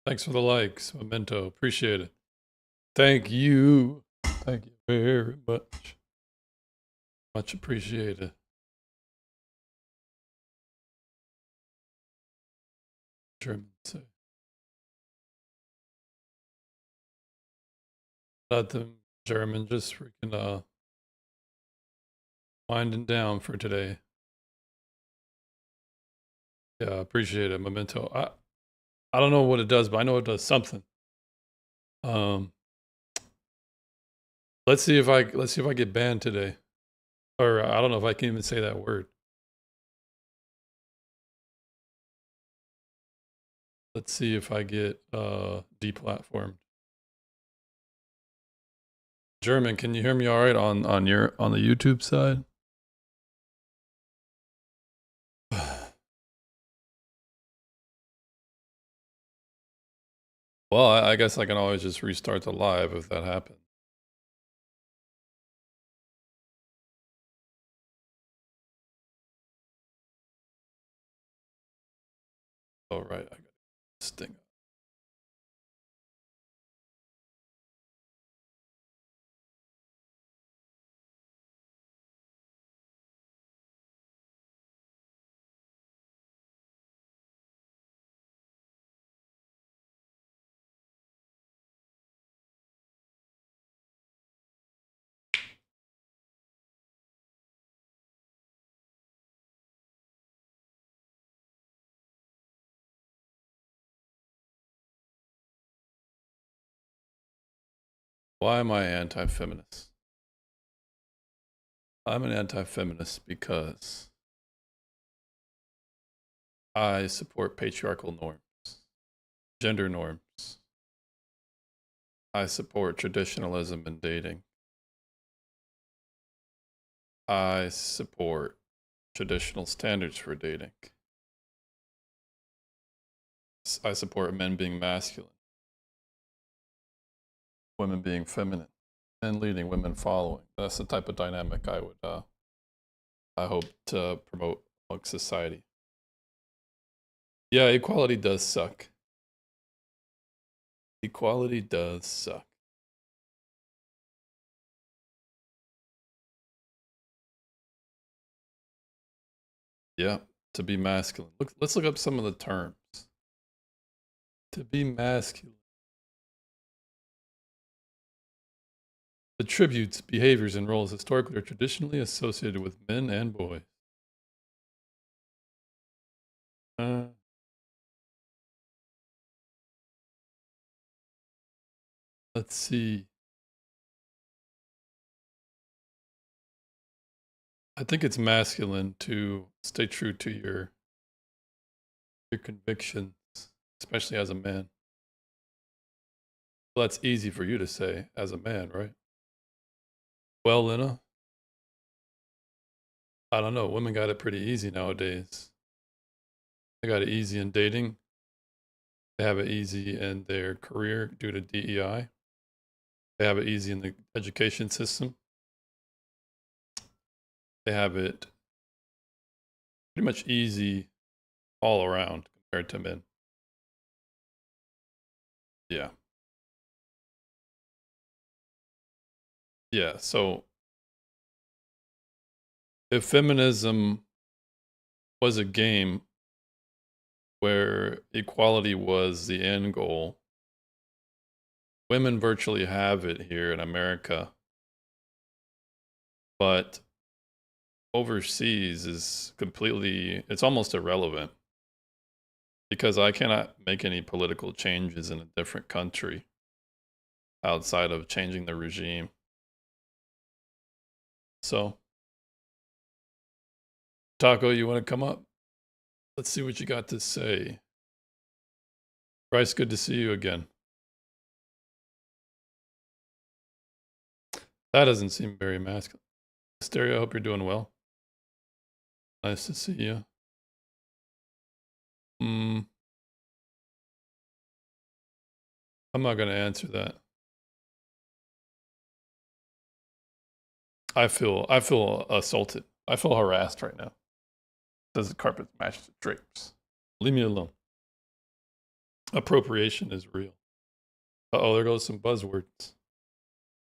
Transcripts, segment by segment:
Thanks for the likes, Memento. Appreciate it. Thank you. Thank you very much. Much appreciated. German say. Nothing German, just freaking winding down for today. Yeah, appreciate it, Memento. I don't know what it does, but I know it does something. Um let's see if I get banned today. Or I don't know if I can even say that word. Let's see if I get deplatformed. German, can you hear me all right on the YouTube side? Well, I guess I can always just restart the live if that happens. All right, I got this thing. Why am I anti-feminist? I'm an anti-feminist because I support patriarchal norms, gender norms. I support traditionalism in dating. I support traditional standards for dating. I support men being masculine, women being feminine, men leading, women following. That's the type of dynamic I would, I hope to promote amongst society. Yeah, equality does suck. Equality does suck. Yeah, to be masculine. Let's look up some of the terms. To be masculine. Attributes, behaviors, and roles historically are traditionally associated with men and boys. Uh, let's see. I think it's masculine to stay true to your convictions, especially as a man. Well, that's easy for you to say as a man, right? Well, Lena, I don't know. Women got it pretty easy nowadays. They got it easy in dating. They have it easy in their career due to DEI. They have it easy in the education system. They have it pretty much easy all around compared to men. Yeah. Yeah. So if feminism was a game where equality was the end goal, women virtually have it here in America. But overseas is completely, it's almost irrelevant because I cannot make any political changes in a different country outside of changing the regime. So, Taco, you want to come up? Let's see what you got to say. Bryce, good to see you again. That doesn't seem very masculine. Stereo, I hope you're doing well. Nice to see you. I'm not going to answer that. I feel assaulted. I feel harassed right now. Does the carpet match the drapes? Leave me alone. Appropriation is real. Uh-oh, there goes some buzzwords.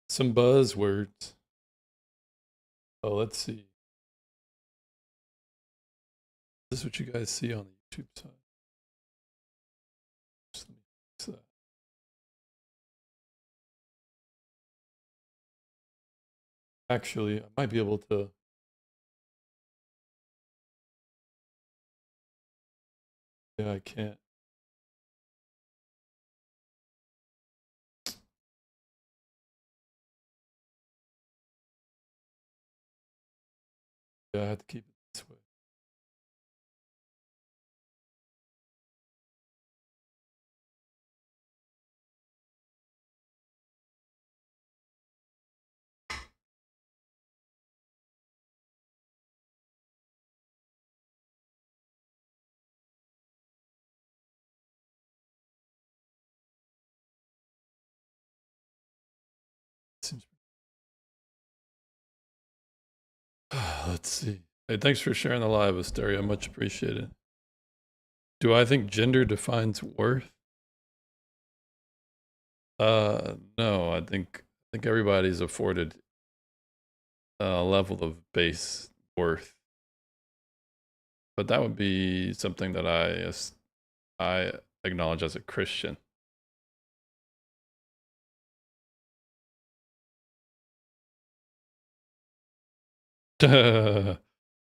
Some buzzwords. Oh, let's see. This is what you guys see on the YouTube side. Just let me fix that. Actually, I might be able to. Yeah, I can't. Yeah, I have to keep it this way. Seems. Let's see. Hey, thanks for sharing the live, Asteria. Much appreciated. Do I think gender defines worth? No. I think everybody's afforded a level of base worth, but that would be something that I acknowledge as a Christian.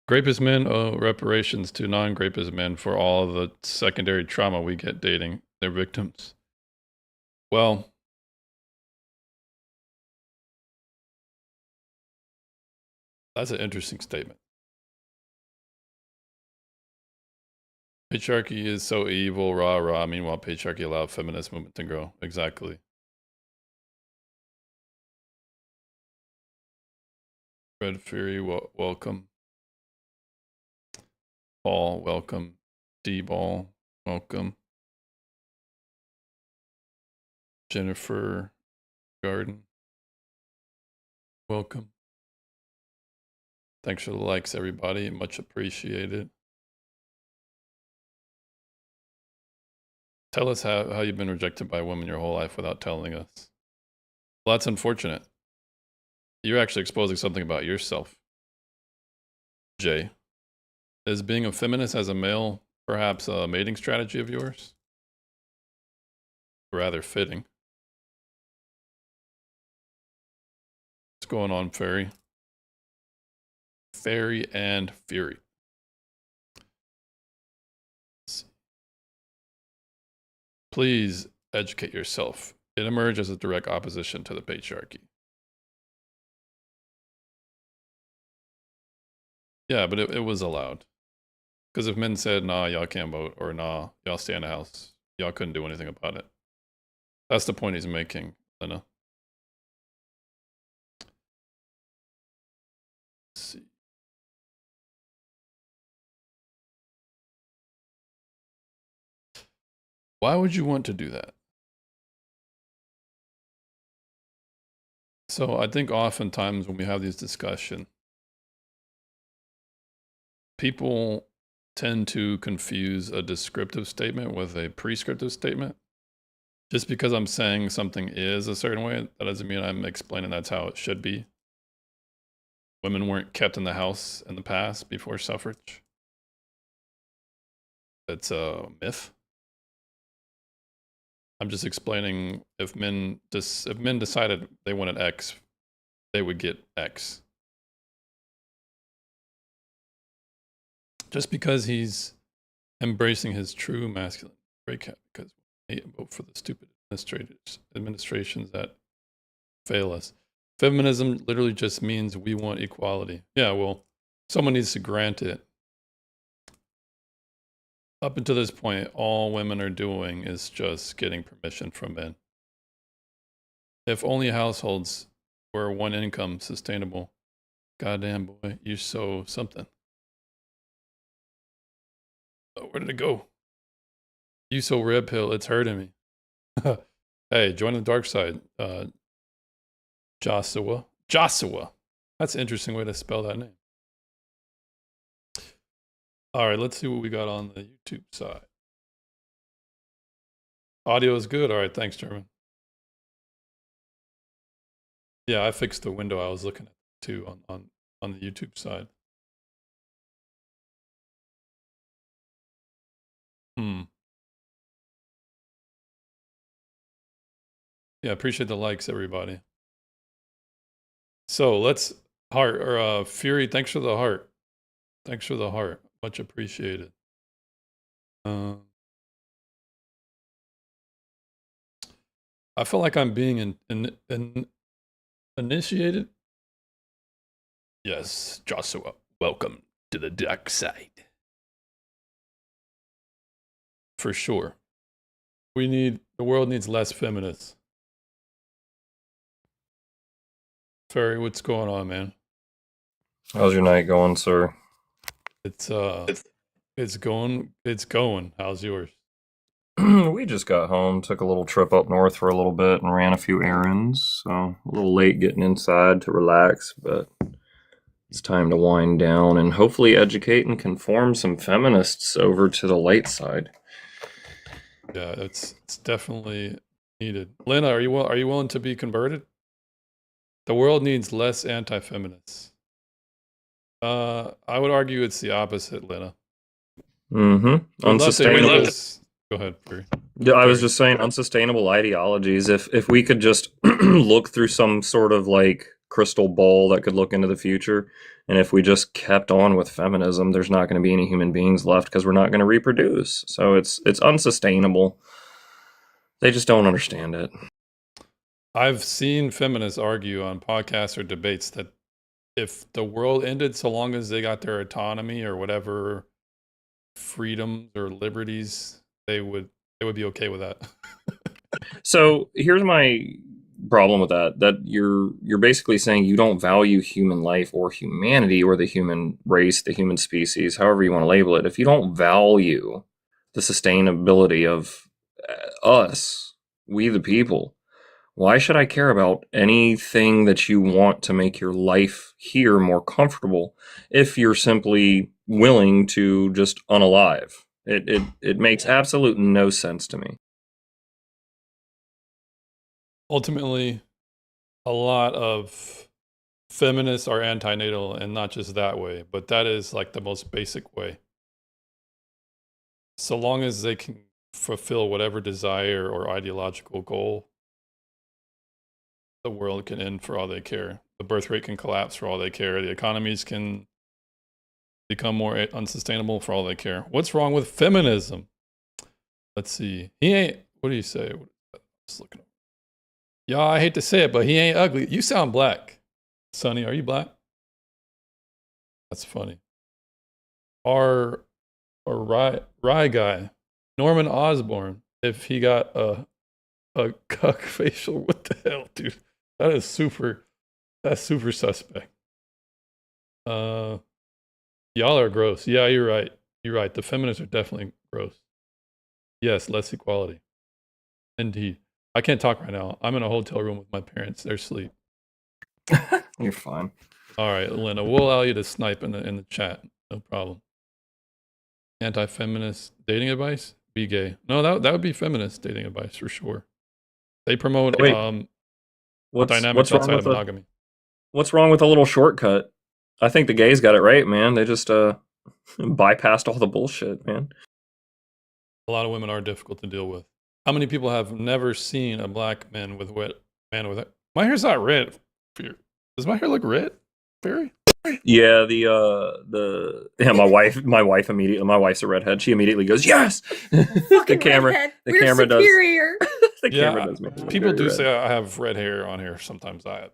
Grapist men owe reparations to non-grapist men for all the secondary trauma we get dating their victims. Well, that's an interesting statement. Patriarchy is so evil, rah rah. Meanwhile, patriarchy allowed feminist movement to grow. Exactly. Red Fury, welcome. Paul, welcome. D-Ball, welcome. Jennifer Garden, welcome. Thanks for the likes, everybody. Much appreciated. Tell us how you've been rejected by women your whole life without telling us. Well, that's unfortunate. You're actually exposing something about yourself. Jay, is being a feminist as a male perhaps a mating strategy of yours? Rather fitting. What's going on, Fairy? Fairy and Fury. Please educate yourself. It emerged as a direct opposition to the patriarchy. Yeah, but it was allowed. Because if men said, nah, y'all can't vote, or nah, y'all stay in the house, y'all couldn't do anything about it. That's the point he's making, Lena. Let's see. Why would you want to do that? So I think oftentimes when we have these discussions, people tend to confuse a descriptive statement with a prescriptive statement. Just because I'm saying something is a certain way, that doesn't mean I'm explaining that's how it should be. Women weren't kept in the house in the past before suffrage. It's a myth. I'm just explaining if men decided they wanted X, they would get X. Just because he's embracing his true masculine breakout, because they vote for the stupid administrations that fail us. Feminism literally just means we want equality. Yeah, well, someone needs to grant it. Up until this point, all women are doing is just getting permission from men. If only households were one income sustainable, goddamn boy, you're so something. Oh, where did it go? You so red pill, it's hurting me. Hey, join the dark side. Joshua. Joshua. That's an interesting way to spell that name. All right, let's see what we got on the YouTube side. Audio is good. All right, thanks, German. Yeah, I fixed the window I was looking at too on the YouTube side. Yeah, appreciate the likes, everybody. So let's heart or Fury. Thanks for the heart. Thanks for the heart. Much appreciated. I feel like I'm being initiated. Yes, Joshua. Welcome to the dark side. For sure. The world needs less feminists. Ferry, what's going on, man? How's your night going, sir? It's going. How's yours? We just got home, took a little trip up north for a little bit, and ran a few errands. So a little late getting inside to relax, but it's time to wind down and hopefully educate and conform some feminists over to the light side. Yeah, it's definitely needed. Lena, are you willing to be converted? The world needs less anti-feminists. I would argue it's the opposite, Lena. Mm-hmm. Unsustainable. Go ahead, Barry. Yeah, I was just saying unsustainable ideologies. If we could just look through some sort of like crystal ball that could look into the future, and if we just kept on with feminism, there's not going to be any human beings left because we're not going to reproduce. So it's unsustainable. They just don't understand it. I've seen feminists argue on podcasts or debates that if the world ended, so long as they got their autonomy or whatever freedoms or liberties, they would be okay with that. So here's my problem with that you're basically saying you don't value human life or humanity or the human race, the human species, however you want to label it. If you don't value the sustainability of us, we the people, why should I care about anything that you want to make your life here more comfortable if you're simply willing to just unalive? It makes absolute no sense to me. Ultimately, a lot of feminists are antinatal, and not just that way, but that is like the most basic way. So long as they can fulfill whatever desire or ideological goal, the world can end for all they care. The birth rate can collapse for all they care. The economies can become more unsustainable for all they care. What's wrong with feminism? Let's see. He ain't, what do you say? Just looking. Yeah, I hate to say it, but he ain't ugly. You sound black. Sonny, are you black? That's funny. Our Rye guy, Norman Osborn, if he got a cuck facial, what the hell, dude? That's super suspect. Y'all are gross. Yeah, you're right. You're right. The feminists are definitely gross. Yes, less equality. Indeed. I can't talk right now. I'm in a hotel room with my parents. They're asleep. You're fine. All right, Lena, we'll allow you to snipe in the chat. No problem. Anti-feminist dating advice? Be gay. No, that would be feminist dating advice for sure. They promote dynamics outside of monogamy. What's wrong with a little shortcut? I think the gays got it right, man. They just bypassed all the bullshit, man. A lot of women are difficult to deal with. How many people have never seen a black man with it? My hair's not red. Does my hair look red, Barry? Yeah, my wife immediately. My wife's a redhead. She immediately goes, "Yes." The camera superior. does. The camera does. People do say I have red hair on here sometimes. I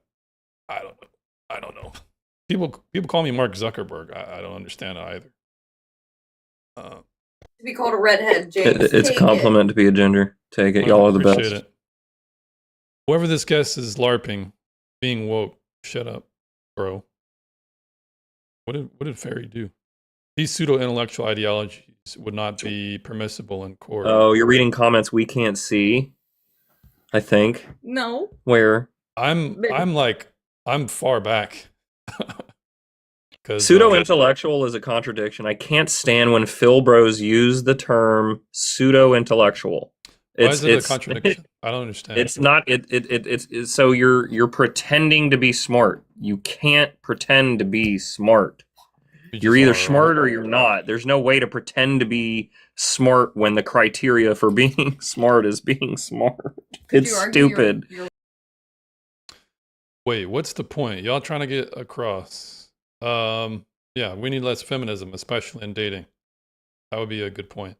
don't know. People call me Mark Zuckerberg. I don't understand it either. To be called a redhead, James. It's a compliment to be a ginger. Take it. Y'all are the best. It. Whoever this guest is LARPing, being woke. Shut up, bro. What did Ferry do? These pseudo-intellectual ideologies would not be permissible in court. Oh, you're reading comments we can't see, I think. No. Where? I'm far back. Pseudo-intellectual is a contradiction. I can't stand when Phil Bros use the term pseudo-intellectual. Why It's is it a it's contradiction? I don't understand. it's not it's so you're pretending to be smart. You can't pretend to be smart. You You're just either are, smart right? or you're not. There's no way to pretend to be smart when the criteria for being smart is being smart. Could It's you argue stupid. You're Wait, what's the point? Y'all trying to get across? Yeah, we need less feminism, especially in dating. That would be a good point.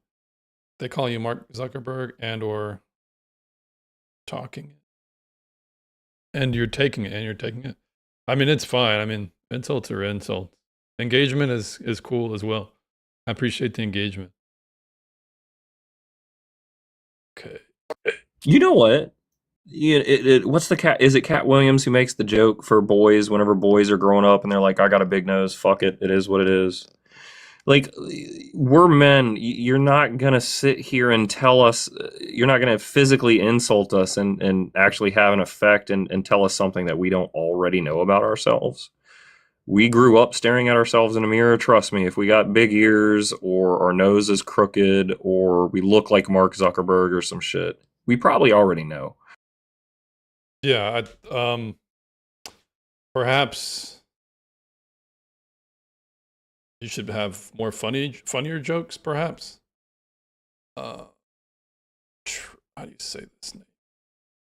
They call you Mark Zuckerberg and or talking and you're taking it. I mean, it's fine. I mean, insults are insults. Engagement is cool as well. I appreciate the engagement. Okay. You know what? Yeah, what's the cat? Is it Cat Williams who makes the joke for boys whenever boys are growing up and they're like, "I got a big nose. Fuck it. It is what it is." Like, we're men. You're not gonna sit here and tell us. You're not gonna physically insult us and actually have an effect and tell us something that we don't already know about ourselves. We grew up staring at ourselves in a mirror. Trust me, if we got big ears or our nose is crooked or we look like Mark Zuckerberg or some shit, we probably already know. Yeah, perhaps you should have more funnier jokes, perhaps. How do you say this name?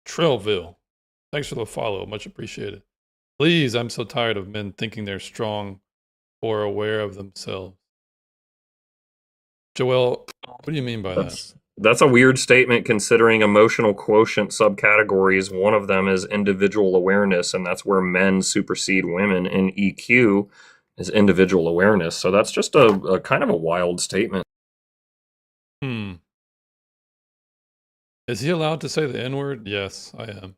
Trillville. Thanks for the follow. Much appreciated. Please, I'm so tired of men thinking they're strong or aware of themselves. Joel, what do you mean by that? That's a weird statement considering emotional quotient subcategories. One of them is individual awareness, and that's where men supersede women. And EQ is individual awareness. So that's just a kind of a wild statement. Is he allowed to say the N word? Yes, I am.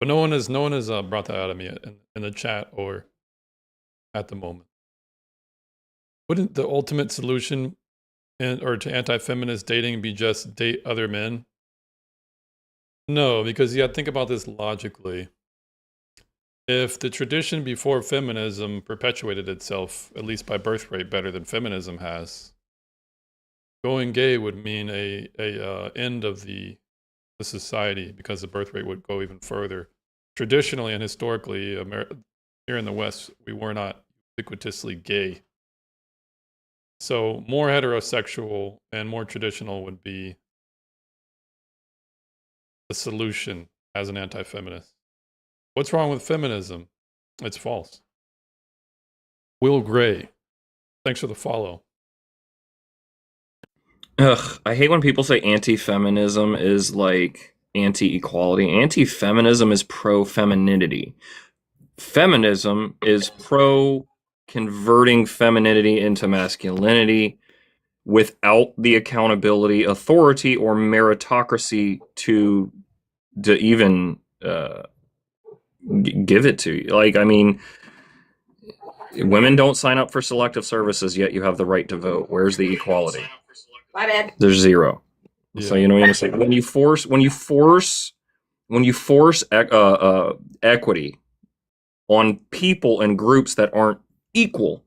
But no one has brought that out of me in the chat or at the moment. Wouldn't the ultimate solution or to anti-feminist dating be just date other men? No, because you got to think about this logically. If the tradition before feminism perpetuated itself, at least by birth rate, better than feminism has, going gay would mean a end of the society because the birth rate would go even further. Traditionally and historically, here in the West, we were not ubiquitously gay. So more heterosexual and more traditional would be the solution as an anti-feminist. What's wrong with feminism? It's false. Will Gray, thanks for the follow. Ugh, I hate when people say anti-feminism is like anti-equality. Anti-feminism is pro-femininity. Feminism is pro-converting femininity into masculinity without the accountability, authority, or meritocracy to even give it to you. Like, I mean, women don't sign up for selective services, yet you have the right to vote. Where's the equality? my bad. There's zero. Yeah. So you know what I'm saying. When you force equity on people and groups that aren't equal,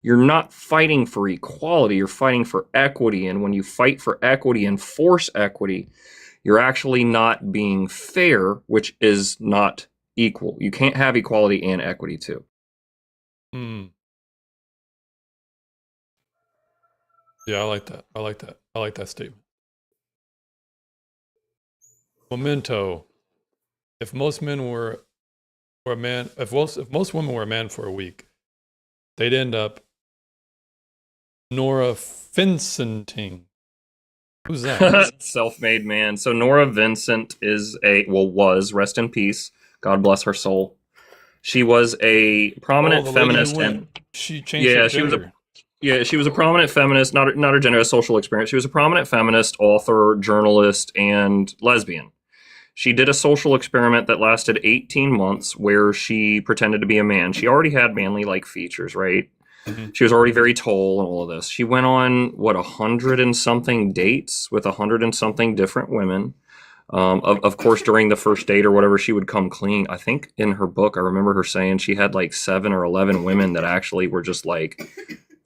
you're not fighting for equality. You're fighting for equity. And when you fight for equity and force equity, you're actually not being fair, which is not equal. You can't have equality and equity too. Yeah, I like that. I like that statement. Memento. If most men were a man, if most women were a man for a week, they'd end up Nora Fincenting. Who's that? Self-made man. So Nora Vincent was, rest in peace. God bless her soul. She was a prominent feminist, and she changed her gender. She was a prominent feminist, not her gender, a social experience. She was a prominent feminist, author, journalist, and lesbian. She did a social experiment that lasted 18 months where she pretended to be a man. She already had manly-like features, right? Mm-hmm. She was already very tall and all of this. She went on, 100 and something dates with 100 and something different women. Of course, during the first date or whatever, she would come clean. I think in her book, I remember her saying she had like 7 or 11 women that actually were just like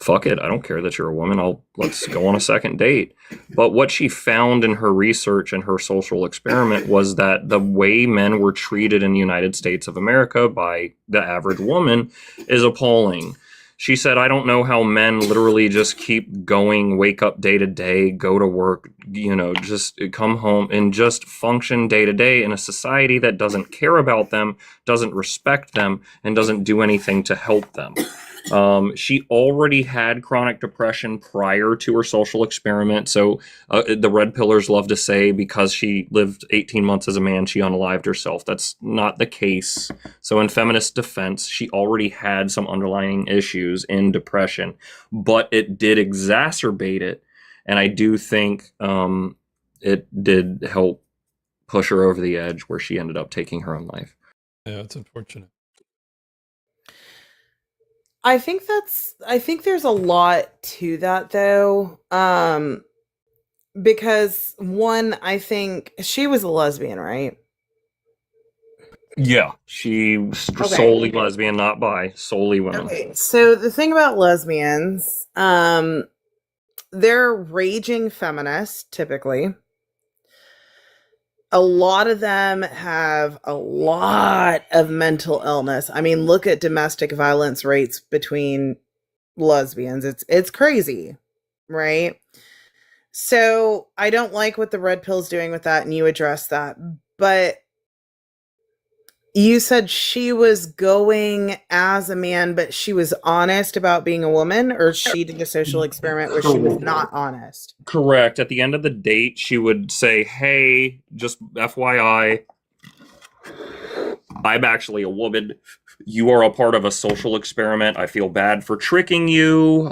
fuck it, I don't care that you're a woman. Let's go on a second date. But what she found in her research and her social experiment was that the way men were treated in the United States of America by the average woman is appalling. She said, I don't know how men literally just keep going, wake up day to day, go to work, just come home and just function day to day in a society that doesn't care about them, doesn't respect them, and doesn't do anything to help them. She already had chronic depression prior to her social experiment. So the red pillars love to say because she lived 18 months as a man, she unalived herself. That's not the case. So in feminist defense, she already had some underlying issues in depression, but it did exacerbate it. And I do think it did help push her over the edge where she ended up taking her own life. Yeah, it's unfortunate. I think there's a lot to that though. Because one, I think she was a lesbian, right? Yeah, she solely lesbian, not bi, solely women. Okay, so the thing about lesbians, they're raging feminists typically. A lot of them have a lot of mental illness. I mean, look at domestic violence rates between lesbians. It's crazy, right? So I don't like what the red pill's doing with that, and you address that. But you said she was going as a man, but she was honest about being a woman, or she did a social experiment where she was not honest? Correct. At the end of the date, she would say, hey, just FYI, I'm actually a woman. You are a part of a social experiment. I feel bad for tricking you.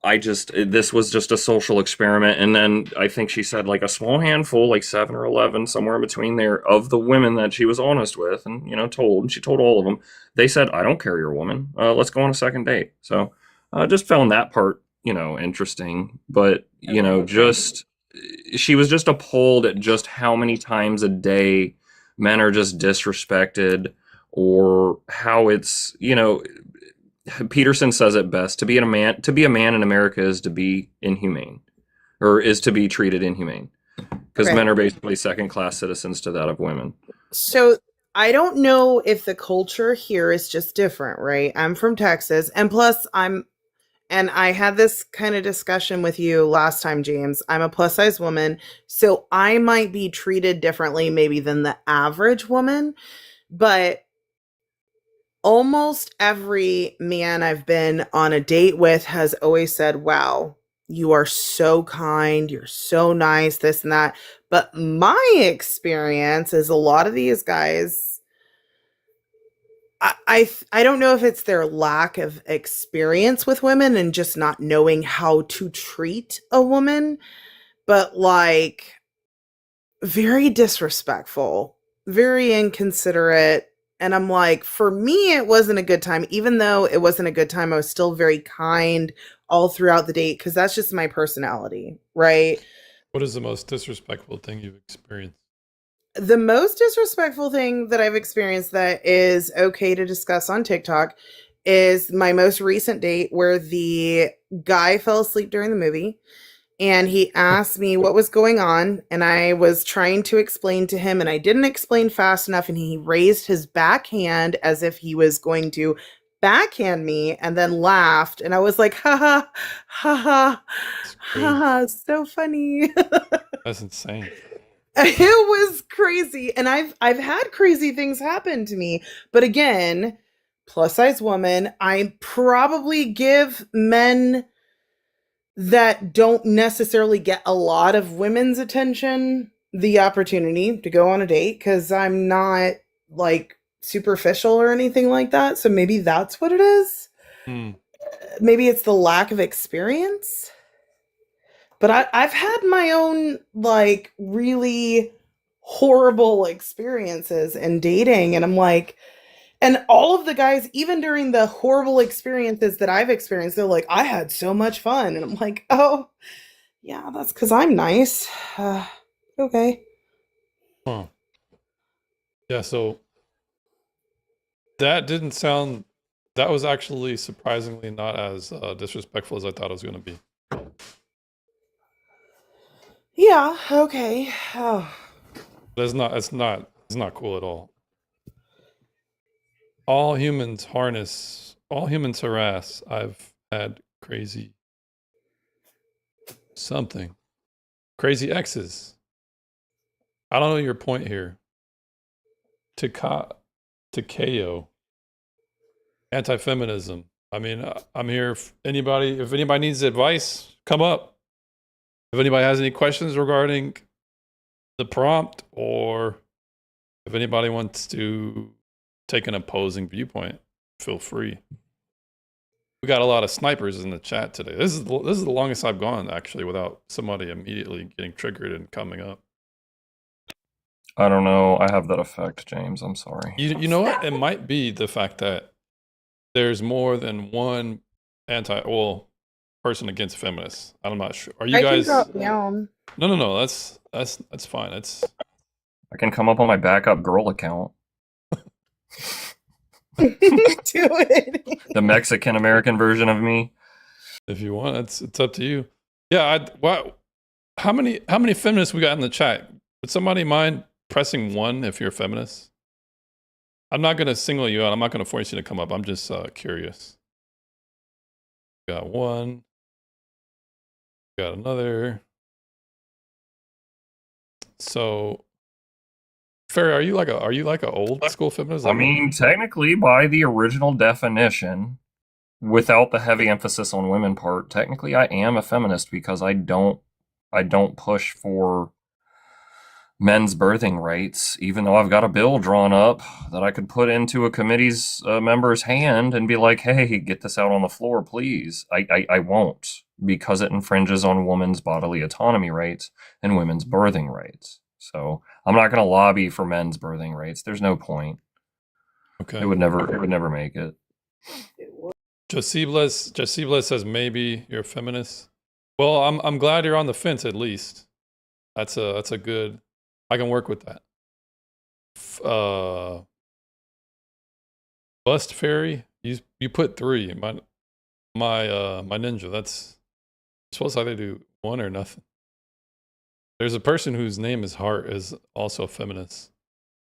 This was just a social experiment. And then I think she said like a small handful, like 7 or 11, somewhere in between there, of the women that she was honest with and, she told all of them, they said, I don't care, you're a woman. Let's go on a second date. So just found that part, interesting. But, she was just appalled at just how many times a day men are just disrespected, or how it's, Peterson says it best: to be a man in America is to be inhumane, or is to be treated inhumane, because men are basically second-class citizens to that of women. So I don't know if the culture here is just different, right? I'm from Texas, and plus I had this kind of discussion with you last time, James. I'm a plus size woman, so I might be treated differently maybe than the average woman, but almost every man I've been on a date with has always said, wow, you are so kind, you're so nice, this and that. But my experience is a lot of these guys, I don't know if it's their lack of experience with women and just not knowing how to treat a woman, but like very disrespectful, very inconsiderate. And I'm like, for me, it wasn't a good time. Even though it wasn't a good time, I was still very kind all throughout the date because that's just my personality, right? What is the most disrespectful thing you've experienced? The most disrespectful thing that I've experienced that is okay to discuss on TikTok is my most recent date where the guy fell asleep during the movie. And he asked me what was going on, and I was trying to explain to him, and I didn't explain fast enough, and he raised his backhand as if he was going to backhand me, and then laughed, and I was like, ha ha, ha ha, ha ha, so funny. That's insane. It was crazy, and I've had crazy things happen to me, but again, plus size woman, I probably give men that don't necessarily get a lot of women's attention the opportunity to go on a date because I'm not like superficial or anything like that. So maybe that's what it is. Maybe it's the lack of experience. But I've had my own like really horrible experiences in dating, and I'm like, and all of the guys, even during the horrible experiences that I've experienced, they're like, I had so much fun. And I'm like, oh, yeah, that's because I'm nice. Okay. Huh. Yeah, so that didn't sound that was actually surprisingly not as disrespectful as I thought it was going to be. Yeah, okay. Oh. But it's not cool at all. All humans harass. I've had crazy exes. I don't know your point here. Takeo, anti-feminism. I mean, I'm here. If anybody needs advice, come up. If anybody has any questions regarding the prompt, or if anybody wants to take an opposing viewpoint, feel free. We got a lot of snipers in the chat today. This is the longest I've gone actually without somebody immediately getting triggered and coming up. I don't know. I have that effect, James. I'm sorry. You know what? It might be the fact that there's more than one person against feminists. I'm not sure. Are you guys? Can drop down. No. That's fine. I can come up on my backup girl account. Do it. The Mexican American version of me. If you want, it's up to you. Yeah. How many feminists we got in the chat? Would somebody mind pressing 1 if you're a feminist? I'm not going to single you out. I'm not going to force you to come up. I'm just curious. Got 1. Got another. So, Ferry, are you like a old school feminist? I mean, technically, by the original definition, without the heavy emphasis on women part, technically, I am a feminist because I don't push for men's birthing rights, even though I've got a bill drawn up that I could put into a committee's member's hand and be like, hey, get this out on the floor, please. I won't, because it infringes on women's bodily autonomy rights and women's birthing rights. So I'm not going to lobby for men's birthing rights. There's no point. Okay. It would never make it. Jacibla says maybe you're a feminist. Well, I'm glad you're on the fence at least. That's a good. I can work with that. Bust Fairy, you put 3. My ninja. That's supposed to either do 1 or nothing. There's a person whose name is Hart is also a feminist.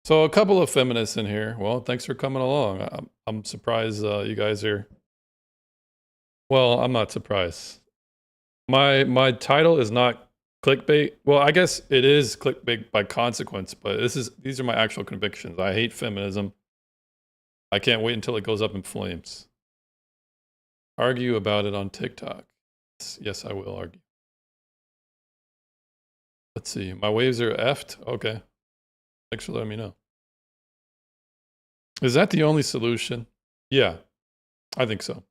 So a couple of feminists in here. Well, thanks for coming along. I'm surprised you guys are. Well, I'm not surprised. My title is not clickbait. Well, I guess it is clickbait by consequence, but these are my actual convictions. I hate feminism. I can't wait until it goes up in flames. Argue about it on TikTok. Yes, I will argue. Let's see. My waves are effed. Okay. Thanks for letting me know. Is that the only solution? Yeah, I think so.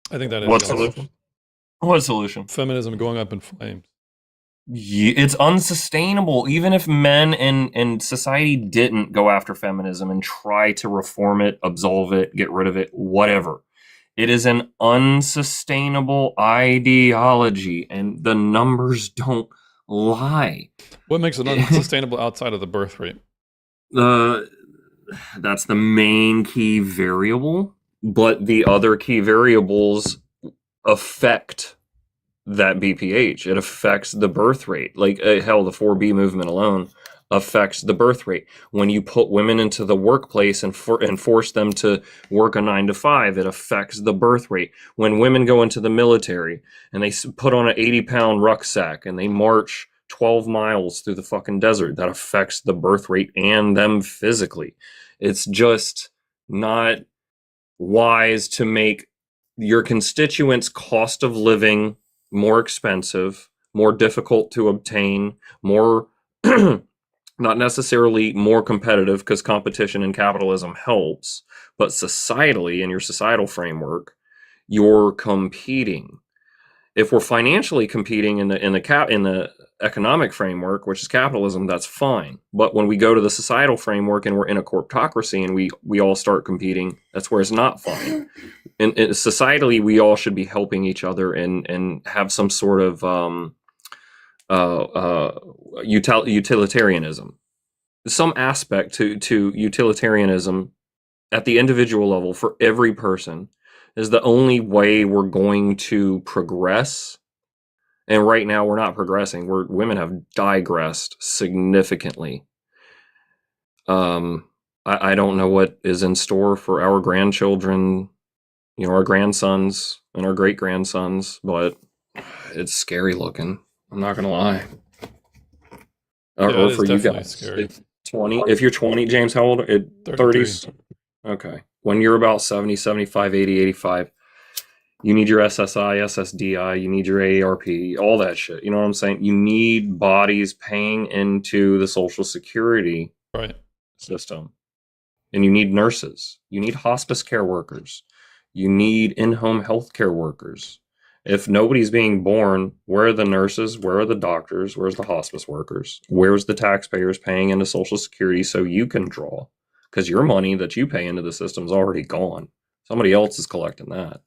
I think that is. What solution? What solution? Feminism going up in flames. Yeah, it's unsustainable. Even if men and society didn't go after feminism and try to reform it, absolve it, get rid of it, whatever. It is an unsustainable ideology, and the numbers don't lie. What makes it unsustainable outside of the birth rate? That's the main key variable, but the other key variables affect that BPH. It affects the birth rate. Like, hell, the 4B movement alone affects the birth rate. When you put women into the workplace and force them to work a 9 to 5, it affects the birth rate. When women go into the military and they put on an 80-pound rucksack and they march 12 miles through the fucking desert, that affects the birth rate and them physically. It's just not wise to make your constituents' cost of living more expensive, more difficult to obtain, more not necessarily more competitive, because competition in capitalism helps, but societally, in your societal framework, you're competing. If we're financially competing in the economic framework, which is capitalism, that's fine. But when we go to the societal framework and we're in a corptocracy and we all start competing, that's where it's not fine. And societally, we all should be helping each other and have some sort of utilitarianism. Some aspect to utilitarianism at the individual level for every person is the only way we're going to progress. And right now we're not progressing. Women have digressed significantly. I don't know what is in store for our grandchildren, our grandsons and our great grandsons, but it's scary looking. I'm not gonna lie. Yeah, it Or is for you definitely guys, scary. if you're 20, James, how old? 33. 30s? Okay. When you're about 70, 75, 80, 85, you need your SSI, SSDI, you need your AARP, all that shit. You know what I'm saying? You need bodies paying into the Social Security Right. system. And you need nurses. You need hospice care workers. You need in-home healthcare workers. If nobody's being born, where are the nurses? Where are the doctors? Where's the hospice workers? Where's the taxpayers paying into Social Security so you can draw? Because your money that you pay into the system is already gone. Somebody else is collecting that.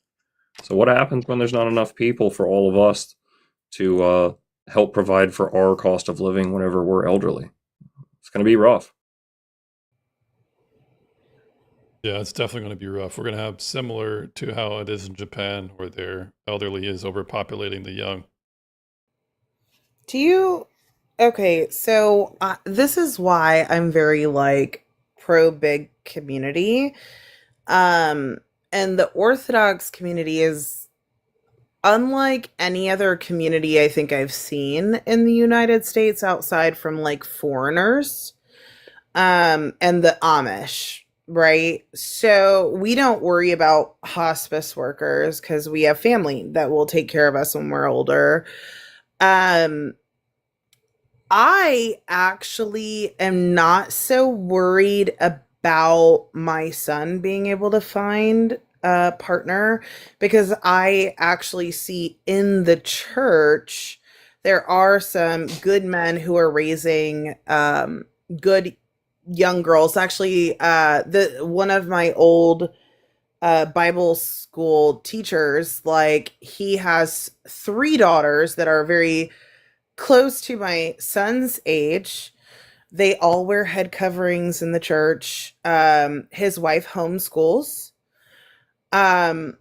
So what happens when there's not enough people for all of us to help provide for our cost of living whenever we're elderly? It's going to be rough. Yeah, it's definitely going to be rough. We're going to have similar to how it is in Japan, where their elderly is overpopulating the young. Do you? Okay, so this is why I'm very like pro big community. And the Orthodox community is unlike any other community I think I've seen in the United States outside from like foreigners, and the Amish, right? So we don't worry about hospice workers because we have family that will take care of us when we're older. Um, I actually am not so worried about my son being able to find a partner because I actually see in the church there are some good men who are raising good young girls. Actually, the one of my old Bible school teachers, like he has three daughters that are very close to my son's age. They all wear head coverings in the church. His wife homeschools. Um,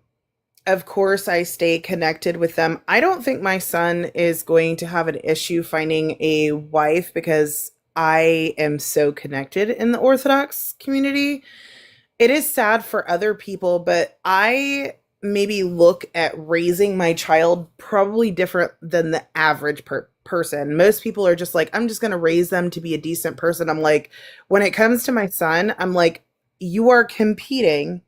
of course, I stay connected with them. I don't think my son is going to have an issue finding a wife because I am so connected in the Orthodox community. It is sad for other people, but I maybe look at raising my child probably different than the average person. Most people are just like, I'm just going to raise them to be a decent person. I'm like, when it comes to my son, I'm like, you are competing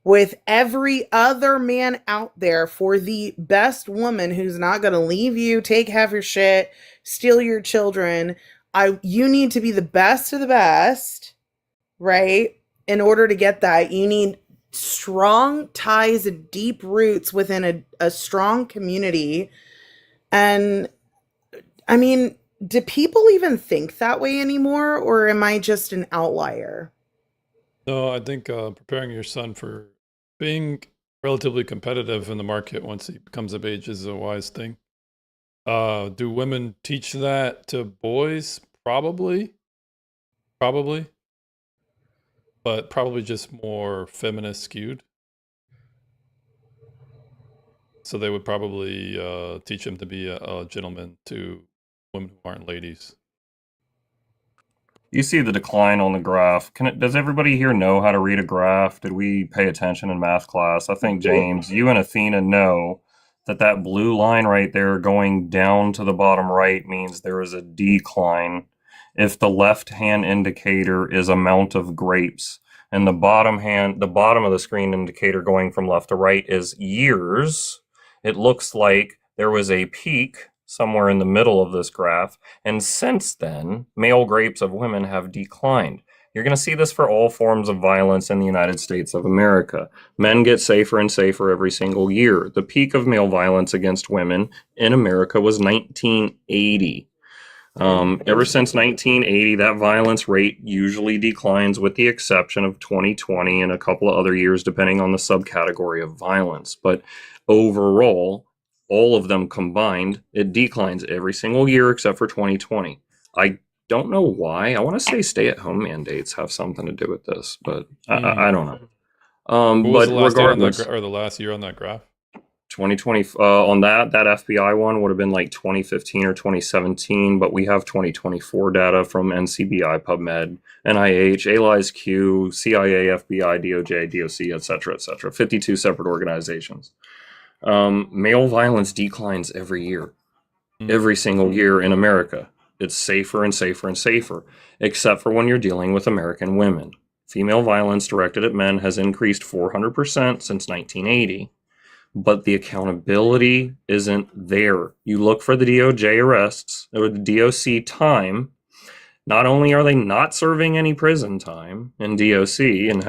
with every other man out there for the best woman who's not going to leave you, take half your shit, steal your children. You need to be the best of the best, right? In order to get that, you need strong ties and deep roots within a strong community. And I mean, do people even think that way anymore, or am I just an outlier? No, I think preparing your son for being relatively competitive in the market once he becomes of age is a wise thing. Do women teach that to boys? Probably. Probably. But probably just more feminist skewed. So they would probably teach him to be a gentleman to women who aren't ladies. You see the decline on the graph. Does everybody here know how to read a graph? Did we pay attention in math class? I think, James, you and Athena know that blue line right there going down to the bottom right means there is a decline if the left-hand indicator is amount of grapes. And the bottom of the screen indicator going from left to right is years. It looks like there was a peak somewhere in the middle of this graph, and since then, male grapes of women have declined. You're going to see this for all forms of violence in the United States of America. Men get safer and safer every single year. The peak of male violence against women in America was 1980. Ever since 1980, that violence rate usually declines with the exception of 2020 and a couple of other years, depending on the subcategory of violence. But overall, all of them combined, it declines every single year except for 2020. I don't know why. I want to say stay-at-home mandates have something to do with this, but I don't know. What was But the last date on that regardless, or the last year on that graph? 2020 on that FBI one would have been like 2015 or 2017, but we have 2024 data from NCBI, PubMed, NIH, ALIS Q, CIA, FBI, DOJ, DOC, etc., etc. 52 separate organizations. Male violence declines every year, every single year in America. It's safer and safer and safer, except for when you're dealing with American women. Female violence directed at men has increased 400% since 1980. But the accountability isn't there. You look for the DOJ arrests or the DOC time. Not only are they not serving any prison time in DOC and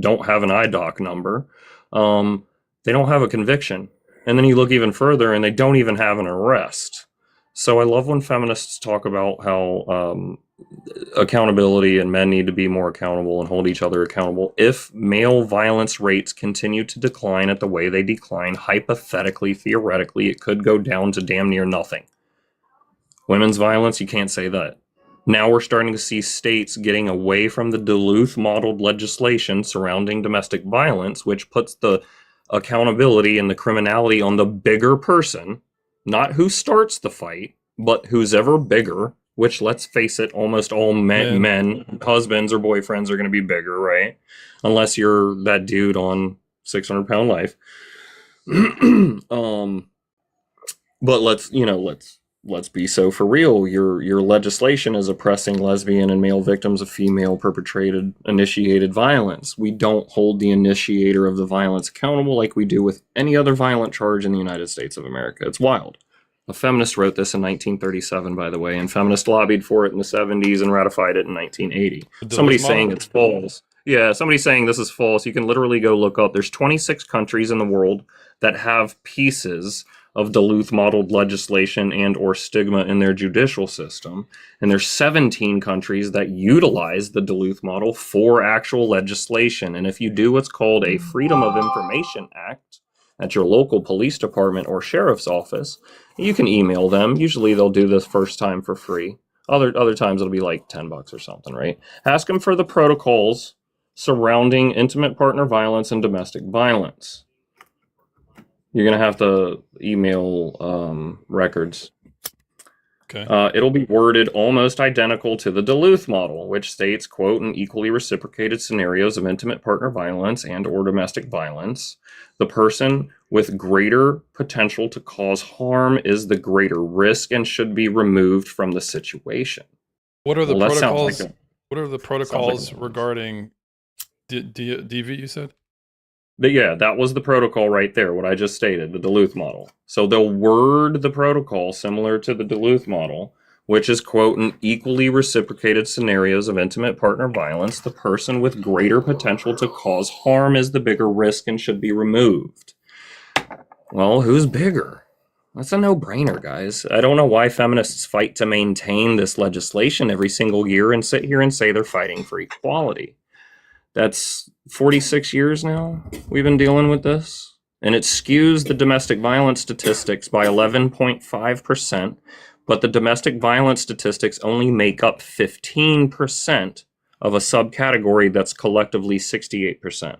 don't have an IDOC number, they don't have a conviction. And then you look even further and they don't even have an arrest. So I love when feminists talk about how accountability and men need to be more accountable and hold each other accountable. If male violence rates continue to decline at the way they decline, hypothetically, theoretically, it could go down to damn near nothing. Women's violence, you can't say that. Now we're starting to see states getting away from the Duluth modeled legislation surrounding domestic violence, which puts the accountability and the criminality on the bigger person, not who starts the fight, but who's ever bigger, which, let's face it, almost all men, husbands or boyfriends are going to be bigger, right? Unless you're that dude on 600-pound life. But let's be so for real. Your legislation is oppressing lesbian and male victims of female initiated violence. We don't hold the initiator of the violence accountable like we do with any other violent charge in the United States of America. It's wild. A feminist wrote this in 1937, by the way, and feminists lobbied for it in the 70s and ratified it in 1980. Somebody's saying it's false. Yeah, somebody's saying this is false. You can literally go look up. There's 26 countries in the world that have pieces of Duluth modeled legislation and or stigma in their judicial system. And there's 17 countries that utilize the Duluth model for actual legislation. And if you do what's called a Freedom of Information Act at your local police department or sheriff's office, you can email them. Usually they'll do this first time for free. Other times it'll be like $10 or something, right? Ask them for the protocols surrounding intimate partner violence and domestic violence. You're going to have to email records. Okay. It'll be worded almost identical to the Duluth model, which states, quote, in equally reciprocated scenarios of intimate partner violence and or domestic violence, the person with greater potential to cause harm is the greater risk and should be removed from the situation. What are the Well, that sounds protocols? like What are the protocols like regarding DV? You said. Yeah, that was the protocol right there, what I just stated, the Duluth model. So they'll word the protocol similar to the Duluth model, which is, quote, in equally reciprocated scenarios of intimate partner violence, the person with greater potential to cause harm is the bigger risk and should be removed. Well, who's bigger? That's a no-brainer, guys. I don't know why feminists fight to maintain this legislation every single year and sit here and say they're fighting for equality. That's 46 years now we've been dealing with this, and it skews the domestic violence statistics by 11.5%, but the domestic violence statistics only make up 15% of a subcategory that's collectively 68%.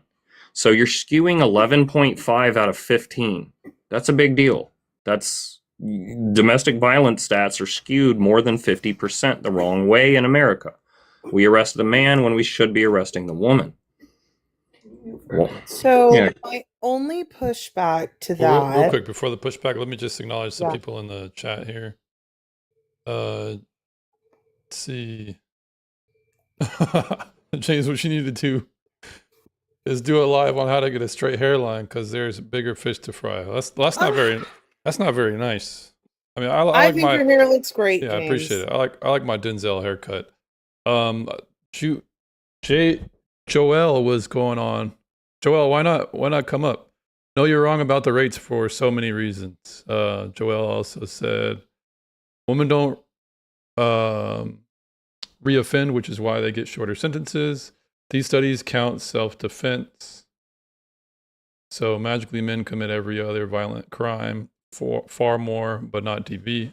So you're skewing 11.5 out of 15. That's a big deal. That's domestic violence stats are skewed more than 50% the wrong way in America. We arrest the man when we should be arresting the woman. Well, So yeah. my only pushback to Well, that. real quick before the pushback, let me just acknowledge some Yeah. people in the chat here. Let's see. James, what you need to do is do a live on how to get a straight hairline because there's bigger fish to fry. That's not very nice. I mean, I I like think my your hair looks great. yeah, I James. appreciate it. I like my Denzel haircut. Joel was going on. Joel, why not come up? No, you're wrong about the rates for so many reasons. Joel also said women don't reoffend, which is why they get shorter sentences. These studies count self-defense. So magically men commit every other violent crime for far more, but not DV.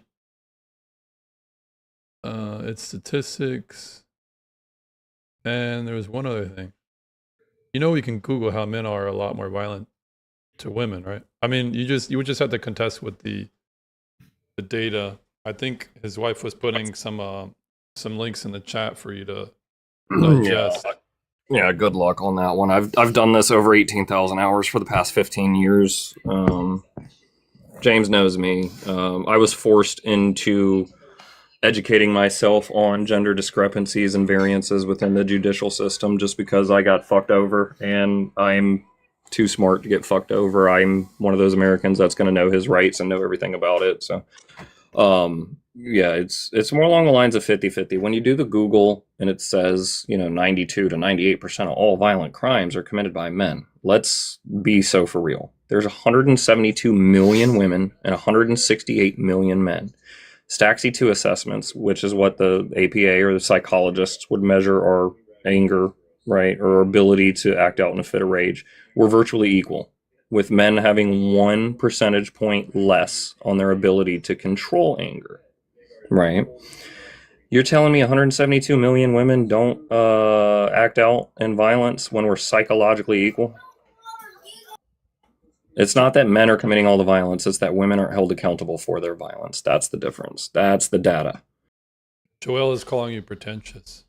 It's statistics, and there was one other thing. You know, we can Google how men are a lot more violent to women, right? I mean, you would just have to contest with the data. I think his wife was putting some links in the chat for you to digest. Yeah, good luck on that one. I've done this over 18,000 hours for the past 15 years. James knows me. I was forced into educating myself on gender discrepancies and variances within the judicial system just because I got fucked over, and I'm too smart to get fucked over. I'm one of those Americans that's going to know his rights and know everything about it. So, yeah, it's more along the lines of 50-50. When you do the Google and it says, 92 to 98% of all violent crimes are committed by men. Let's be so for real. There's 172 million women and 168 million men. Staxi 2 assessments, which is what the APA or the psychologists would measure our anger, right, or our ability to act out in a fit of rage, were virtually equal, with men having 1 percentage point less on their ability to control anger, right? You're telling me 172 million women don't act out in violence when we're psychologically equal? It's not that men are committing all the violence, it's that women aren't held accountable for their violence. That's the difference. That's the data. Joel is calling you pretentious.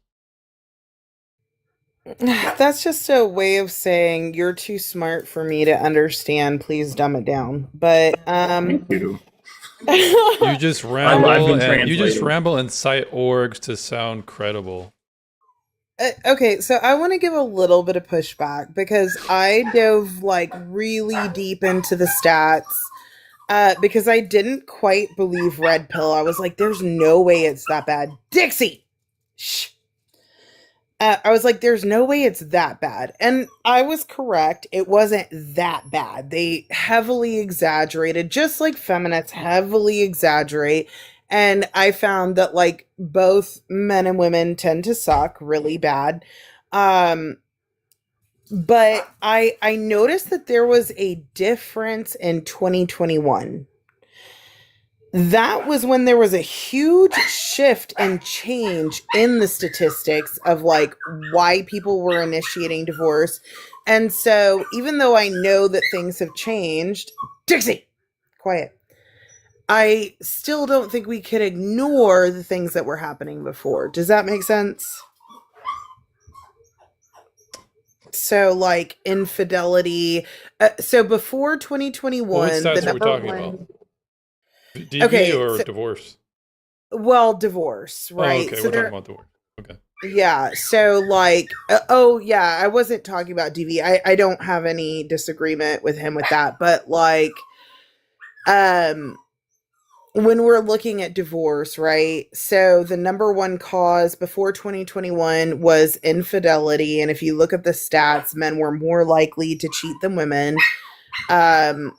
That's just a way of saying you're too smart for me to understand. Please dumb it down. But You. You just ramble I've been and translating. and cite orgs to sound credible. Okay, so I want to give a little bit of pushback because I dove like really deep into the stats because I didn't quite believe Red Pill. I was like, there's no way it's that bad. Dixie! Shh. I was like, there's no way it's that bad. And I was correct. It wasn't that bad. They heavily exaggerated, just like feminists heavily exaggerate. And I found that like both men and women tend to suck really bad. But I noticed that there was a difference in 2021. That was when there was a huge shift and change in the statistics of like why people were initiating divorce. And so even though I know that things have changed, Dixie, quiet. I still don't think we could ignore the things that were happening before. Does that make sense? So like infidelity. So before 2021, What stats the are we number talking one. about? DV Okay, or so, divorce? well, divorce, Oh, right? okay. So We're talking there, about divorce. Okay. yeah. So like, oh yeah, I wasn't talking about DV. I don't have any disagreement with him with that, but like, um, when we're looking at divorce, right? So the number one cause before 2021 was infidelity, and if you look at the stats, men were more likely to cheat than women. Um,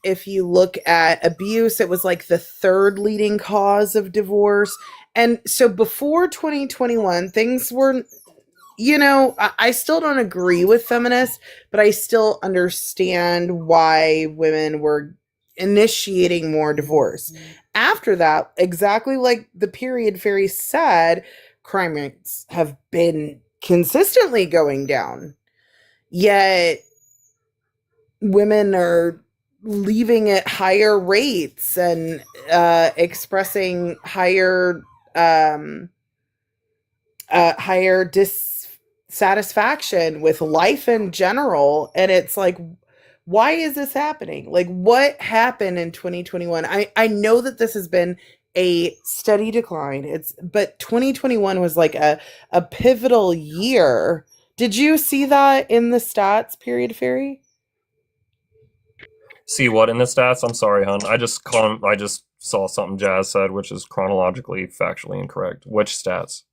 if you look at abuse, it was like the third leading cause of divorce. And so before 2021, things were, I still don't agree with feminists, but I still understand why women were initiating more divorce. After that, exactly like the period fairy said, crime rates have been consistently going down. Yet women are leaving at higher rates and expressing higher dissatisfaction with life in general. And it's like, why is this happening? Like, what happened in 2021? I know that this has been a steady decline. But 2021 was like a pivotal year. Did you see that in the stats, period fairy? See what in the stats? I'm sorry, hon. I just saw something Jazz said, which is chronologically, factually incorrect. Which stats?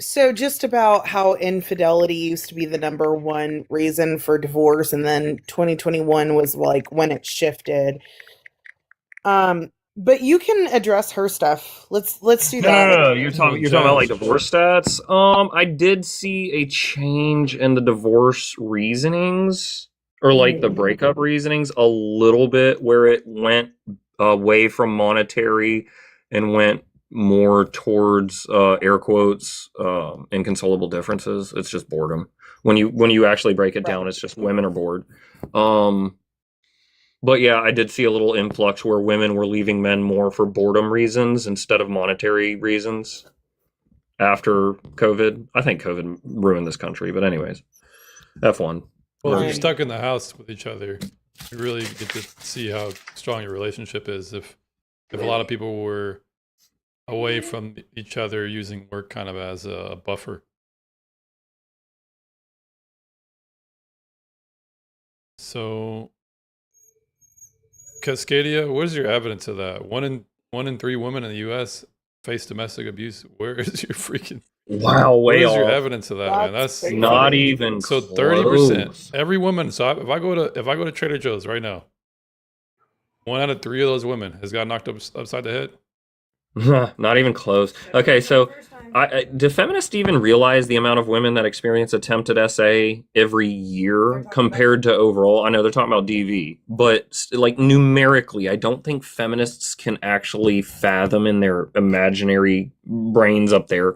So just about how infidelity used to be the number one reason for divorce, and then 2021 was like when it shifted. But you can address her stuff. Let's do that. No. So You're talking about like Jazz, divorce stats. I did see a change in the divorce reasonings, or like the breakup reasonings, a little bit, where it went away from monetary and went more towards air quotes inconsolable differences. It's just boredom. When you actually break it down, it's just women are bored. But yeah, I did see a little influx where women were leaving men more for boredom reasons instead of monetary reasons after COVID. I think COVID ruined this country, but anyways, F1. Well, if you're Right. stuck in the house with each other, you really get to see how strong your relationship is. If a lot of people were away from each other using work kind of as a buffer. So, Cascadia, what is your evidence of that? One in 3 women in the U.S. face domestic abuse. Where is your freaking? Wow, What way is your off. evidence of that, man? That's That's crazy. Not even so close. 30%. Every woman. So if I go to Trader Joe's right now, 1 out of 3 of those women has got knocked upside the head. Not even close. Okay, so do feminists even realize the amount of women that experience attempted SA every year compared to overall? I know they're talking about DV, but like numerically, I don't think feminists can actually fathom in their imaginary brains up there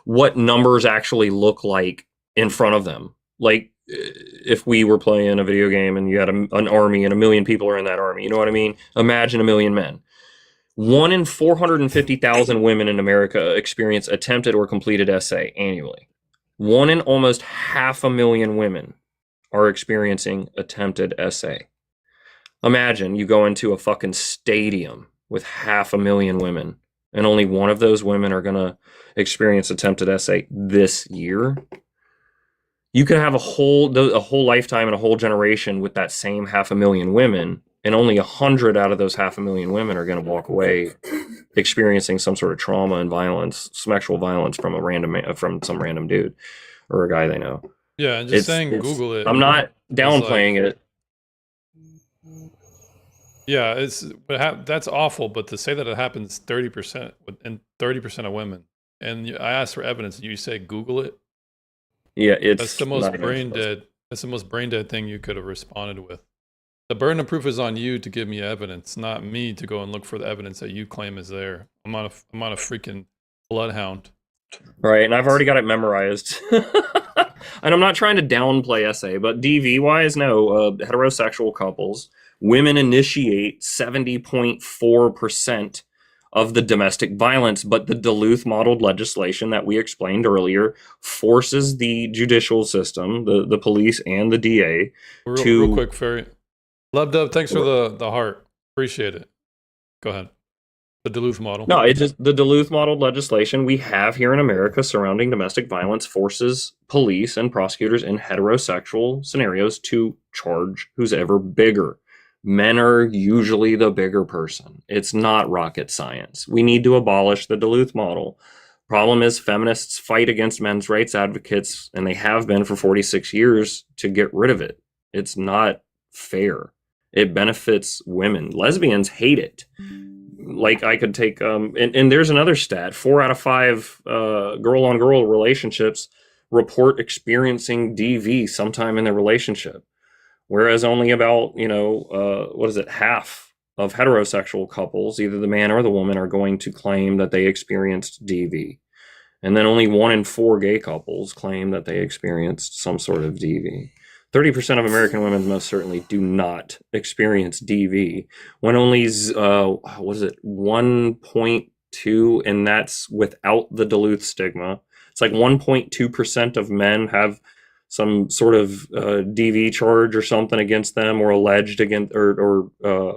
what numbers actually look like in front of them. Like if we were playing a video game and you had an army and 1 million people are in that army, you know what I mean? Imagine 1 million men. 1 in 450,000 women in America experience attempted or completed SA annually. 1 in almost 500,000 women are experiencing attempted SA. Imagine you go into a fucking stadium with 500,000 women, and only 1 of those women are going to experience attempted SA this year. You could have a whole lifetime and a whole generation with that same 500,000 women, and only 100 out of those 500,000 women are going to walk away experiencing some sort of trauma and violence, sexual violence from some random dude or a guy they know. Yeah, and just saying Google it. I'm not downplaying it. Yeah, that's awful. But to say that it happens 30% and 30% of women, and I asked for evidence, and you say Google it. Yeah, That's the most brain dead. That's the most brain dead thing you could have responded with. The burden of proof is on you to give me evidence, not me to go and look for the evidence that you claim is there. I'm on a freaking bloodhound. Right, and I've already got it memorized. And I'm not trying to downplay SA, but DV wise, no. Heterosexual couples, women initiate 70.4% of the domestic violence, but the Duluth modeled legislation that we explained earlier forces the judicial system, the police and the DA, Real quick, Ferry. Love Dove, thanks for the heart. Appreciate it. Go ahead. The Duluth model. No, it's just the Duluth modeled legislation we have here in America surrounding domestic violence forces police and prosecutors in heterosexual scenarios to charge who's ever bigger. Men are usually the bigger person. It's not rocket science. We need to abolish the Duluth model. Problem is, feminists fight against men's rights advocates, and they have been for 46 years, to get rid of it. It's not fair. It benefits women. Lesbians hate it. Like I could take, and there's another stat: 4 out of 5 girl-on-girl relationships report experiencing DV sometime in their relationship. Whereas only about, half of heterosexual couples, either the man or the woman, are going to claim that they experienced DV. And then only 1 in 4 gay couples claim that they experienced some sort of DV. 30% of American women most certainly do not experience DV, when only, 1.2, and that's without the Duluth stigma. It's like 1.2% of men have some sort of DV charge or something against them, or alleged against, or a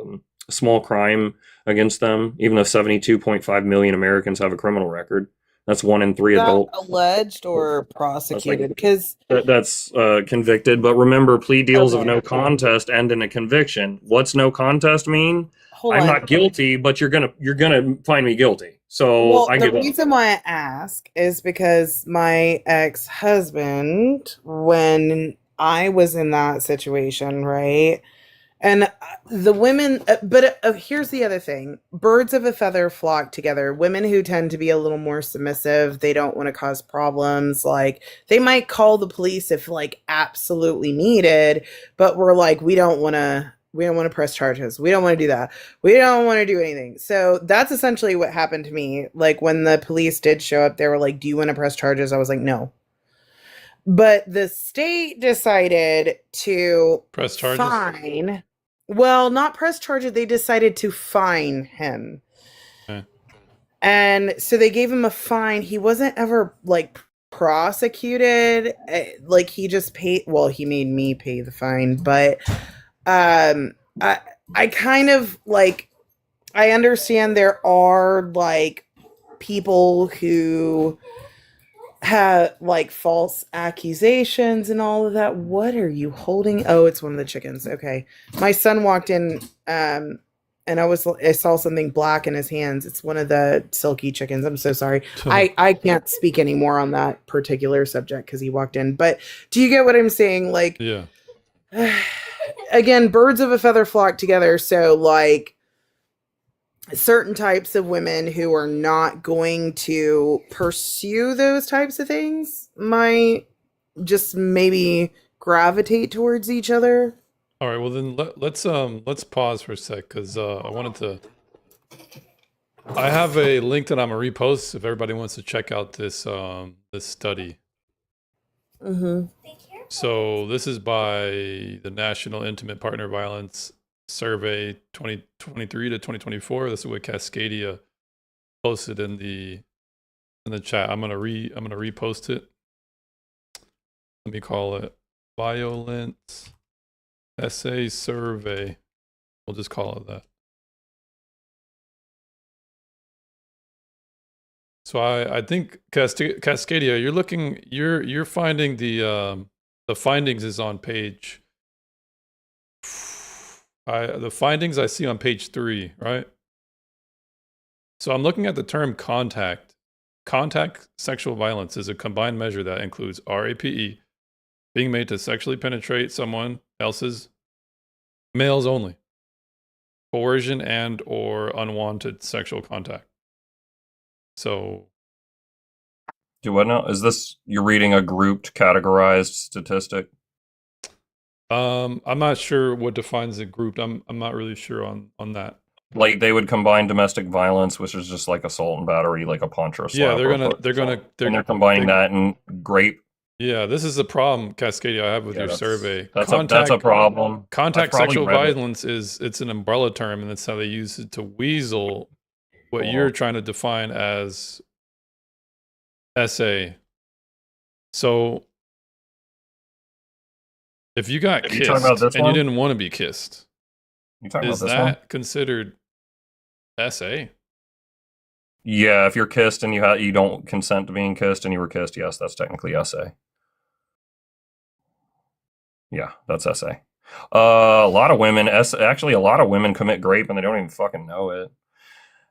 small crime against them, even though 72.5 million Americans have a criminal record. That's 1 in 3 adults. Alleged or prosecuted? Because that's convicted. But remember, plea deals of no contest end in a conviction. What's no contest mean? I'm not guilty, but you're gonna find me guilty. So the reason why I ask is because my ex-husband, when I was in that situation, right? And the women, but here's the other thing. Birds of a feather flock together. Women who tend to be a little more submissive, they don't want to cause problems. Like, they might call the police if, like, absolutely needed, but we're like, we don't want to We don't want to press charges. We don't want to do that. We don't want to do anything. So that's essentially what happened to me. Like when the police did show up, they were like, do you want to press charges? I was like, no. But the state decided to Press charges? fine. Well, not press charges. They decided to fine him. Okay. And so they gave him a fine. He wasn't ever like prosecuted. Like he just paid, well, he made me pay the fine, but I kind of like, I understand there are like people who have like false accusations and all of that. What are you holding? Oh, it's one of the chickens. Okay. My son walked in and I saw something black in his hands. It's one of the silky chickens. I'm so sorry. I can't speak anymore on that particular subject because he walked in. But do you get what I'm saying? Like, Yeah. Again, birds of a feather flock together. So like certain types of women who are not going to pursue those types of things might just maybe gravitate towards each other. All right. Well, then let's pause for a sec because I wanted to. I have a link that I'm gonna repost if everybody wants to check out this this study. Mm-hmm. So this is by the National Intimate Partner Violence Survey 2023 to 2024. This is what Cascadia posted in the chat. I'm gonna repost it. Let me call it Violence Essay Survey. We'll just call it that. So I think Cascadia, you're finding the findings is on page. The findings I see on page 3, right? So I'm looking at the term contact. Contact sexual violence is a combined measure that includes RAPE, being made to sexually penetrate someone else's, males only, coercion and or unwanted sexual contact. So Do what now? Is this you're reading a grouped, categorized statistic? I'm not sure what defines a group. I'm not really sure on that. Like they would combine domestic violence, which is just like assault and battery, like a punch or a slap. Yeah, or a foot assault. And they're combining that and grape. Yeah, this is the problem, Cascadia, I have with your survey. That's a problem. Contact sexual violence it's an umbrella term, and that's how they use it to weasel what you're trying to define as SA. So if you got kissed and you didn't want to be kissed, is that considered SA? Yeah, if you're kissed and you don't consent to being kissed and you were kissed, yes, that's technically SA. Yeah, that's SA. A lot of women commit grape and they don't even fucking know it.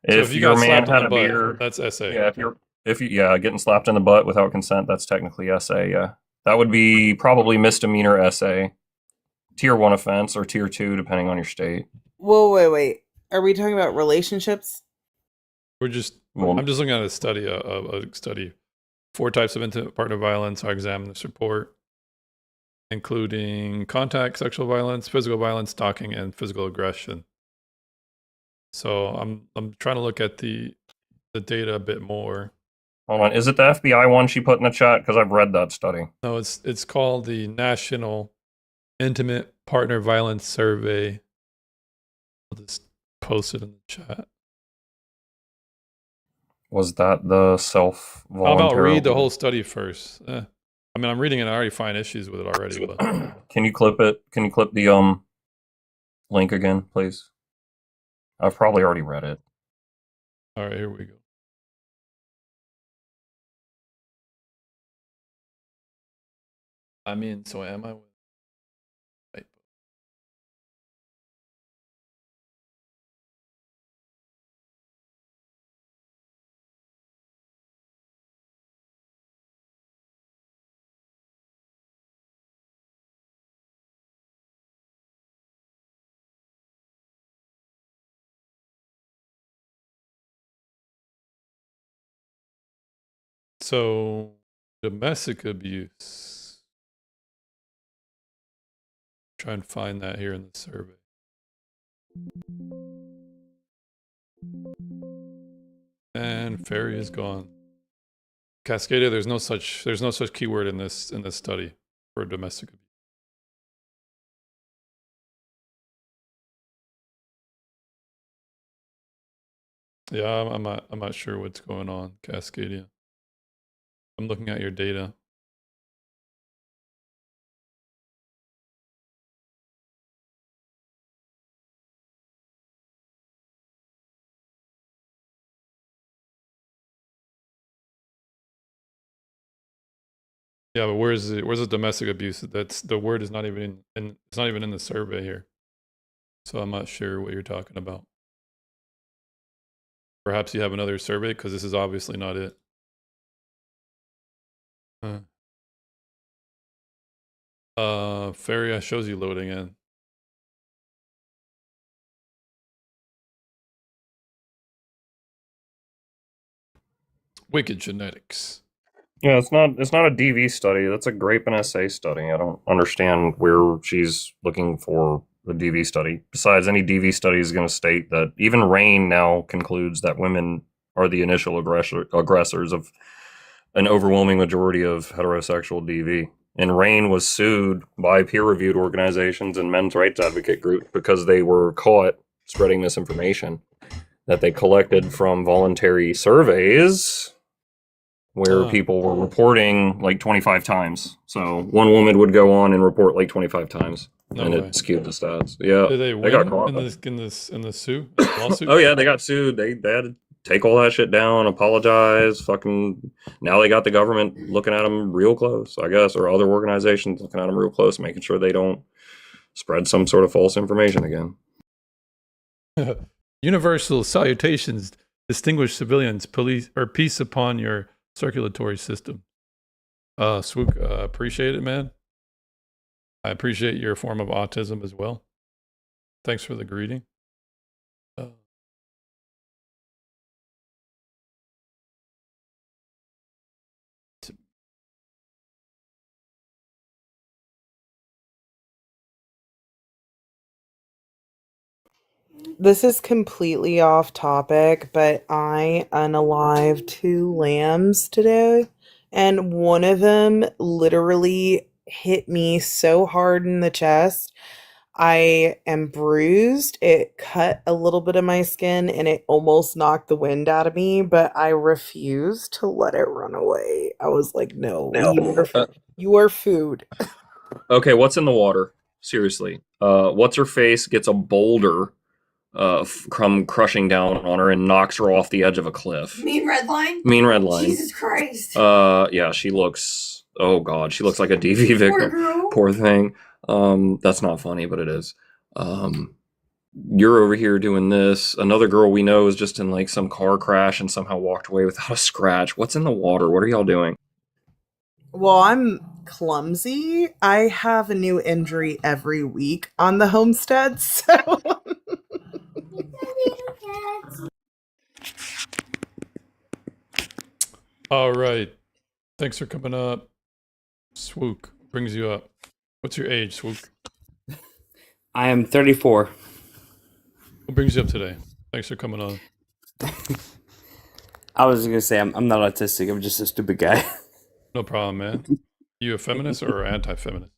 If your man had a beard, that's SA. Yeah, getting slapped in the butt without consent, that's technically SA. Yeah, that would be probably misdemeanor SA, tier 1 offense or tier 2, depending on your state. Whoa, wait. Are we talking about relationships? I'm just looking at a study. 4 types of intimate partner violence. I examined this report, including contact sexual violence, physical violence, stalking, and physical aggression. So I'm trying to look at the data a bit more. Hold on, is it the FBI one she put in the chat? Because I've read that study. No, it's called the National Intimate Partner Violence Survey. I'll just post it in the chat. Was that the How about read the whole study first? I mean, I'm reading it. I already find issues with it already. But can you clip it? Can you clip the link again, please? I've probably already read it. All right, here we go. I mean, so am I? Right. So, domestic abuse. Try and find that here in the survey. And fairy is gone. Cascadia, there's no such keyword in this study for domestic abuse. Yeah, I'm not sure what's going on, Cascadia. I'm looking at your data. Yeah, but where's the domestic abuse? That's the word is not even in it's not even in the survey here. So I'm not sure what you're talking about. Perhaps you have another survey because this is obviously not it. Fairy shows you loading in. Wicked genetics. Yeah, it's not a DV study. That's a grape and SA study. I don't understand where she's looking for a DV study. Besides, any DV study is going to state that even RAINN now concludes that women are the initial aggressors of an overwhelming majority of heterosexual DV. And RAINN was sued by peer-reviewed organizations and men's rights advocate groups because they were caught spreading misinformation that they collected from voluntary surveys where people were reporting like 25 times. So one woman would go on and report like 25 times, and it skewed the stats. Yeah, Did they win got caught. in the suit lawsuit? Oh yeah, they got sued. They had to take all that shit down, apologize. Fucking now they got the government looking at them real close, I guess, or other organizations looking at them real close, making sure they don't spread some sort of false information again. Universal salutations, distinguished civilians, police or peace upon your circulatory system. Swook, appreciate it, man. I appreciate your form of autism as well. Thanks for the greeting. This is completely off topic, but I unalived 2 lambs today, and one of them literally hit me so hard in the chest. I am bruised. It cut a little bit of my skin and it almost knocked the wind out of me, but I refused to let it run away. I was like, no, you are food. Okay, what's in the water? Seriously. What's her face gets a boulder come crushing down on her and knocks her off the edge of a cliff. Mean Redline? Mean Redline. Jesus Christ. Yeah, she looks, oh god, she looks like a DV victim. Poor girl. Poor thing. That's not funny, but it is. You're over here doing this. Another girl we know is just in like some car crash and somehow walked away without a scratch. What's in the water? What are y'all doing? Well, I'm clumsy. I have a new injury every week on the homestead, so All right. Thanks for coming up. Swook brings you up. What's your age, Swook? I am 34. What brings you up today? Thanks for coming on. I was going to say I'm not autistic. I'm just a stupid guy. No problem, man. You a feminist or anti-feminist?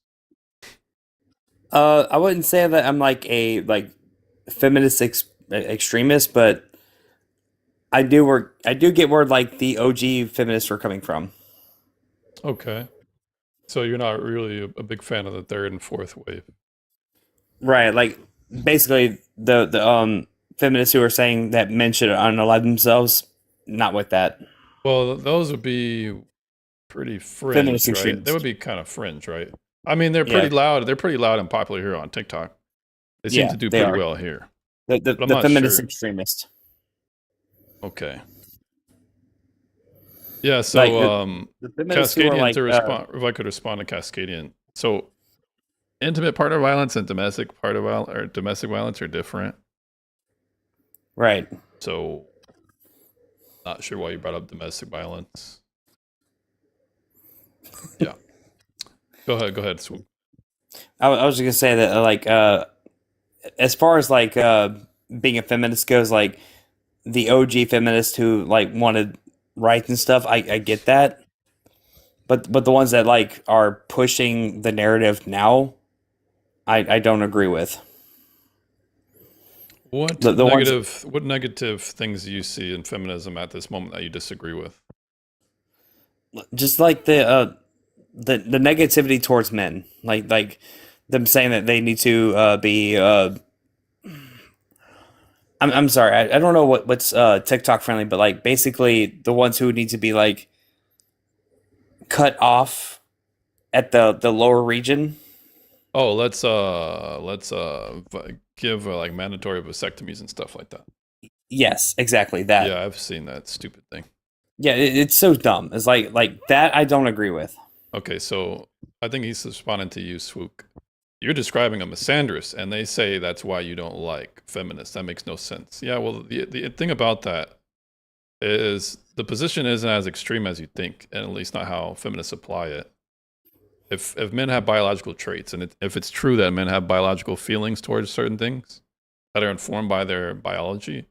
I wouldn't say that I'm like a feminist extremist, but I do get where like the OG feminists were coming from. Okay. So you're not really a big fan of the third and fourth wave. Right, like basically the feminists who are saying that men should unalive themselves, not with that. Well, those would be pretty fringe, Feminist right? extremists. They would be kind of fringe, right? I mean, they're pretty loud. They're pretty loud and popular here on TikTok. They seem to do they pretty are. well here. The But I'm not feminist sure. extremist. Okay. Yeah, so Like, The feminists who are Cascadian like to respond, if I could respond to Cascadian. So intimate partner violence and domestic violence are different. right. So not sure why you brought up domestic violence. Yeah. Go ahead, Swoop. I was just gonna say that as far as like being a feminist goes, like the OG feminists who like wanted rights and stuff, I get that. But the ones that like are pushing the narrative now, I don't agree with. What The ones negative things do you see in feminism at this moment that you disagree with? just like the negativity towards men, like them saying that they need to be I'm sorry, I don't know what's TikTok friendly, but like basically the ones who need to be like cut off at the lower region. Oh, give like mandatory vasectomies and stuff like that. Yes, exactly that. Yeah, I've seen that stupid thing. Yeah, it's so dumb. It's like that I don't agree with. Okay, so I think he's responding to you, Swook. You're describing a misandrist, and they say that's why you don't like feminists. That makes no sense. Yeah, well, the thing about that is the position isn't as extreme as you think, and at least not how feminists apply it. If men have biological traits, and if it's true that men have biological feelings towards certain things that are informed by their biology,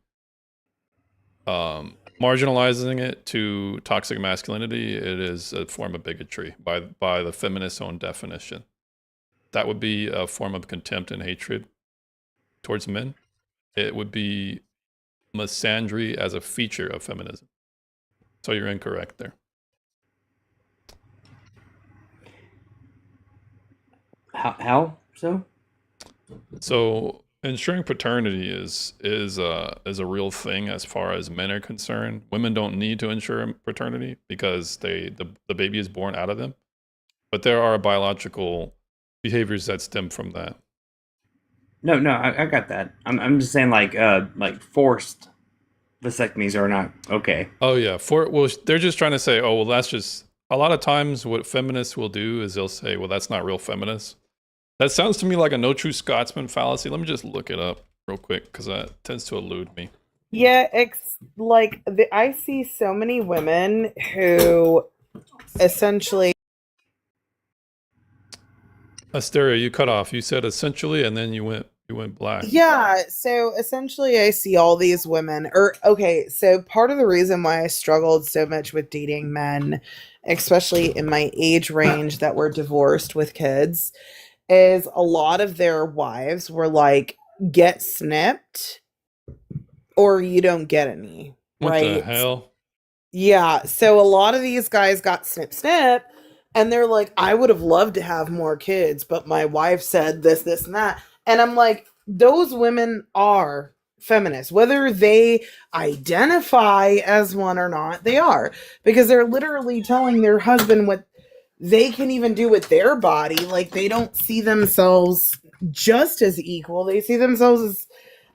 marginalizing it to toxic masculinity, it is a form of bigotry by the feminist's own definition. That would be a form of contempt and hatred towards men. It would be misandry as a feature of feminism. So you're incorrect there. How so? So ensuring paternity is a real thing as far as men are concerned. Women don't need to ensure paternity because the baby is born out of them. But there are biological behaviors that stem from that. No, I got that. I'm just saying like forced vasectomies are not okay. Oh yeah, they're just trying to say, oh well, that's just a lot of times what feminists will do is they'll say, well, that's not real feminist. That sounds to me like a no true Scotsman fallacy. Let me just look it up real quick because that tends to elude me. Yeah, I see so many women who essentially. Asteria, you cut off. You said essentially, and then you went black. Yeah, so essentially I see all these women so part of the reason why I struggled so much with dating men, especially in my age range that were divorced with kids, is a lot of their wives were like, get snipped or you don't get any. What right? the hell? Yeah, so a lot of these guys got snip, and they're like, I would have loved to have more kids, but my wife said this, and that. And I'm like, those women are feminists. Whether they identify as one or not, they are. Because they're literally telling their husband what they can even do with their body. Like, they don't see themselves just as equal. They see themselves as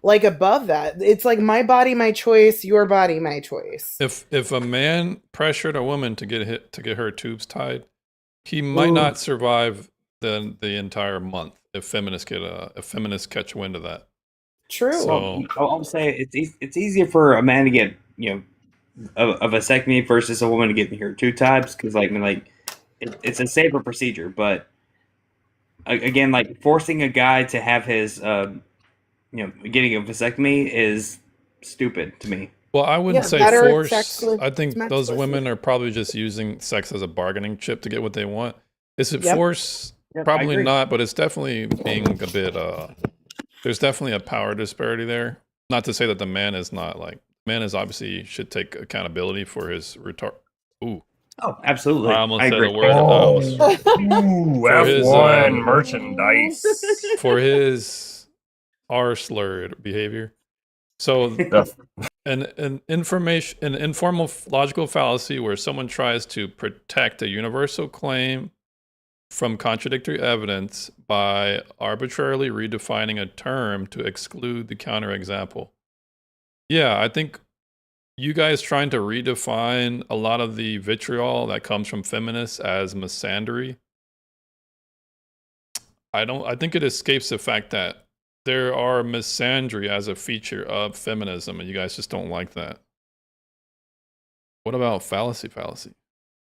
like above that. It's like my body, my choice, your body, my choice. If a man pressured a woman to get her tubes tied, he might not survive the entire month if feminists catch wind of that. True. So, I'll say it's easier for a man to get a vasectomy versus a woman to get her tube ties because it's a safer procedure. But again, like forcing a guy to have his getting a vasectomy is stupid to me. Well, I wouldn't say force. I think those women are probably just using sex as a bargaining chip to get what they want. Is it force? Probably not, but it's definitely being a bit, there's definitely a power disparity there. Not to say that the man is not man is obviously should take accountability for his Ooh. Oh, absolutely. I almost said agree. a word. Ooh, F1 merchandise. For his R-slurred behavior. So an informal logical fallacy where someone tries to protect a universal claim from contradictory evidence by arbitrarily redefining a term to exclude the counterexample. Yeah, I think you guys trying to redefine a lot of the vitriol that comes from feminists as misandry. I think it escapes the fact that there are misandry as a feature of feminism, and you guys just don't like that. What about fallacy?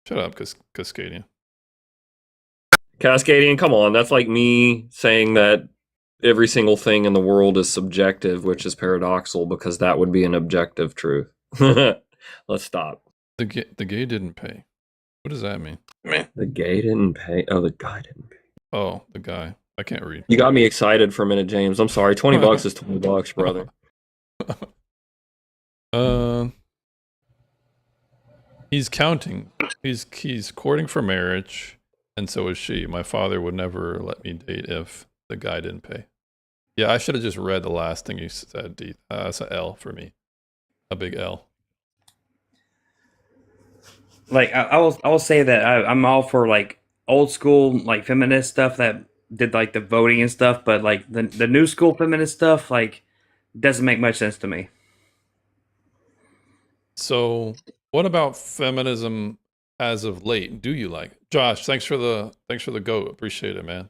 Shut up, Cascadian. Cascadian, come on. That's like me saying that every single thing in the world is subjective, which is paradoxical because that would be an objective truth. Let's stop. The gay didn't pay. What does that mean? The gay didn't pay. Oh, the guy didn't pay. Oh, the guy. I can't read. You got me excited for a minute, James. I'm sorry. $20 is $20, brother. He's counting. He's courting for marriage, and so is she. My father would never let me date if the guy didn't pay. Yeah, I should have just read the last thing you said, D. That's an L for me. A big L. Like I will say that I'm all for like old school like feminist stuff that did like the voting and stuff, but like the new school feminist stuff like doesn't make much sense to me. So, what about feminism as of late? Do you like it? Josh? Thanks for the go. Appreciate it, man.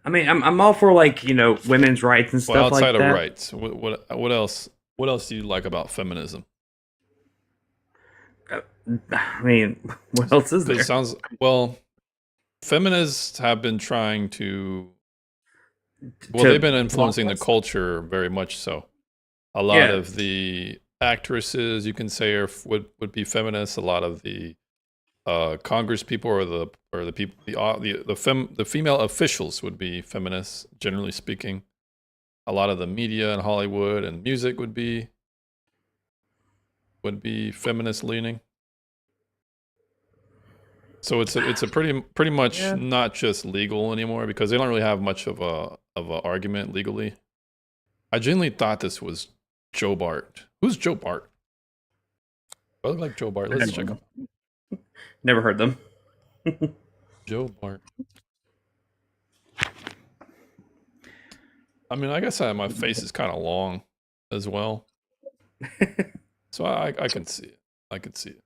I mean, I'm all for like women's rights and stuff Well, outside like of that. rights, what else? What else do you like about feminism? I mean, what else is there? It sounds well. Feminists have been trying to. Well, To they've been influencing the block us? culture very much so. A lot Yeah. of the actresses, you can say, would be feminists. A lot of the Congress people or the people the female officials would be feminists, generally speaking. A lot of the media in Hollywood and music would be feminist leaning. So it's a pretty much Yeah. not just legal anymore because they don't really have much of a argument legally. I genuinely thought this was Joe Bart. Who's Joe Bart? I look like Joe Bart. Let's check him. Never heard them. Joe Bart. I mean, I guess my face is kind of long as well, so I can see it. I can see it.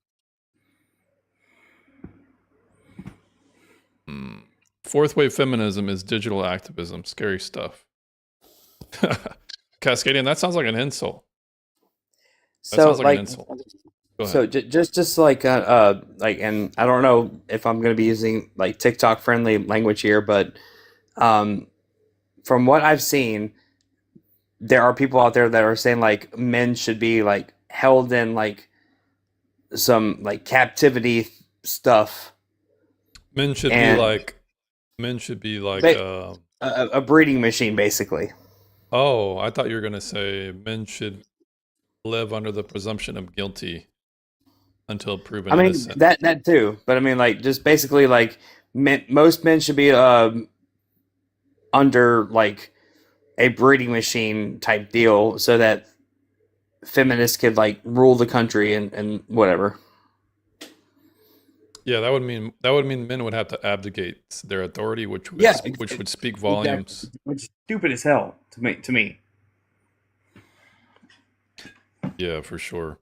Fourth wave feminism is digital activism. Scary stuff. Cascadian, that sounds like an insult. That So sounds like like an insult. Go ahead. so just like and I don't know if I'm going to be using like TikTok friendly language here, but from what I've seen, there are people out there that are saying like men should be like held in like some like captivity stuff, Men should be and like They- a breeding machine basically. oh, I thought you were gonna say men should live under the presumption of guilty until proven I mean innocent. that too, but I mean like just basically like most men should be under like a breeding machine type deal so that feminists could like rule the country and whatever. Yeah, that would mean men would have to abdicate their authority, which would Yeah, which would speak volumes. Which is stupid as hell to me. Yeah, for sure.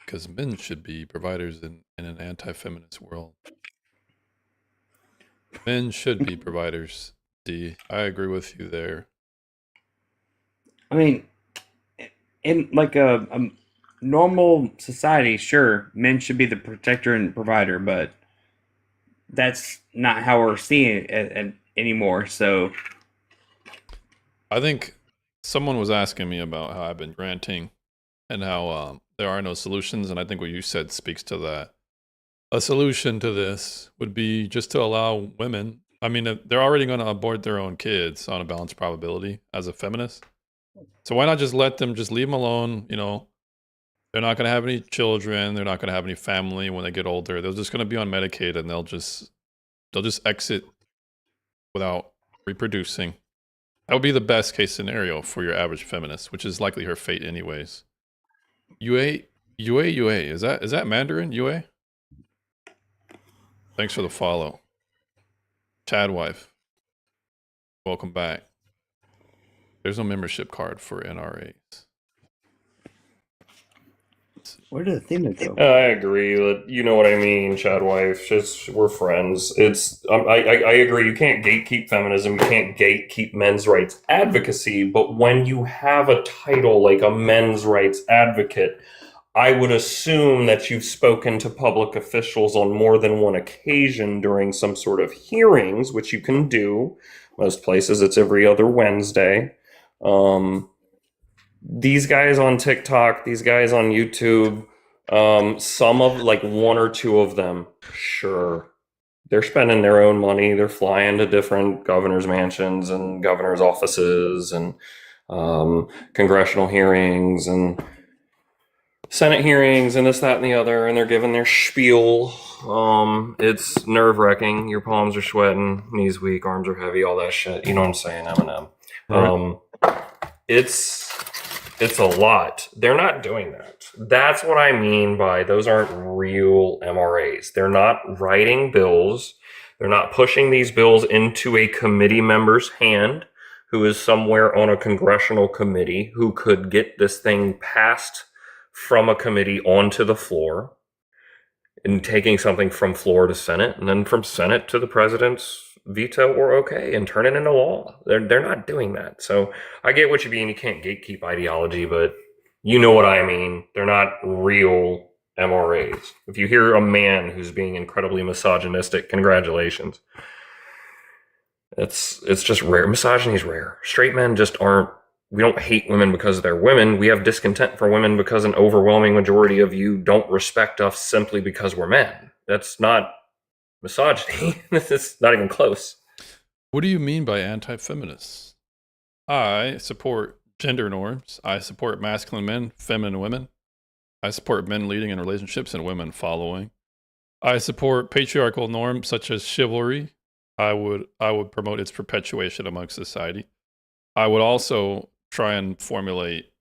Because men should be providers in an anti-feminist world. Men should be providers. D. I agree with you there. I mean, in like a normal society, sure, men should be the protector and provider, but that's not how we're seeing it anymore. So, I think someone was asking me about how I've been ranting and how there are no solutions, and I think what you said speaks to that. A solution to this would be just to allow women. I mean, they're already going to abort their own kids on a balanced probability as a feminist. So why not just let them, just leave them alone? You know, they're not going to have any children. They're not going to have any family when they get older. They're just going to be on Medicaid, and they'll just exit without reproducing. That would be the best case scenario for your average feminist, which is likely her fate anyways. Yue, is that Mandarin? Yue? Thanks for the follow. Chad wife. Welcome back. There's no membership card for NRAs. where did the theme go? I agree. You know what I mean, Chad wife. Just we're friends. It's I agree. You can't gatekeep feminism. You can't gatekeep men's rights advocacy. But when you have a title like a men's rights advocate, I would assume that you've spoken to public officials on more than one occasion during some sort of hearings, which you can do. Most places it's every other Wednesday. These guys on TikTok, these guys on YouTube, some of like one or two of them, sure. They're spending their own money. They're flying to different governors' mansions and governors' offices and congressional hearings and Senate hearings and this, that, and the other, and they're giving their spiel. It's nerve-wracking. Your palms are sweating, knees weak, arms are heavy, all that shit. You know what I'm saying, Eminem. It's a lot. They're not doing that. That's what I mean by those aren't real MRAs. They're not writing bills. They're not pushing these bills into a committee member's hand who is somewhere on a congressional committee who could get this thing passed from a committee onto the floor and taking something from floor to Senate and then from Senate to the president's veto or okay and turn it into law. They're not doing that. So I get what you mean. You can't gatekeep ideology, but you know what I mean. They're not real MRAs. If you hear a man who's being incredibly misogynistic, congratulations. It's just rare. Misogyny is rare. Straight men just aren't. We don't hate women because they're women. We have discontent for women because an overwhelming majority of you don't respect us simply because we're men. That's not misogyny. It's not even close. What do you mean by anti-feminists? I support gender norms. I support masculine men, feminine women. I support men leading in relationships and women following. I support patriarchal norms such as chivalry. I would promote its perpetuation amongst society. I would also try and formulate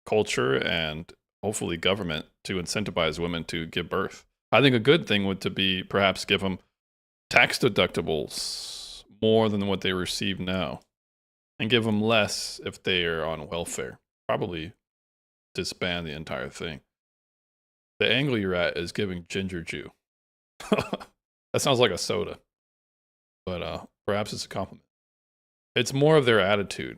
culture and hopefully government to incentivize women to give birth. I think a good thing would to be perhaps give them tax deductibles more than what they receive now and give them less if they are on welfare. Probably disband the entire thing. The angle you're at is giving ginger Jew. That sounds like a soda, but perhaps it's a compliment. It's more of their attitude.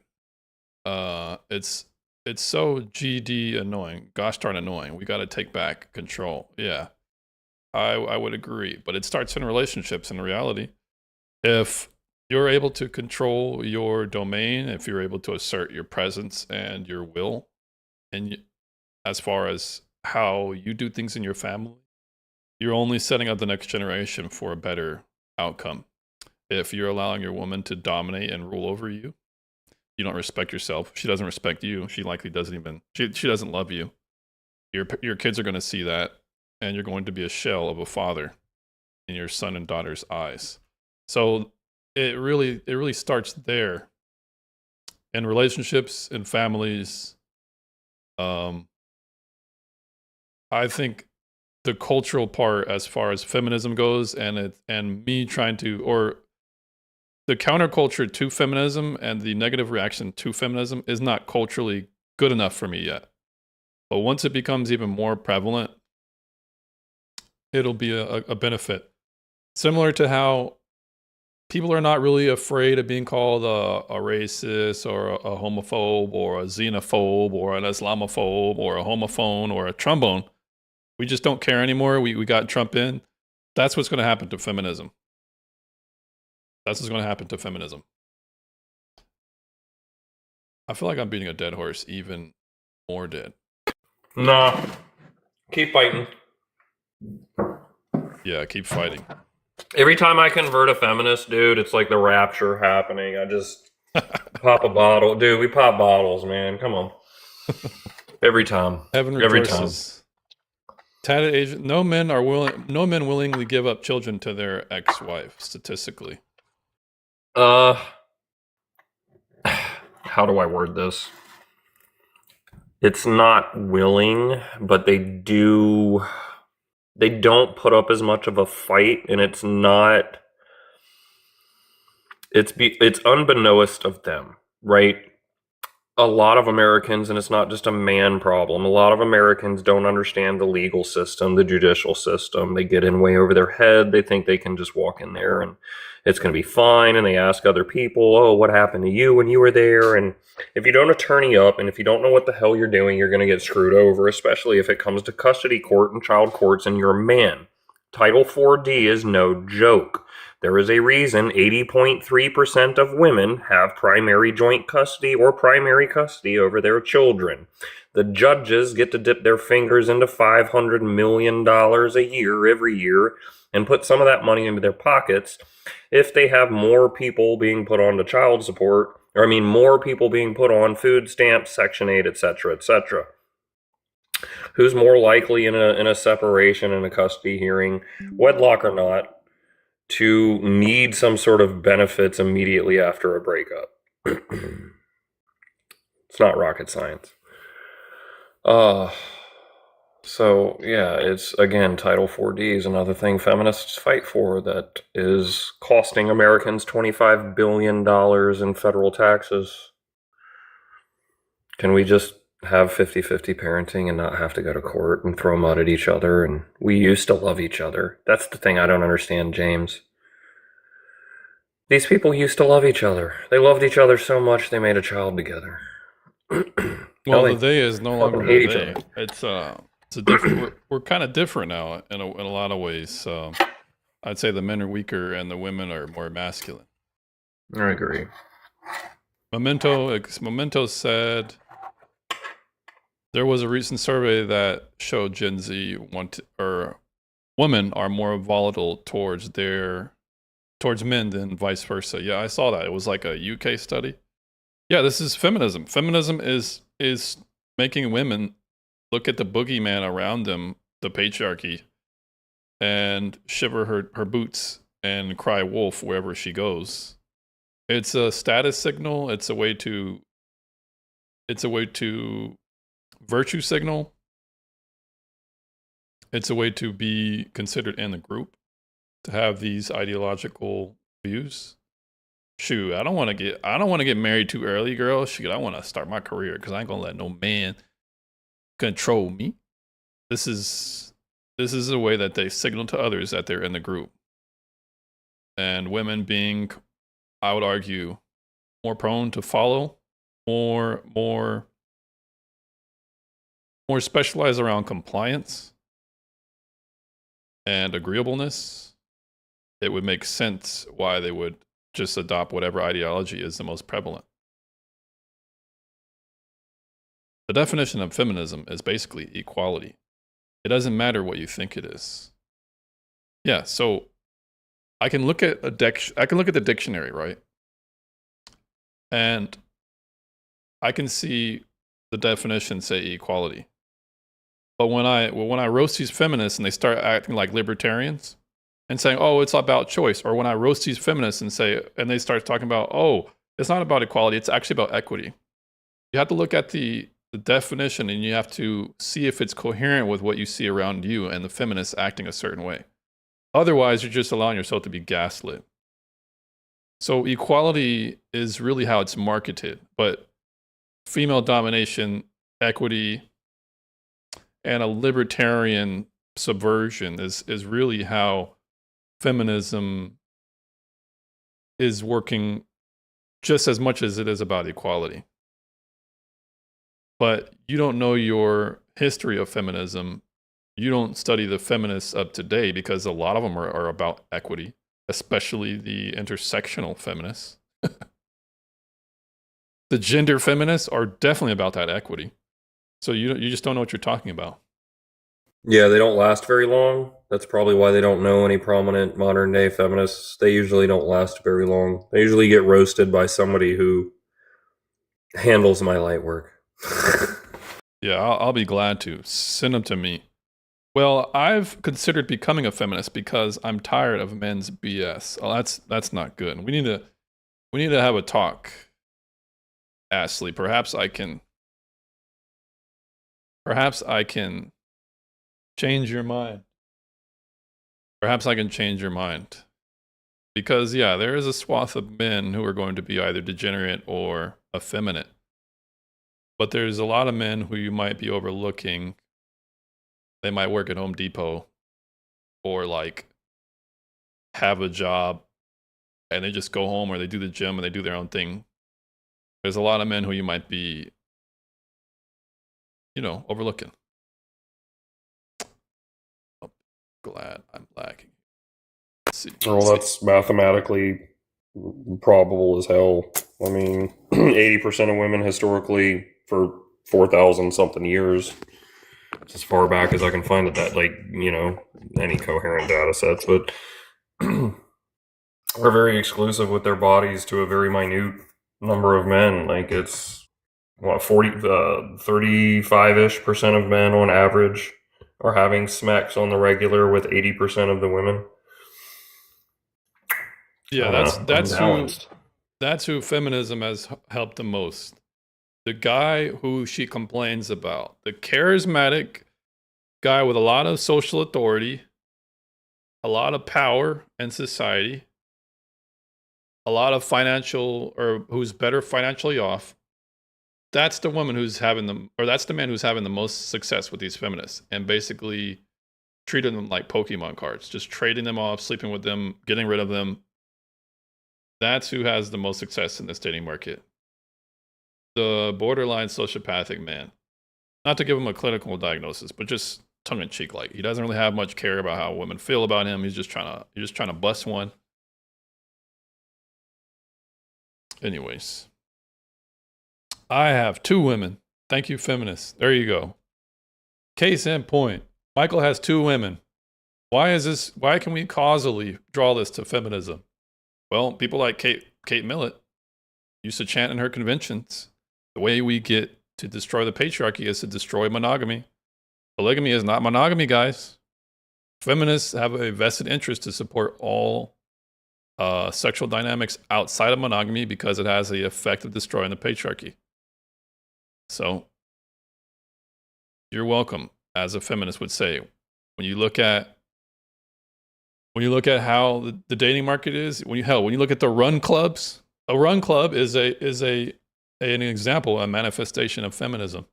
It's so GD annoying. Gosh darn annoying. We got to take back control. Yeah, I would agree. But it starts in relationships in reality. If you're able to control your domain, if you're able to assert your presence and your will, and as far as how you do things in your family, you're only setting up the next generation for a better outcome. If you're allowing your woman to dominate and rule over you, you don't respect yourself. She doesn't respect you. She likely doesn't even, she doesn't love you. Your kids are going to see that, and you're going to be a shell of a father in your son and daughter's eyes. So it really starts there. In relationships, in families, I think the cultural part as far as feminism goes and me trying to, or the counterculture to feminism and the negative reaction to feminism is not culturally good enough for me yet. But once it becomes even more prevalent, it'll be a benefit. Similar to how people are not really afraid of being called a racist or a homophobe or a xenophobe or an Islamophobe or a homophone or a trombone. We just don't care anymore. We got Trump in. That's what's going to happen to feminism. That's what's going to happen to feminism. I feel like I'm beating a dead horse even more dead. Nah. Keep fighting. Yeah, keep fighting. Every time I convert a feminist, dude, it's like the rapture happening. I just pop a bottle. Dude, we pop bottles, man. Come on. Every time. Heaven Every rejoices. Tatted Asian. No men willingly give up children to their ex-wife, statistically. How do I word this? It's not willing, but they don't put up as much of a fight, and it's unbeknownst of them, right? a lot of Americans, and it's not just a man problem, a lot of Americans don't understand the legal system, the judicial system. They get in way over their head. They think they can just walk in there and it's going to be fine. And they ask other people, oh, what happened to you when you were there? And if you don't attorney up and if you don't know what the hell you're doing, you're going to get screwed over, especially if it comes to custody court and child courts and you're a man. Title 4D is no joke. There is a reason 80.3% of women have primary joint custody or primary custody over their children. The judges get to dip their fingers into $500 million a year every year and put some of that money into their pockets if they have more people being put on to child support, or more people being put on food stamps, Section 8, etc., etc. Who's more likely in a separation, in a custody hearing, wedlock or not, to need some sort of benefits immediately after a breakup? It's not rocket science. So yeah, it's again, Title 4D is another thing feminists fight for that is costing Americans $25 billion in federal taxes. Can we just have 50-50 parenting and not have to go to court and throw mud at each other? And we used to love each other. That's the thing I don't understand, James. These people used to love each other. They loved each other so much they made a child together. Well, the they is no longer hate a each they. other. It's a different. We're kind of different now in a lot of ways. I'd say the men are weaker and the women are more masculine. I agree. Memento said there was a recent survey that showed Gen Z women are more volatile towards men than vice versa. Yeah, I saw that. It was like a UK study. Yeah, this is feminism. Feminism is making women look at the boogeyman around them, the patriarchy, and shiver her boots and cry wolf wherever she goes. It's a status signal. It's a way to virtue signal. It's a way to be considered in the group, to have these ideological views. Shoot, I don't want to get married too early, girl. Shoot, I want to start my career because I ain't gonna let no man control me. This is a way that they signal to others that they're in the group. And women being, I would argue, more prone to follow, more specialized around compliance and agreeableness. It would make sense why they would just adopt whatever ideology is the most prevalent. The definition of feminism is basically equality. It doesn't matter what you think it is. Yeah, so I can look at the dictionary, right? And I can see the definition say equality. But when I roast these feminists and they start acting like libertarians and saying, oh, it's about choice, or when I roast these feminists and they start talking about, oh, it's not about equality, it's actually about equity. You have to look at the definition and you have to see if it's coherent with what you see around you and the feminists acting a certain way. Otherwise, you're just allowing yourself to be gaslit. So equality is really how it's marketed, but female domination, equity, and a libertarian subversion is really how feminism is working just as much as it is about equality. But you don't know your history of feminism. You don't study the feminists of today because a lot of them are about equity, especially the intersectional feminists. The gender feminists are definitely about that equity. So you just don't know what you're talking about. Yeah, they don't last very long. That's probably why they don't know any prominent modern day feminists. They usually don't last very long. They usually get roasted by somebody who handles my light work. Yeah, I'll be glad to. Send them to me. Well, I've considered becoming a feminist because I'm tired of men's BS. Oh, that's not good. We need to have a talk, Ashley. Perhaps I can change your mind. Perhaps I can change your mind. Because, yeah, there is a swath of men who are going to be either degenerate or effeminate. But there's a lot of men who you might be overlooking. They might work at Home Depot or like have a job and they just go home, or they do the gym and they do their own thing. There's a lot of men who you might be, overlooking. Oh, glad I'm lacking. Let's see. Well, that's mathematically probable as hell. I mean, 80% of women historically for 4,000 something years, it's as far back as I can find that, like, any coherent data sets, but are very exclusive with their bodies to a very minute number of men. Like, it's 35-ish% of men on average are having smacks on the regular with 80% of the women. Yeah, that's who feminism has helped the most. The guy who she complains about, the charismatic guy with a lot of social authority, a lot of power in society, a lot of financial, or who's better financially off. That's the woman who's that's the man who's having the most success with these feminists, and basically treating them like Pokemon cards, just trading them off, sleeping with them, getting rid of them. That's who has the most success in this dating market. The borderline sociopathic man. Not to give him a clinical diagnosis, but just tongue-in-cheek, like he doesn't really have much care about how women feel about him. He's just trying to bust one. Anyways, I have 2 women. Thank you, feminists. There you go. Case in point. Michael has 2 women. Why can we causally draw this to feminism? Well, people like Kate Millett used to chant in her conventions, the way we get to destroy the patriarchy is to destroy monogamy. Polygamy is not monogamy, guys. Feminists have a vested interest to support all sexual dynamics outside of monogamy because it has the effect of destroying the patriarchy. So, you're welcome, as a feminist would say. When you look at how the dating market is, when you look at the run clubs, a run club is an example, a manifestation of feminism.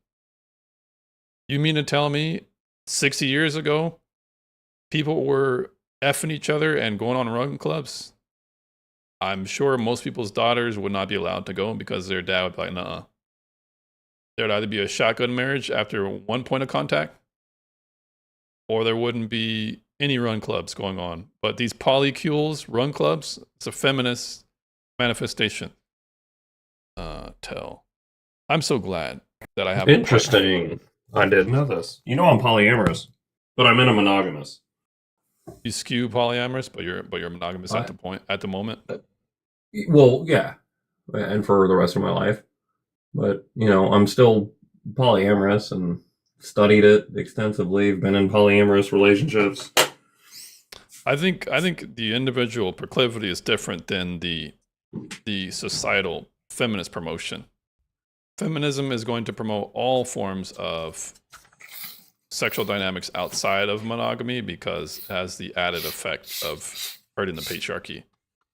You mean to tell me 60 years ago, people were effing each other and going on run clubs? I'm sure most people's daughters would not be allowed to go because their dad would be like, nuh-uh. There'd either be a shotgun marriage after one point of contact, or there wouldn't be any run clubs going on. But these polycules, run clubs, it's a feminist manifestation. I'm so glad that I have Interesting. I didn't know this. I'm polyamorous, but I'm in a monogamous. You skew polyamorous, but you're monogamous at the moment. Well, yeah, and for the rest of my life. But I'm still polyamorous and studied it extensively. Been in polyamorous relationships. I think the individual proclivity is different than the societal feminist promotion. Feminism is going to promote all forms of sexual dynamics outside of monogamy because it has the added effect of hurting the patriarchy.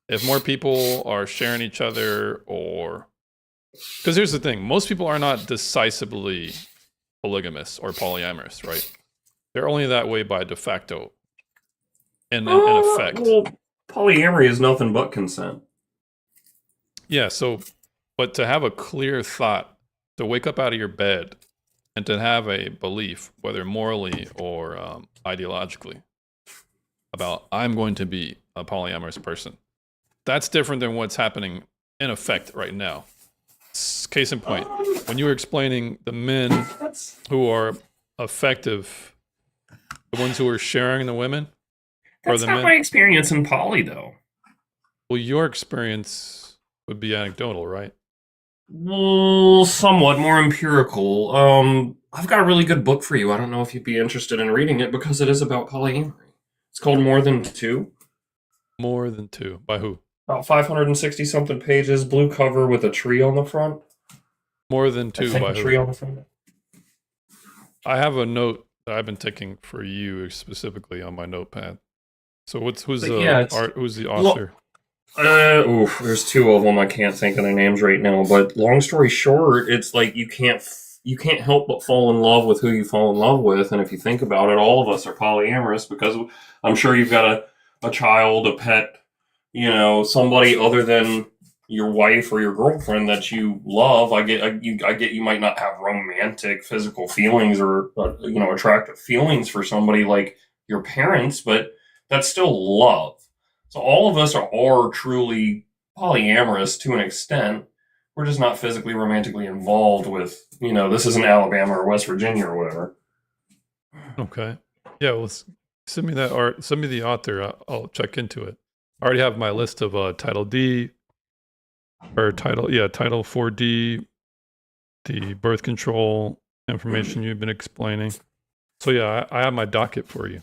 If more people are sharing each other, because here's the thing, most people are not decisively polygamous or polyamorous, right? They're only that way by de facto. In effect. Well, polyamory is nothing but consent. Yeah, but to have a clear thought, to wake up out of your bed, and to have a belief, whether morally or ideologically, about I'm going to be a polyamorous person, that's different than what's happening in effect right now. Case in point, when you were explaining the men who are effective, the ones who are sharing the women, That's not my experience in poly, though. Well, your experience would be anecdotal, right? Well, somewhat more empirical. I've got a really good book for you. I don't know if you'd be interested in reading it because it is about polyamory. It's called More Than Two. More Than Two. By who? About 560 something pages, blue cover with a tree on the front. More Than Two. By who? Tree on the front. I have a note that I've been taking for you specifically on my notepad. So who's the author? There's two of them. I can't think of their names right now. But long story short, it's like you can't help but fall in love with who you fall in love with. And if you think about it, all of us are polyamorous because I'm sure you've got a child, a pet, somebody other than your wife or your girlfriend that you love. I get you might not have romantic physical feelings or attractive feelings for somebody like your parents, but that's still love. So all of us are truly polyamorous to an extent. We're just not physically romantically involved with, this isn't Alabama or West Virginia or whatever. Okay. Yeah, well, send me that art. Send me the author. I'll check into it. I already have my list of Title D or Title 4D, the birth control information you've been explaining. So yeah, I have my docket for you.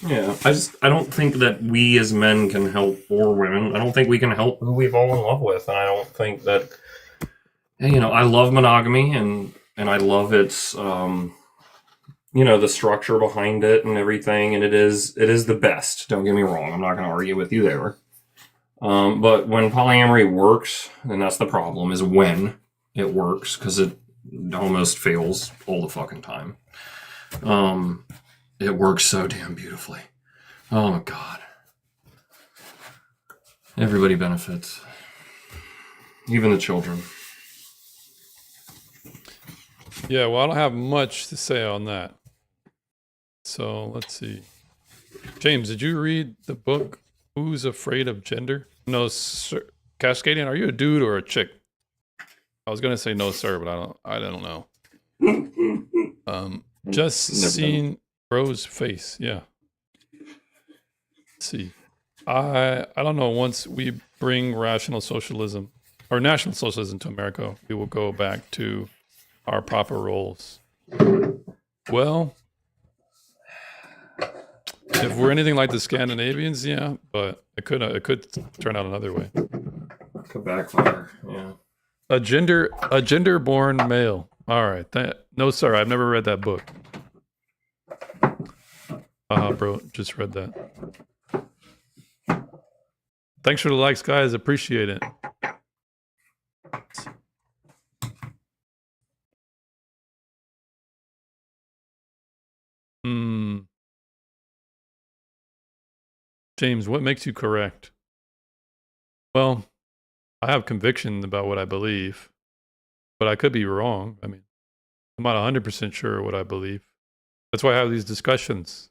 Yeah, I don't think that we as men can help, or women. I don't think we can help who we fall in love with, and I don't think that. I love monogamy, and I love its, the structure behind it and everything, and it is the best. Don't get me wrong. I'm not going to argue with you there. But when polyamory works, and that's the problem, is when it works, because it almost fails all the fucking time. It works so damn beautifully. Oh my god. Everybody benefits. Even the children. Yeah, well, I don't have much to say on that. So let's see. James, did you read the book Who's Afraid of Gender? No, sir. Cascadian, are you a dude or a chick? I was gonna say no, sir, but I don't know. Just Never seen Bro's face. Yeah. Let's see. I don't know. Once we bring rational socialism or national socialism to America, we will go back to our proper roles. Well, if we're anything like the Scandinavians, yeah, but it could turn out another way. Could backfire. Yeah. A gender-born male. All right. No, sir. I've never read that book. Bro, just read that. Thanks for the likes, guys. Appreciate it. James, what makes you correct? Well, I have conviction about what I believe, but I could be wrong. I mean, I'm not 100% sure what I believe. That's why I have these discussions.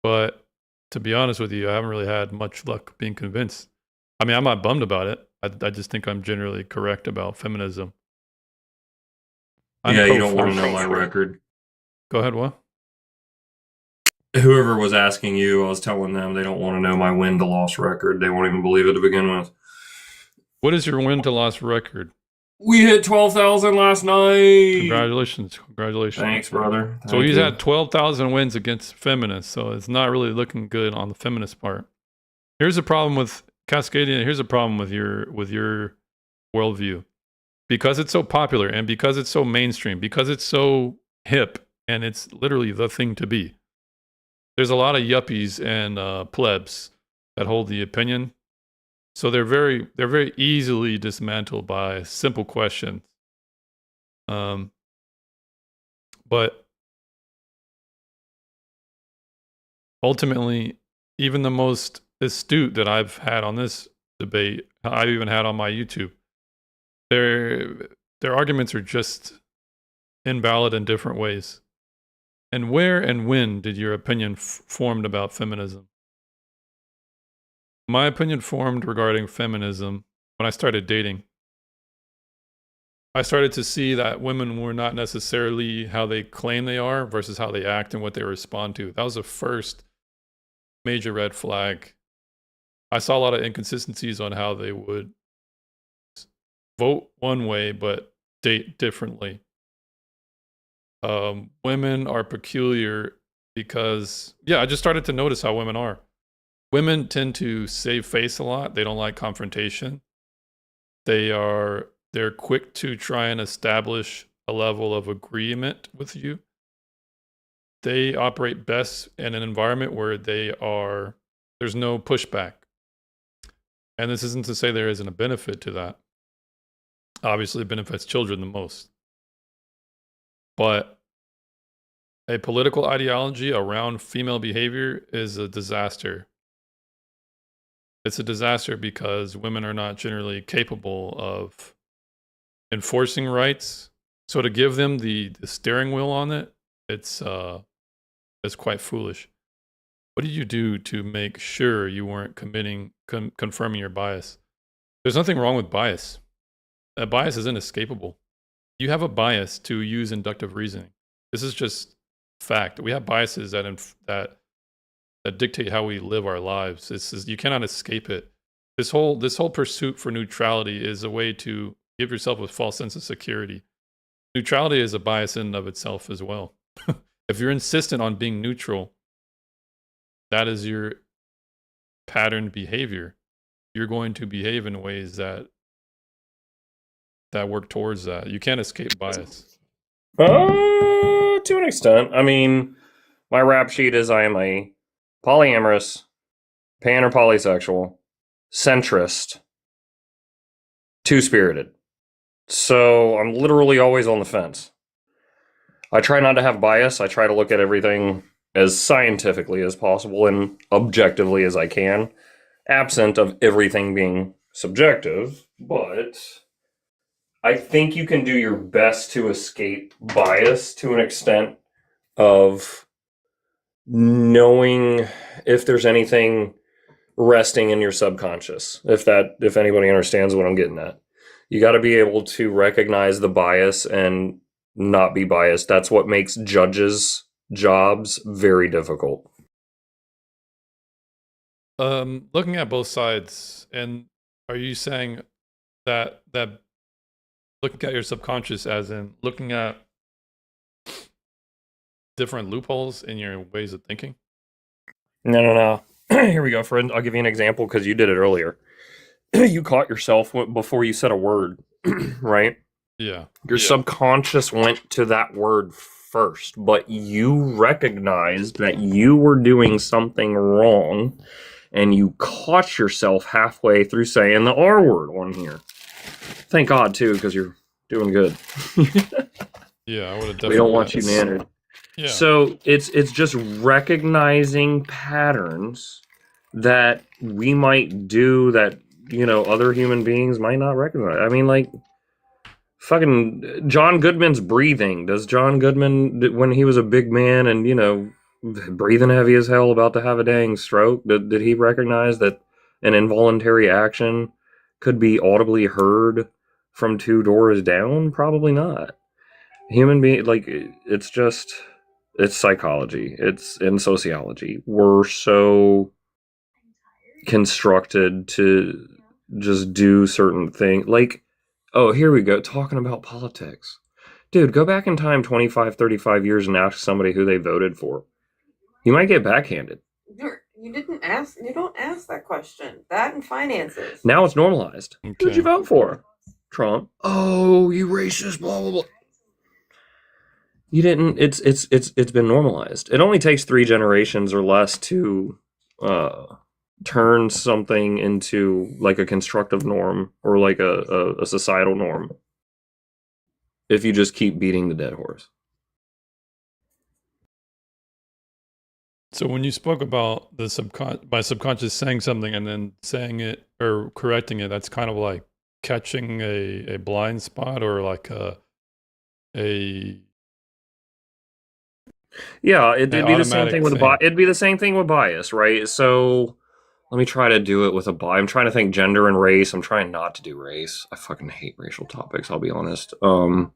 But to be honest with you, I haven't really had much luck being convinced. I mean, I'm not bummed about it. I just think I'm generally correct about feminism. You don't want to know my record. Go ahead, what? Whoever was asking you, I was telling them they don't want to know my win to loss record. They won't even believe it to begin with. What is your win to loss record? We hit 12,000 last night. Congratulations. Thanks, brother. So he's had 12,000 wins against feminists, so it's not really looking good on the feminist part. Here's the problem with Cascadian. Here's a problem with your worldview. Because it's so popular and because it's so mainstream, because it's so hip and it's literally the thing to be. There's a lot of yuppies and plebs that hold the opinion. So they're very easily dismantled by simple questions. But ultimately, even the most astute that I've had on this debate, I've even had on my YouTube, their arguments are just invalid in different ways. And where and when did your opinion formed about feminism? My opinion formed regarding feminism when I started dating. I started to see that women were not necessarily how they claim they are versus how they act and what they respond to. That was the first major red flag. I saw a lot of inconsistencies on how they would vote one way but date differently. Women are peculiar because, I just started to notice how women are. Women tend to save face a lot. They don't like confrontation. They're quick to try and establish a level of agreement with you. They operate best in an environment where there's no pushback. And this isn't to say there isn't a benefit to that. Obviously, it benefits children the most. But a political ideology around female behavior is a disaster. It's a disaster because women are not generally capable of enforcing rights. So to give them the steering wheel on it, it's quite foolish. What did you do to make sure you weren't confirming your bias? There's nothing wrong with bias. A bias is inescapable. You have a bias to use inductive reasoning. This is just fact. We have biases that dictate how we live our lives. You cannot escape it. This whole pursuit for neutrality is a way to give yourself a false sense of security. Neutrality is a bias in and of itself as well. If you're insistent on being neutral, that is your patterned behavior. You're going to behave in ways that work towards that. You can't escape bias. To an extent. I mean, my rap sheet is I am a polyamorous, pan or polysexual, centrist, two-spirited. So I'm literally always on the fence. I try not to have bias. I try to look at everything as scientifically as possible and objectively as I can, absent of everything being subjective. But I think you can do your best to escape bias to an extent of knowing if there's anything resting in your subconscious, if anybody understands what I'm getting at. You got to be able to recognize the bias and not be biased. That's what makes judges' jobs very difficult. Looking at both sides, and are you saying that looking at your subconscious as in looking at different loopholes in your ways of thinking? No. Here we go, friend. I'll give you an example because you did it earlier. You caught yourself before you said a word, right? Yeah. Your subconscious went to that word first, but you recognized that you were doing something wrong, and you caught yourself halfway through saying the R word on here. Thank God, too, because you're doing good. Yeah, I would have definitely. We don't want you mannered. Yeah. So it's just recognizing patterns that we might do that, other human beings might not recognize. I mean, like, fucking John Goodman's breathing. Does John Goodman, when he was a big man and, breathing heavy as hell, about to have a dang stroke, did he recognize that an involuntary action could be audibly heard from 2 doors down? Probably not. Human being, like, it's psychology. It's in sociology. We're so constructed to just do certain things. Like, oh, here we go, talking about politics. Dude, go back in time 25, 35 years and ask somebody who they voted for. You might get backhanded. You don't ask that question. That and finances. Now it's normalized. Okay. Who'd you vote for? Trump. Oh, you racist, blah, blah, blah. You didn't. It's been normalized. It only takes 3 generations or less to turn something into like a constructive norm or like a societal norm. If you just keep beating the dead horse. So when you spoke about my subconscious saying something and then saying it or correcting it, that's kind of like catching a blind spot or like a Yeah, it'd be the same automatic thing with thing. it'd be the same thing with bias, right? So let me try to do it with a bias. I'm trying to think gender and race. I'm trying not to do race. I fucking hate racial topics, I'll be honest. I'm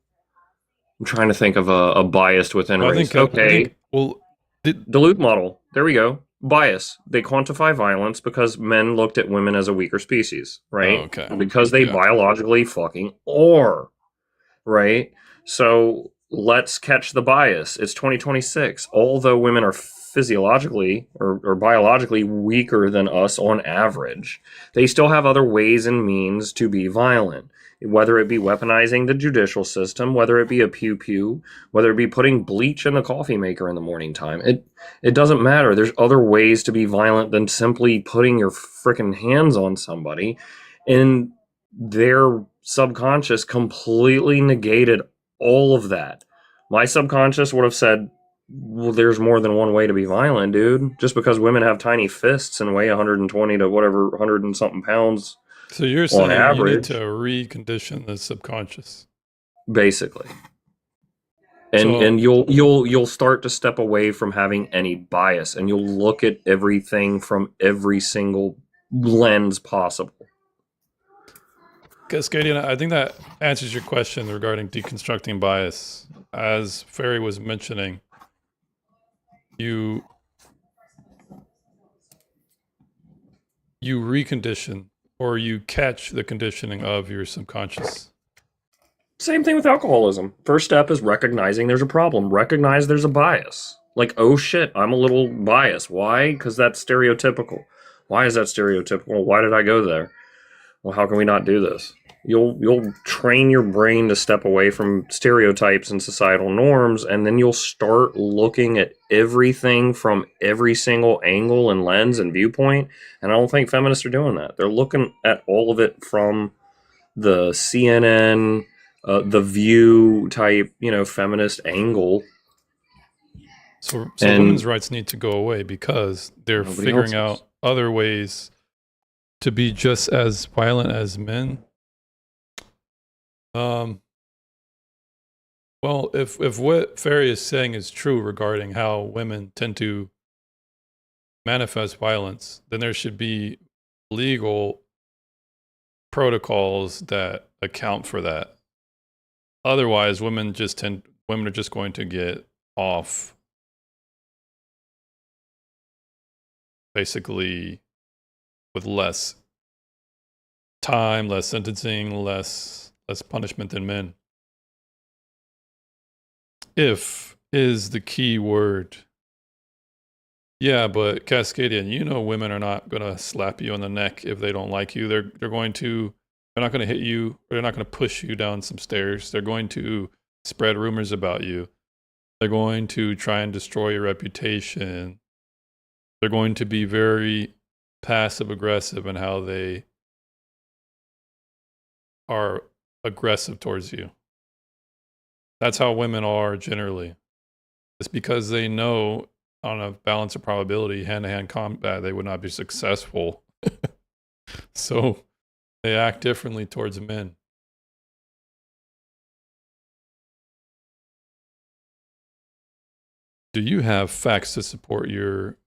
trying to think of a bias within race. Duluth model. There we go. Bias. They quantify violence because men looked at women as a weaker species, right? Oh, okay. Because they biologically fucking are, right? So let's catch the bias. It's 2026. Although women are physiologically or biologically weaker than us on average, they still have other ways and means to be violent. whether it be weaponizing the judicial system, whether it be a pew pew, whether it be putting bleach in the coffee maker in the morning time. It doesn't matter. There's other ways to be violent than simply putting your freaking hands on somebody. And their subconscious completely negated all of that. My subconscious would have said, well, there's more than one way to be violent, dude. Just because women have tiny fists and weigh 120 to whatever, 100 and something pounds, So you're saying you need average. to recondition the subconscious. basically. And So- and you'll start to step away from having any bias, and you'll look at everything from every single lens possible. Cascadian, I think that answers your question regarding deconstructing bias. As Ferry was mentioning, you recondition, or you catch the conditioning of your subconscious. Same thing with alcoholism. First step is recognizing there's a problem. Recognize there's a bias. Like, oh shit, I'm a little biased. Why? Because that's stereotypical. Why is that stereotypical? Why did I go there? Well, how can we not do this? You'll train your brain to step away from stereotypes and societal norms, and then you'll start looking at everything from every single angle and lens and viewpoint. And I don't think feminists are doing that. They're looking at all of it from the CNN, the View type, feminist angle. So And- women's rights need to go away because they're Nobody figuring else's. out other ways to be just as violent as men. Well, if what Ferry is saying is true regarding how women tend to manifest violence, then there should be legal protocols that account for that. Otherwise, women are just going to get off basically with less time, less sentencing, less punishment than men. If is the key word. Yeah, but Cascadian, women are not going to slap you on the neck if they don't like you. They're not going to hit you, or they're not going to push you down some stairs. They're going to spread rumors about you. They're going to try and destroy your reputation. They're going to be very passive aggressive in how they are aggressive towards you. That's how women are generally. It's because they know on a balance of probability, hand-to-hand combat, they would not be successful. So they act differently towards men. Do you have facts to support your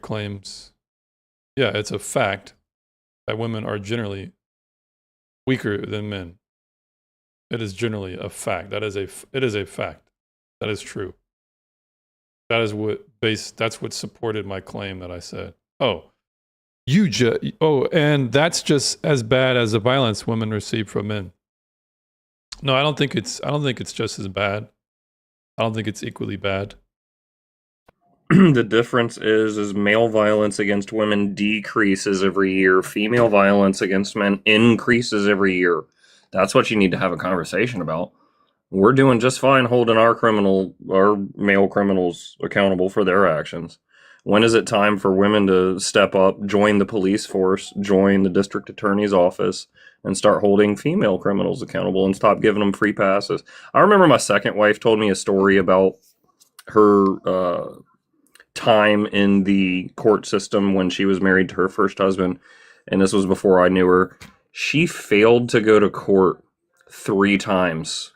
claims? Yeah, it's a fact that women are generally weaker than men. It is generally a fact. It is a fact. That is true. That's what supported my claim that I said. And that's just as bad as the violence women receive from men. No, I don't think it's just as bad. I don't think it's equally bad. The difference is male violence against women decreases every year. Female violence against men increases every year. That's what you need to have a conversation about. We're doing just fine holding our male criminals accountable for their actions. When is it time for women to step up, join the police force, join the district attorney's office, and start holding female criminals accountable and stop giving them free passes? I remember my second wife told me a story about her time in the court system when she was married to her first husband, and this was before I knew her. She failed to go to court 3 times.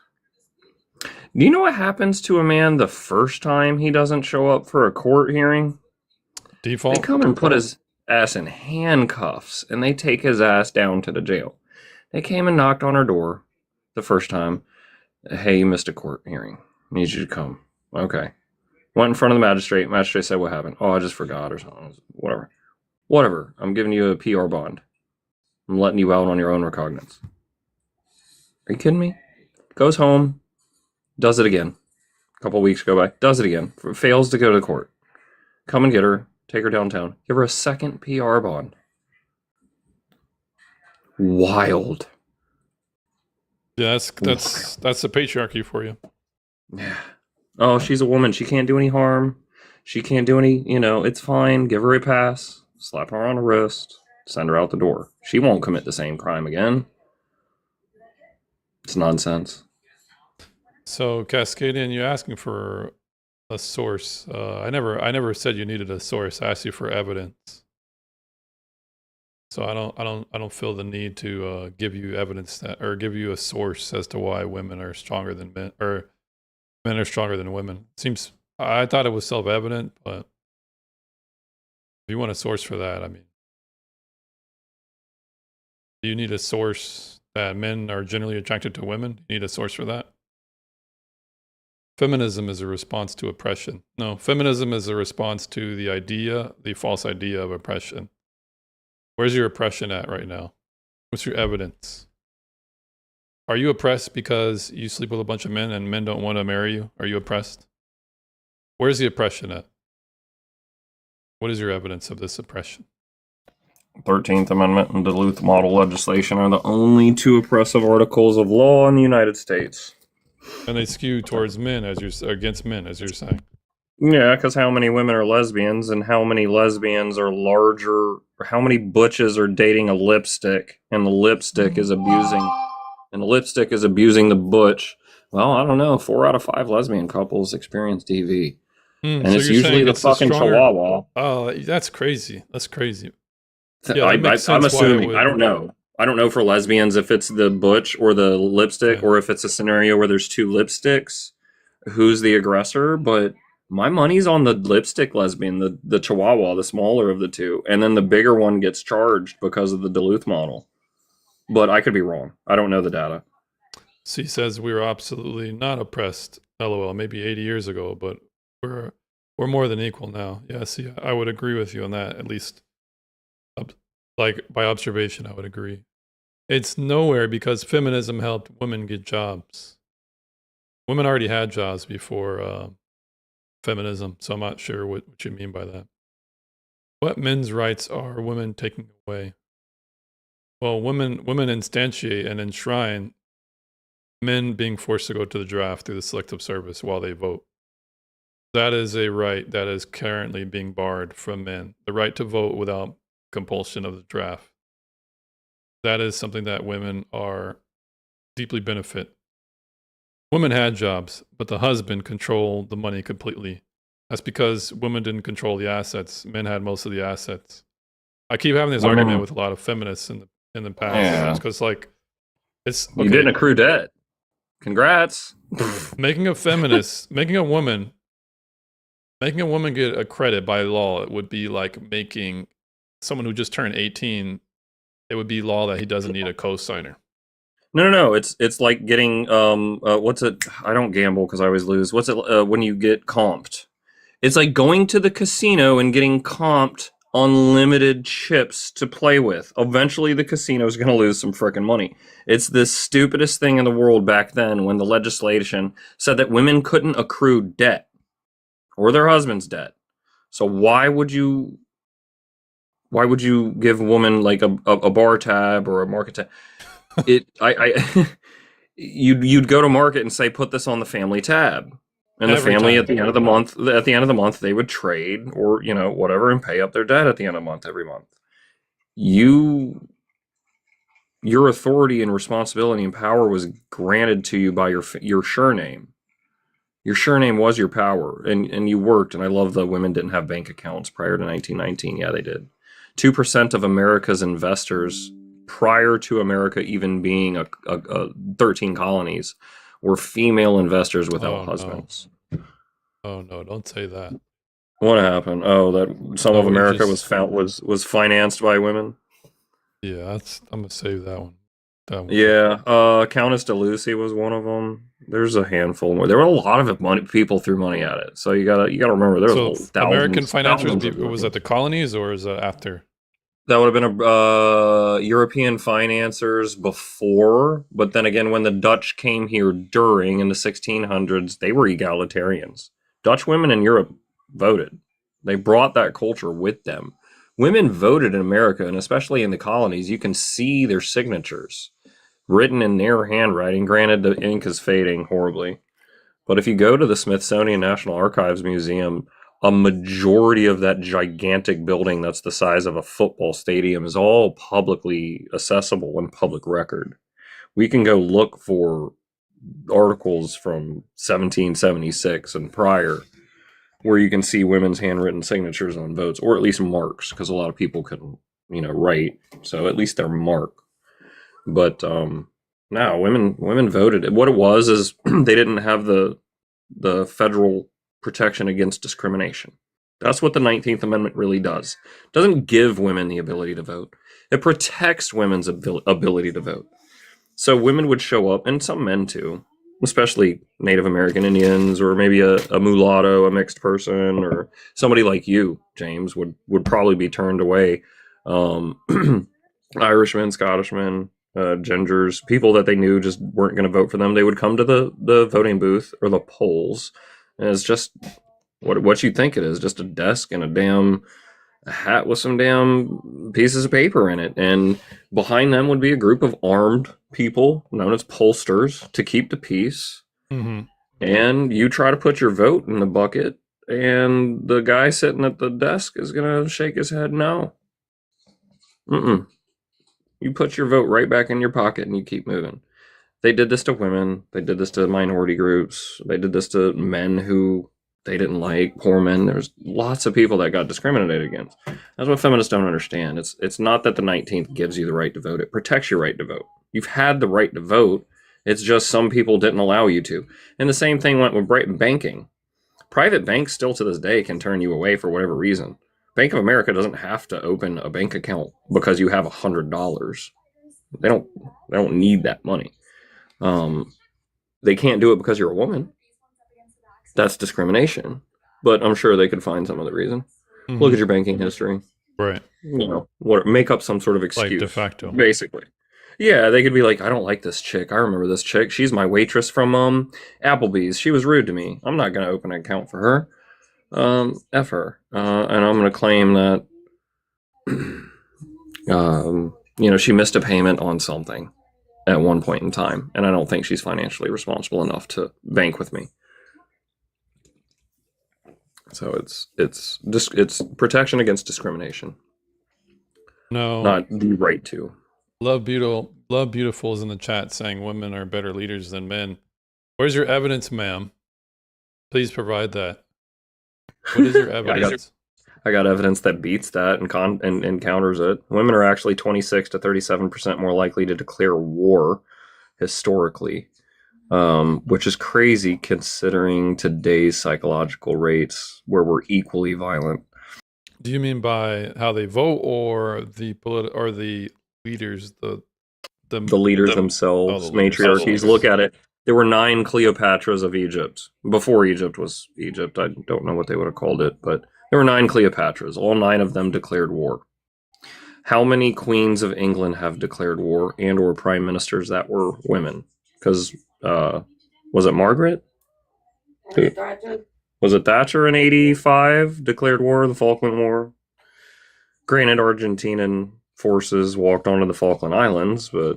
Do you know what happens to a man the first time he doesn't show up for a court hearing? They Default? come and put his ass in handcuffs, and they take his ass down to the jail. They came and knocked on her door the first time. Hey, you missed a court hearing. Need you to come. Okay. Went in front of the magistrate. Magistrate said, what happened? Oh, I just forgot or something. Whatever. I'm giving you a PR bond. I'm letting you out on your own recognizance. Are you kidding me? Goes home. Does it again. A couple weeks go by. Does it again. Fails to go to court. Come and get her. Take her downtown. Give her a second PR bond. Wild. Yeah, that's the patriarchy for you. Yeah. Oh, she's a woman. She can't do any harm. She can't do any, it's fine. Give her a pass. Slap her on the wrist. Send her out the door. She won't commit the same crime again. It's nonsense. So Cascadian, you're asking for a source. I never said you needed a source. I asked you for evidence. So I don't feel the need to give you evidence that, or give you a source as to why women are stronger than men, or men are stronger than women. I thought it was self-evident, but if you want a source for that, I mean, do you need a source that men are generally attracted to women? You need a source for that? Feminism is a response to oppression. No, feminism is a response to the false idea of oppression. Where's your oppression at right now? What's your evidence? Are you oppressed because you sleep with a bunch of men and men don't want to marry you? Are you oppressed? Where's the oppression at? What is your evidence of this oppression? 13th Amendment and Duluth Model legislation are the only two oppressive articles of law in the United States. And they skew towards men against men, as you're saying. Yeah, because how many women are lesbians, and how many lesbians are larger, or how many butches are dating a lipstick, and the lipstick is abusing the butch. Well, I don't know. 4 out of 5 lesbian couples experience DV. And So it's you're usually saying the it's a fucking stronger- chihuahua. Oh, that's crazy. That's crazy. Yeah, that makes I'm sense why it assuming. would- I don't know. I don't know for lesbians if it's the butch or the lipstick, Yeah. or if it's a scenario where there's 2 lipsticks. Who's the aggressor? But my money's on the lipstick lesbian, the chihuahua, the smaller of the two. And then the bigger one gets charged because of the Duluth model. But I could be wrong. I don't know the data. She says we were absolutely not oppressed. LOL. Maybe 80 years ago, but we're more than equal now. Yeah. See, I would agree with you on that. At least, like by observation, I would agree. It's nowhere because feminism helped women get jobs. Women already had jobs before feminism, so I'm not sure what you mean by that. What men's rights are women taking away? Well, women instantiate and enshrine men being forced to go to the draft through the selective service while they vote. That is a right that is currently being barred from men. The right to vote without compulsion of the draft. That is something that women are deeply benefit. Women had jobs, but the husband controlled the money completely. That's because women didn't control the assets. Men had most of the assets. I keep having this Women- argument with a lot of feminists in the past. Yeah. Because it's You didn't accrue debt. Congrats. making a woman get a credit by law, it would be like making someone who just turned 18, it would be law that he doesn't need a co-signer. No. It's like getting what's it? I don't gamble because I always lose. What's it when you get comped? It's like going to the casino and getting comped unlimited chips to play with. Eventually, the casino is going to lose some freaking money. It's the stupidest thing in the world back then when the legislation said that women couldn't accrue debt or their husband's debt. So why would you give a woman like a bar tab or a market tab? You'd go to market and say, put this on the family tab. And the Every family time. at the end of the month, they would trade or, whatever, and pay up their debt at the end of the month every month. Your authority and responsibility and power was granted to you by your surname. Your surname was your power, and you worked. And I love that women didn't have bank accounts prior to 1919. Yeah, they did. 2% of America's investors prior to America even being a 13 colonies were female investors without husbands. Oh no, don't say that. What happened? Oh, that some of we America just- was financed by women. Yeah, I'm gonna save that one. Yeah, Countess de Lucy was one of them. There's a handful more. There were a lot of people threw money at it. So you gotta remember there So was American thousands financiers, of was that the colonies or is that after? That would have been a European financiers before, but then again, when the Dutch came here during in the 1600s, they were egalitarians. Dutch women in Europe voted. They brought that culture with them. Women voted in America, and especially in the colonies. You can see their signatures. written in their handwriting. Granted, the ink is fading horribly. But if you go to the Smithsonian National Archives Museum, a majority of that gigantic building that's the size of a football stadium is all publicly accessible and public record. We can go look for articles from 1776 and prior where you can see women's handwritten signatures on votes, or at least marks, because a lot of people couldn't, write. So at least they're marked. But no, women voted. What it was is they didn't have the federal protection against discrimination. That's what the 19th Amendment really does. It doesn't give women the ability to vote. It protects women's ability to vote. So women would show up, and some men too, especially Native American Indians, or maybe a mulatto, a mixed person, or somebody like you, James, would probably be turned away. Irishmen, Scottishmen, gingers, people that they knew just weren't going to vote for them. They would come to the voting booth or the polls, and it's just what you think it is, just a desk and a damn hat with some damn pieces of paper in it. And behind them would be a group of armed people known as pollsters to keep the peace. Mm-hmm. And you try to put your vote in the bucket, and the guy sitting at the desk is going to shake his head no. You put your vote right back in your pocket and you keep moving. They did this to women. They did this to minority groups. They did this to men who they didn't like, poor men. There's lots of people that got discriminated against. That's what feminists don't understand. It's not that the 19th gives you the right to vote. It protects your right to vote. You've had the right to vote. It's just some people didn't allow you to. And the same thing went with banking. Private banks still to this day can turn you away for whatever reason. Bank of America doesn't have to open a bank account because you have $100. They don't need that money. They can't do it because you're a woman. That's discrimination. But I'm sure they could find some other reason. Mm-hmm. Look at your banking history. Right. Make up some sort of excuse. Like de facto. Basically. Yeah, they could be like, I don't like this chick. I remember this chick. She's my waitress from Applebee's. She was rude to me. I'm not going to open an account for her. F her. And I'm going to claim that, she missed a payment on something at one point in time. And I don't think she's financially responsible enough to bank with me. So it's protection against discrimination. No. Not the right to. Love Beautiful is in the chat saying women are better leaders than men. Where's your evidence, ma'am? Please provide that. What is your evidence? I got evidence that beats that and counters it. Women are actually 26 to 37% more likely to declare war historically, which is crazy considering today's psychological rates where we're equally violent. Do you mean by how they vote, or the leaders, the leaders themselves, the leaders matriarchies? themselves. Look at it. There were 9 Cleopatras of Egypt. Before Egypt was Egypt, I don't know what they would have called it, but there were 9 Cleopatras. All 9 of them declared war. How many queens of England have declared war and or prime ministers that were women? Because, was it Margaret? Was it Thatcher in 85 declared war, the Falkland War? Granted, Argentinian forces walked onto the Falkland Islands, but,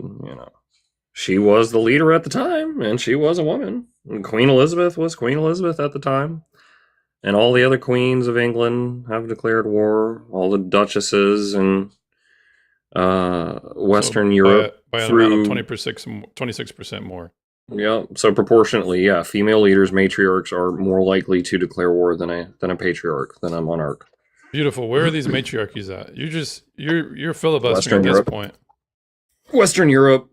she was the leader at the time, and she was a woman. And Queen Elizabeth was Queen Elizabeth at the time. And all the other queens of England have declared war. All the duchesses and Western Europe. By an amount of 26% more. Yeah, so proportionately, yeah, female leaders, matriarchs, are more likely to declare war than a patriarch, than a monarch. Beautiful. Where are these matriarchies at? You're filibustering Western at this Europe. point. Western Europe,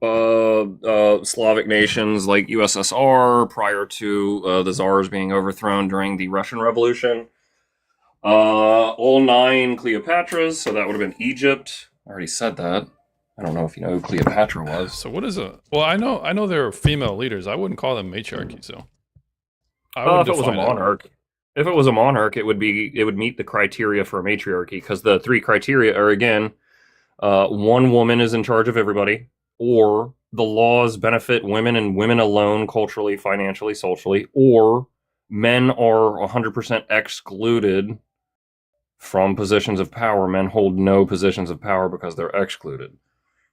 Slavic nations like USSR prior to the Tsars being overthrown during the Russian Revolution. All 9 Cleopatras, so that would have been Egypt. I already said that. I don't know if you know who Cleopatra was. So what is a? Well, I know there are female leaders. I wouldn't call them matriarchies, though. If it was a monarch, it would meet the criteria for a matriarchy, because the 3 criteria are, again, one woman is in charge of everybody, or the laws benefit women and women alone, culturally, financially, socially, or men are 100% excluded from positions of power. Men hold no positions of power because they're excluded.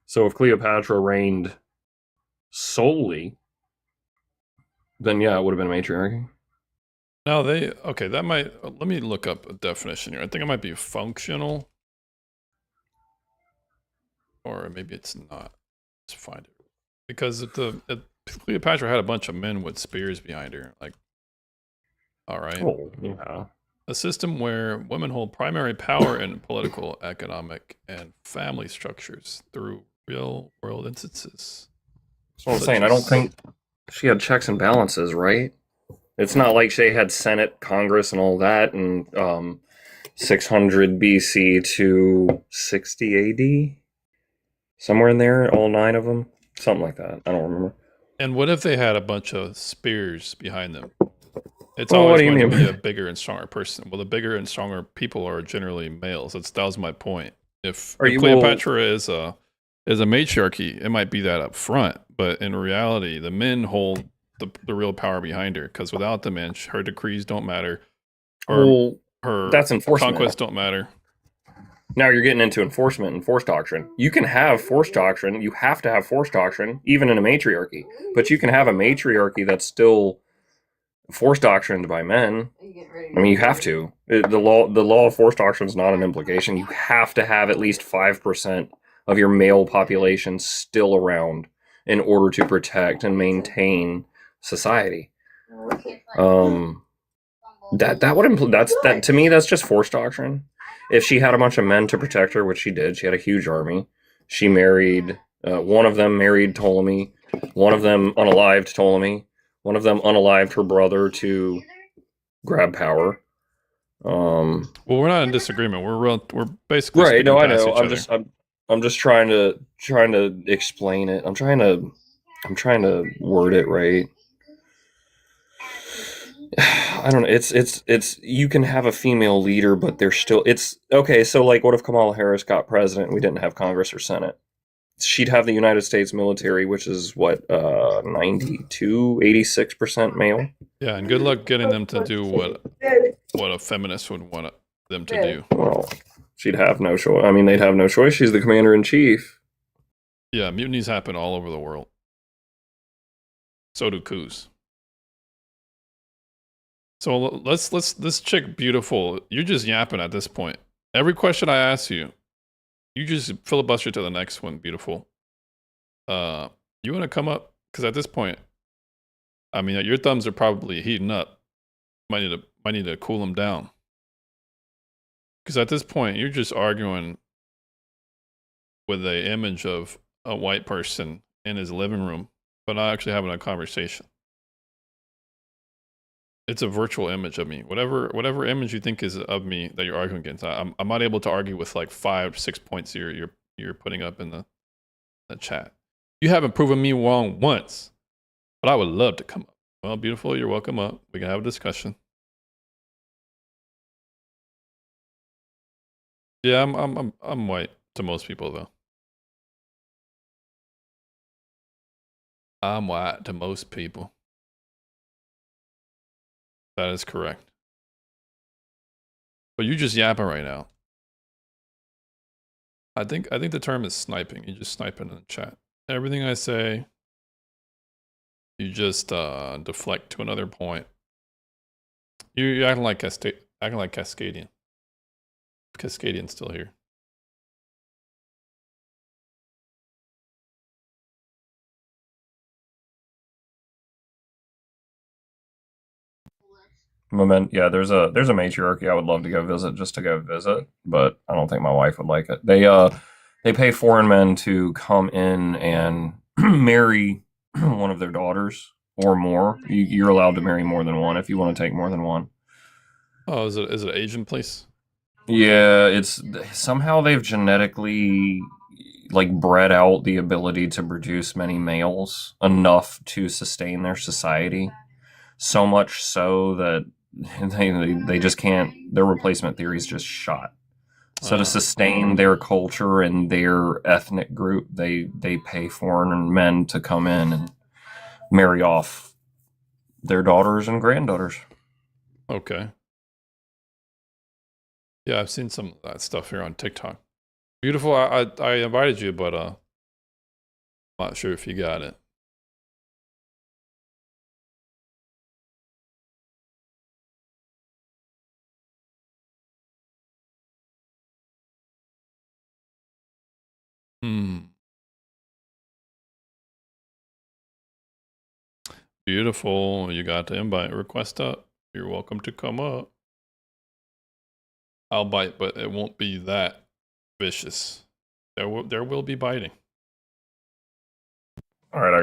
So if Cleopatra reigned solely, then yeah, it would have been a matriarchy. No, okay, that might, let me look up a definition here. I think it might be functional. Or maybe it's not. Let's find it. Because Cleopatra had a bunch of men with spears behind her. Like, all right. Oh, yeah. A system where women hold primary power in political, economic, and family structures through real world instances. That's what I'm saying. I don't think she had checks and balances, right? It's not like she had Senate, Congress, and all that in 600 BC to 60 AD. Somewhere in there, all 9 of them. Something like that. I don't remember. And what if they had a bunch of spears behind them? It's Well, what always do you going to mean? be a bigger and stronger person. Well, the bigger and stronger people are generally males. That was my point. If Cleopatra is a matriarchy, it might be that up front, but in reality, the men hold the real power behind her, because without the men, her decrees don't matter, or her that's enforcement. conquests don't matter. Now you're getting into enforcement and force doctrine. You can have force doctrine. You have to have force doctrine, even in a matriarchy. But you can have a matriarchy that's still force doctrined by men. I mean, you have to. The law of force doctrine is not an implication. You have to have at least 5% of your male population still around in order to protect and maintain society. That would imply that to me. That's just force doctrine. If she had a bunch of men to protect her, which she did, she had a huge army. She married, one of them married Ptolemy, one of them unalived Ptolemy, one of them unalived her brother to grab power. Well, we're not in disagreement. We're basically right. No, I past know. each other. I'm just trying to explain it. I'm trying to word it right. I don't know. It's you can have a female leader, but there's still it's okay. So like, what if Kamala Harris got president and we didn't have Congress or Senate? She'd have the United States military, which is what 86% male. Yeah, and good luck getting them to do what a feminist would want them to do. Well, she'd have no choice. I mean, they'd have no choice. She's the commander in chief. Yeah, mutinies happen all over the world. So do coups. So let's this chick beautiful. You're just yapping at this point. Every question I ask you, you just filibuster to the next one. Beautiful. You want to come up? Because at this point, I mean, your thumbs are probably heating up. Might need to cool them down. Because at this point, you're just arguing with an image of a white person in his living room, but not actually having a conversation. It's a virtual image of me. Whatever image you think is of me that you're arguing against, I'm not able to argue with like 5-6 points you're putting up in the chat. You haven't proven me wrong once, but I would love to come up. Well, beautiful, you're welcome up. We can have a discussion. Yeah, I'm white to most people though. I'm white to most people. That is correct. But you just yapping right now. I think the term is sniping. You just sniping in the chat. Everything I say, you just deflect to another point. You're acting like Cascadian. Cascadian's still here. Yeah, there's a matriarchy I would love to go visit, just to go visit, but I don't think my wife would like it. They pay foreign men to come in and marry one of their daughters or more. You're allowed to marry more than one if you want to take more than one. Oh, is it an Asian place? Yeah, it's somehow they've genetically like bred out the ability to produce many males enough to sustain their society. So much so that they just can't. Their replacement theory is just shot. So to sustain their culture and their ethnic group, they pay foreign men to come in and marry off their daughters and granddaughters. Okay. Yeah, I've seen some of that stuff here on TikTok. Beautiful. I invited you, but I'm not sure if you got it. Hmm. Beautiful. You got the invite request up. You're welcome to come up. I'll bite, but it won't be that vicious. There will be biting. All right, I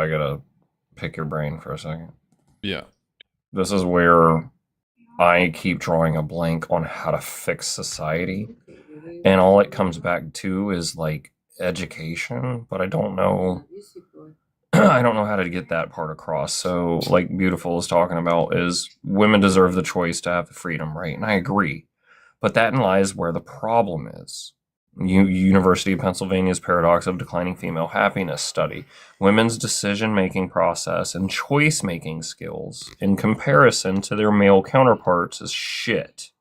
gotta pick your brain for a second. Yeah. This is where I keep drawing a blank on how to fix society, and all it comes back to is like education, but I don't know. I don't know how to get that part across. So, like Beautiful is talking about, is women deserve the choice to have the freedom, right? And I agree, but that lies where the problem is. University of Pennsylvania's Paradox of Declining Female Happiness study. Women's decision-making process and choice-making skills in comparison to their male counterparts is shit.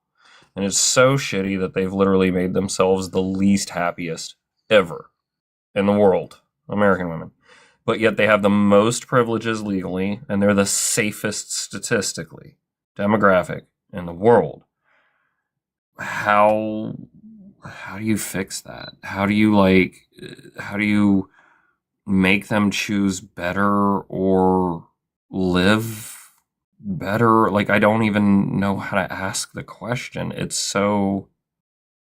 And it's so shitty that they've literally made themselves the least happiest ever in the world, American women. But yet they have the most privileges legally, and they're the safest statistically, demographic in the world. How do you fix that? How do you make them choose better or live better? Like, I don't even know how to ask the question. It's so...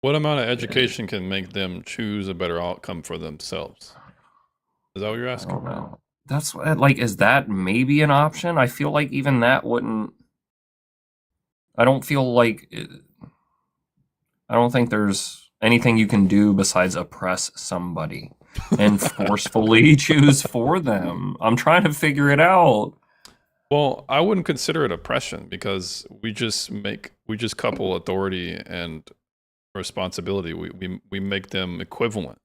What amount of education can make them choose a better outcome for themselves? Is that what you're I asking? don't know. That's like, is that maybe an option? I feel like even that wouldn't... I don't feel like... I don't think there's anything you can do besides oppress somebody and forcefully choose for them. I'm trying to figure it out. Well, I wouldn't consider it oppression because we just couple authority and responsibility. We make them equivalent.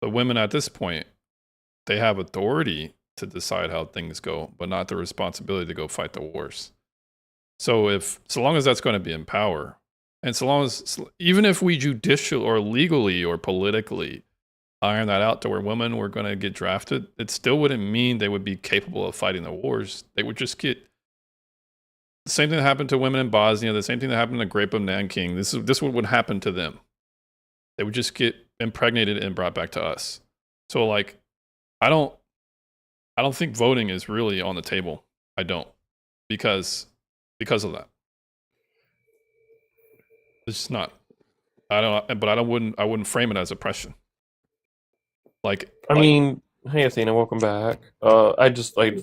The women at this point, they have authority to decide how things go, but not the responsibility to go fight the wars. So long as that's going to be in power, and so long as, even if we judicial or legally or politically iron that out to where women were going to get drafted, it still wouldn't mean they would be capable of fighting the wars. They would just get the same thing that happened to women in Bosnia, the same thing that happened in the Grape of Nanking. This is what would happen to them. They would just get impregnated and brought back to us. So like, I don't think voting is really on the table. I don't, because of that. It's just not. I wouldn't frame it as oppression. Like, I mean, hey Athena, welcome back. I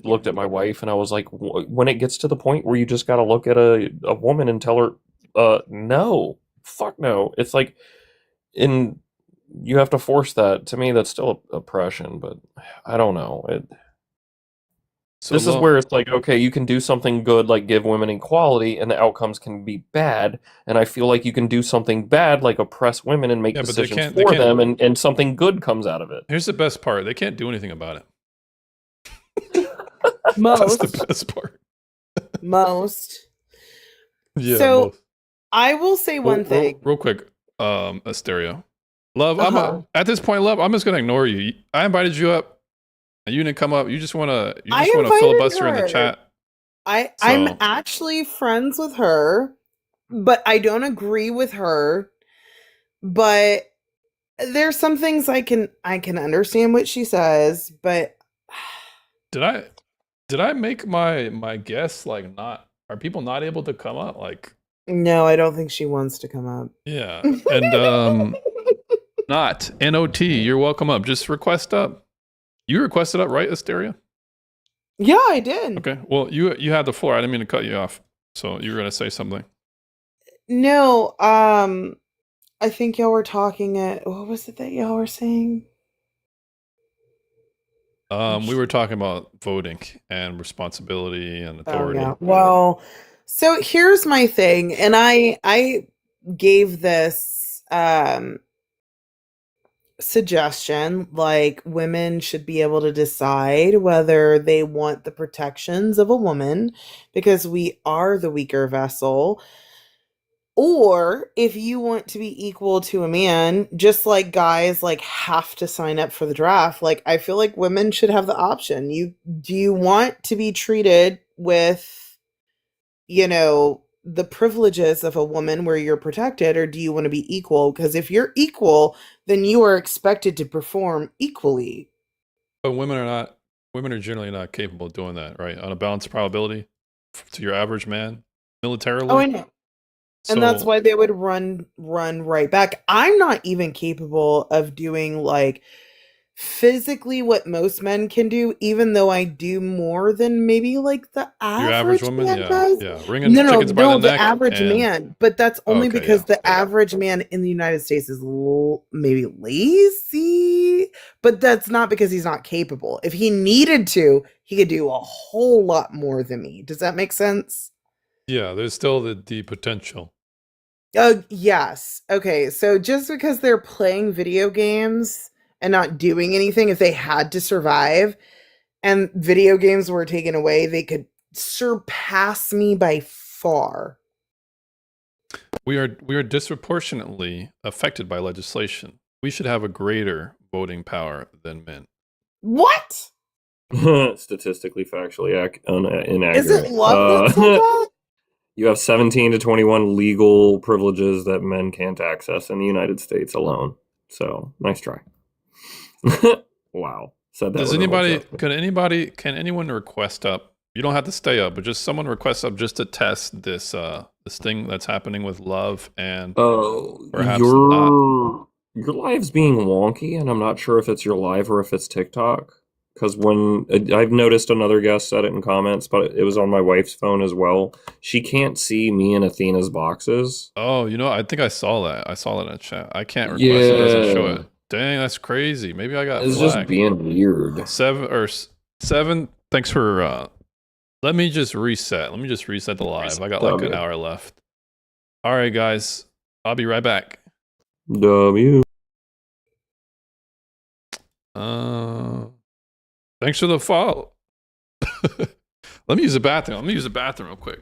looked at my wife and I was like, when it gets to the point where you just got to look at a woman and tell her, no, fuck no. It's like, you have to force that. To me, that's still oppression, but I don't know. This is where it's like, okay, you can do something good, like give women equality, and the outcomes can be bad. And I feel like you can do something bad, like oppress women and make decisions for them, and something good comes out of it. Here's the best part: they can't do anything about it. Most. That's the best part. Most. Yeah. So most. I will say one thing. Real quick, Asteria. Love, at this point, Love, I'm just gonna ignore you. I invited you up. And you didn't come up. You just want to filibuster in the chat. I'm actually friends with her, but I don't agree with her. But there's some things I can understand what she says, but did I make my guess like not? Are people not able to come up? Like, no, I don't think she wants to come up. Yeah, and not NOT. You're welcome up. Just request up. You requested up, right, Asteria? Yeah, I did. Okay. Well, you had the floor. I didn't mean to cut you off. So you were gonna say something. No, I think y'all were talking what was it that y'all were saying? We were talking about voting and responsibility and authority. Oh, yeah. Well, so here's my thing, and I gave this suggestion, like women should be able to decide whether they want the protections of a woman because we are the weaker vessel, or if you want to be equal to a man, just like guys like have to sign up for the draft. Like, I feel like women should have the option. Do you want to be treated with, the privileges of a woman where you're protected, or do you want to be equal? Because if you're equal, then you are expected to perform equally. But women are generally not capable of doing that, right? On a balanced probability to your average man, militarily. Oh, I know. And that's So why they would run right back. I'm not even capable of doing like physically what most men can do, even though I do more than maybe like the your average average woman, man yeah, does. yeah, wringing No, chickens by the the neck, average and man. But that's only okay, because yeah, the average man in the United States is maybe lazy, but that's not because he's not capable. If he needed to, he could do a whole lot more than me. Does that make sense? yeah. There's still the potential. Yes. Okay. So just because they're playing video games and not doing anything, if they had to survive and video games were taken away, they could surpass me by far. We are disproportionately affected by legislation. We should have a greater voting power than men. What? Statistically, factually Is it inaccurate. love that said that? You have 17 to 21 legal privileges that men can't access in the United States alone. So, nice try. Wow. Said that Does with a whole anybody chest. can anyone request up? You don't have to stay up, but just someone request up just to test this this thing that's happening with love and perhaps not. Your live's being wonky, and I'm not sure if it's your live or if it's TikTok. Because when I've noticed another guest said it in comments, but it was on my wife's phone as well. She can't see me and Athena's boxes. Oh, I think I saw that. I saw that in the chat. I can't request it. It doesn't show it. Dang, that's crazy. Maybe I got It's just flagged. being weird. Seven. Thanks for. Let me just reset. Let me just reset the live. I got like an hour left. All right, guys. I'll be right back. W. Thanks for the follow. Let me use the bathroom. Let me use the bathroom real quick.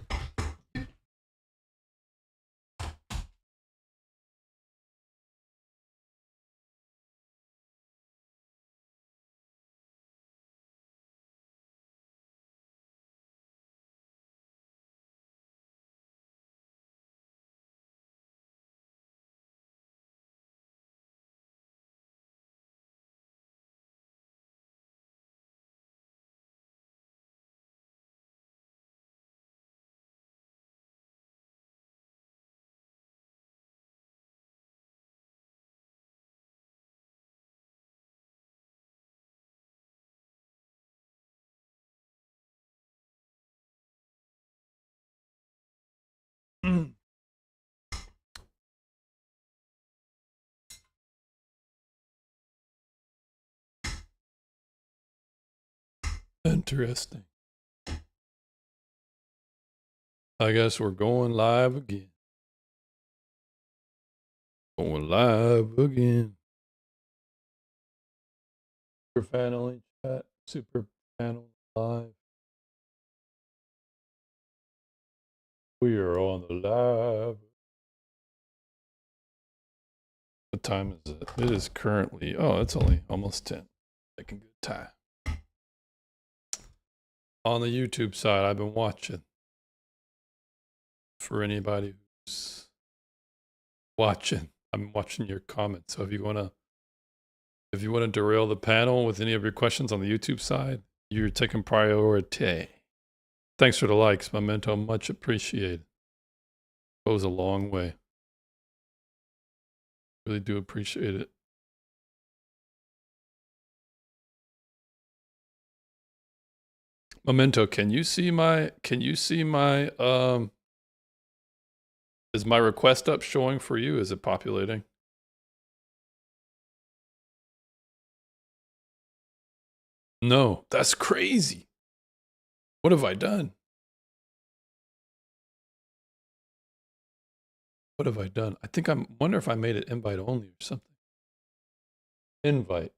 Interesting. I guess we're going live again. Going live again. Super fan only chat. Super fan live. We are on the live. What time is it? It is currently. Oh, it's only almost 10. Making good time. On the YouTube side, I've been watching. For anybody who's watching, I'm watching your comments. So if you wanna derail the panel with any of your questions on the YouTube side, you're taking priority. Thanks for the likes, Memento. Much appreciated. Goes a long way. Really do appreciate it. Memento, can you see my is my request up showing for you? Is it populating? No, that's crazy. What have I done? What have I done? I think wonder if I made it invite only or something. Invite.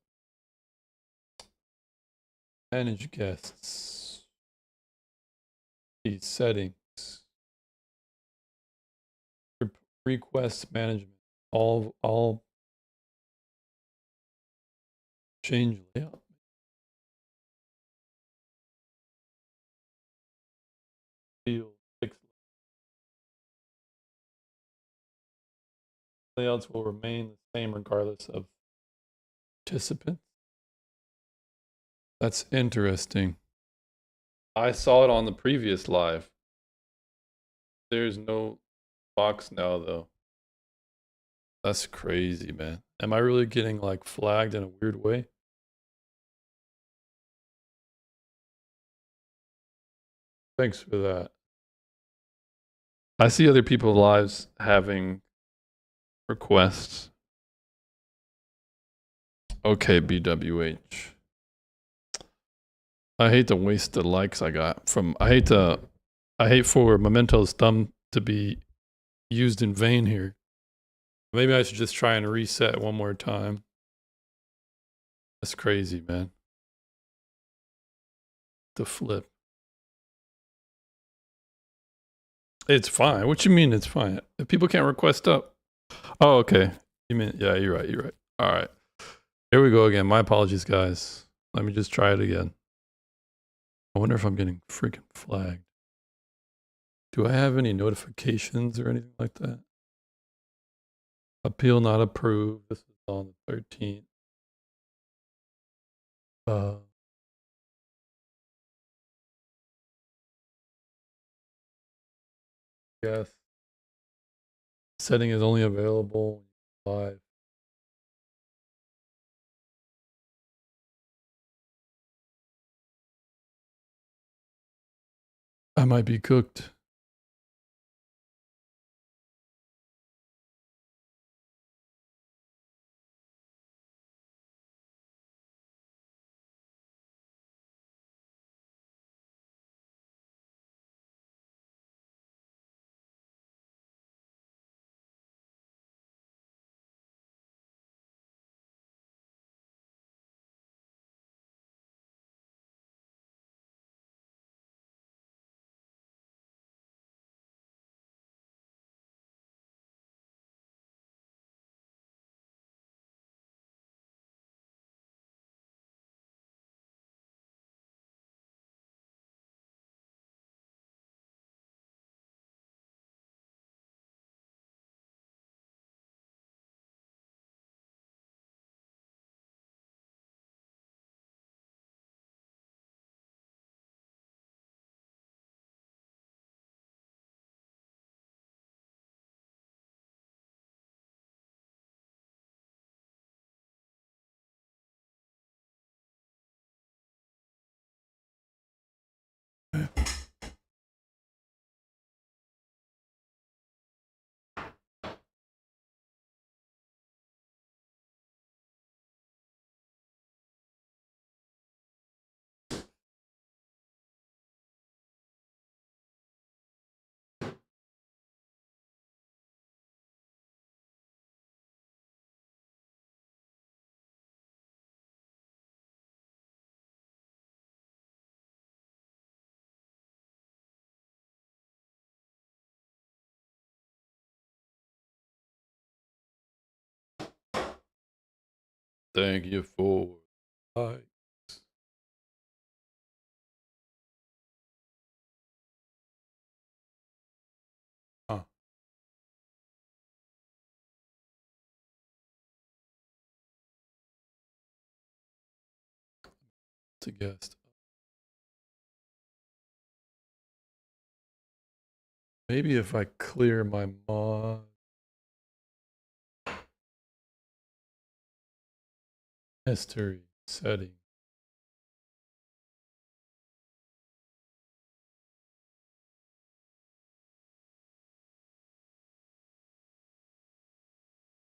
Manage guests. These settings. Request management. All change layout. Field. layouts will remain the same regardless of participants. That's interesting. I saw it on the previous live. There's no box now, though. That's crazy, man. Am I really getting like flagged in a weird way? Thanks for that. I see other people's lives having requests. Okay, BWH. I hate to waste the likes I got from. I hate for Memento's thumb to be used in vain here. Maybe I should just try and reset one more time. That's crazy, man. The flip. It's fine. What you mean it's fine? If people can't request up. Oh, okay. You mean, yeah, you're right. You're right. All right. Here we go again. My apologies, guys. Let me just try it again. I wonder if I'm getting freaking flagged. Do I have any notifications or anything like that? Appeal not approved. This is on the 13th. Yes. Setting is only available live. I might be cooked. Thank you for likes. Huh. It's a guest. Maybe if I clear my mod history setting.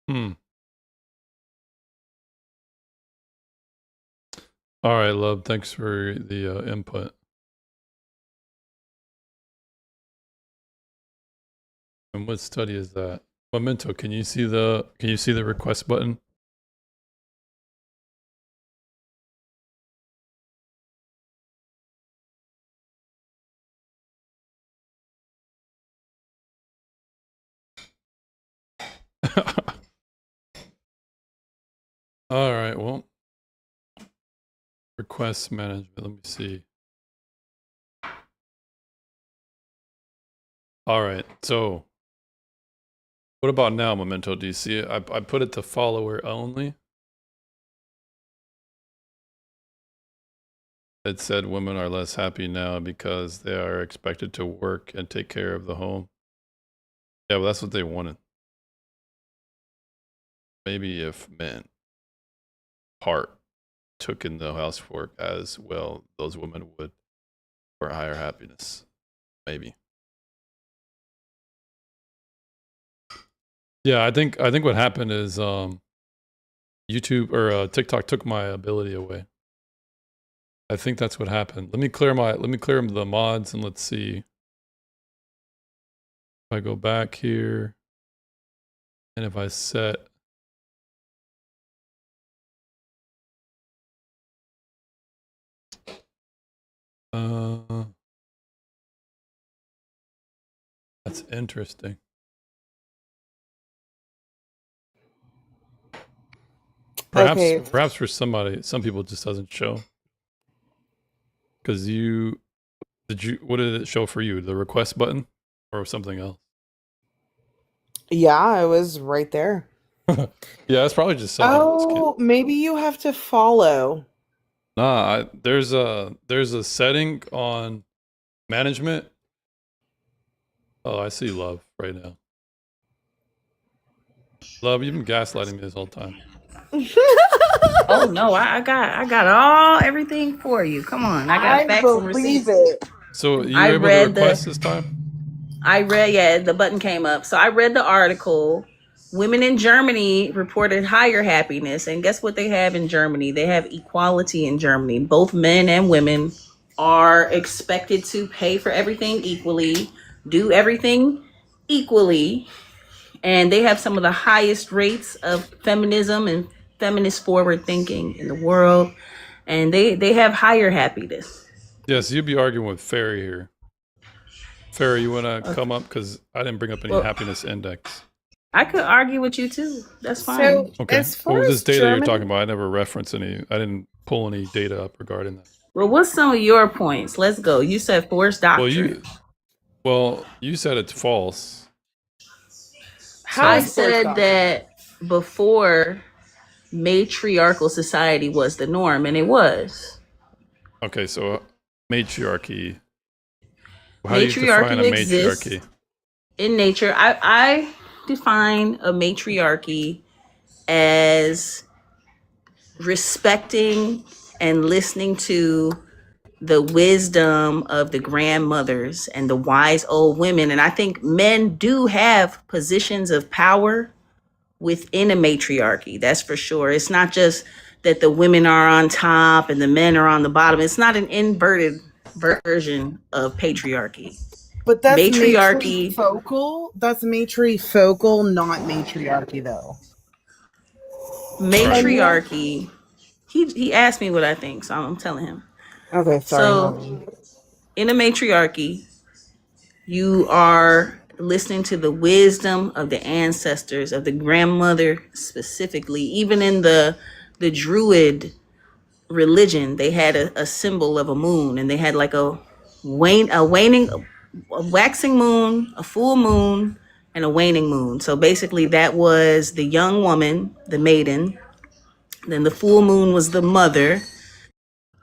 All right, love. Thanks for the input. And what study is that? Memento, can you see the request button? All right, well, request management. Let me see. All right, so What about now, Memento? Do you see it? I put it to follower only. It said women are less happy now because they are expected to work and take care of the home. Yeah, well, that's what they wanted. Maybe if men took in the housework as well, those women would for higher happiness. Maybe. Yeah, I think what happened is YouTube or TikTok took my ability away. I think that's what happened. Let me clear the mods and let's see. If I go back here and if I set that's interesting. Perhaps for some people it just doesn't show. Because what did it show for you? The request button or something else? Yeah, it was right there. Yeah, it's probably just something. Oh, maybe you have to follow. Nah, there's a setting on management. Oh, I see Love right now. Love, you've been gaslighting me this whole time. Oh no, I got everything for you. Come on, I got facts and receipts. it. So you I were able to read request this time? I read, yeah, the button came up. So I read the article. Women in Germany reported higher happiness, and guess what they have in Germany? They have equality in Germany. Both men and women are expected to pay for everything equally, do everything equally, and they have some of the highest rates of feminism and feminist forward thinking in the world, and they have higher happiness. Yes, you'd be arguing with Ferry here. Ferry, you want to come up? Because I didn't bring up any happiness index. I could argue with you too. That's fine. So, Okay. as far What was as this data Germany, you're talking about? I never referenced any. I didn't pull any data up regarding that. Well, what's some of your points? Let's go. You said forced doctrine. Well, you said it's false. how I is forced said doctrine? that before matriarchal society was the norm, and it was. Okay, so matriarchy. How do you define Matriarchy a exists matriarchy? in nature. I define a matriarchy as respecting and listening to the wisdom of the grandmothers and the wise old women. And I think men do have positions of power within a matriarchy. That's for sure. It's not just that the women are on top and the men are on the bottom. It's not an inverted version of patriarchy. But that's Matriarchy. matrifocal. That's matrifocal, not matriarchy, though. Matriarchy. He asked me what I think, so I'm telling him. Okay, sorry. So in a matriarchy, you are listening to the wisdom of the ancestors, of the grandmother specifically. Even in the Druid religion, they had a symbol of a moon, and they had like a waxing moon, a full moon, and a waning moon. So basically that was the young woman, the maiden. Then the full moon was the mother,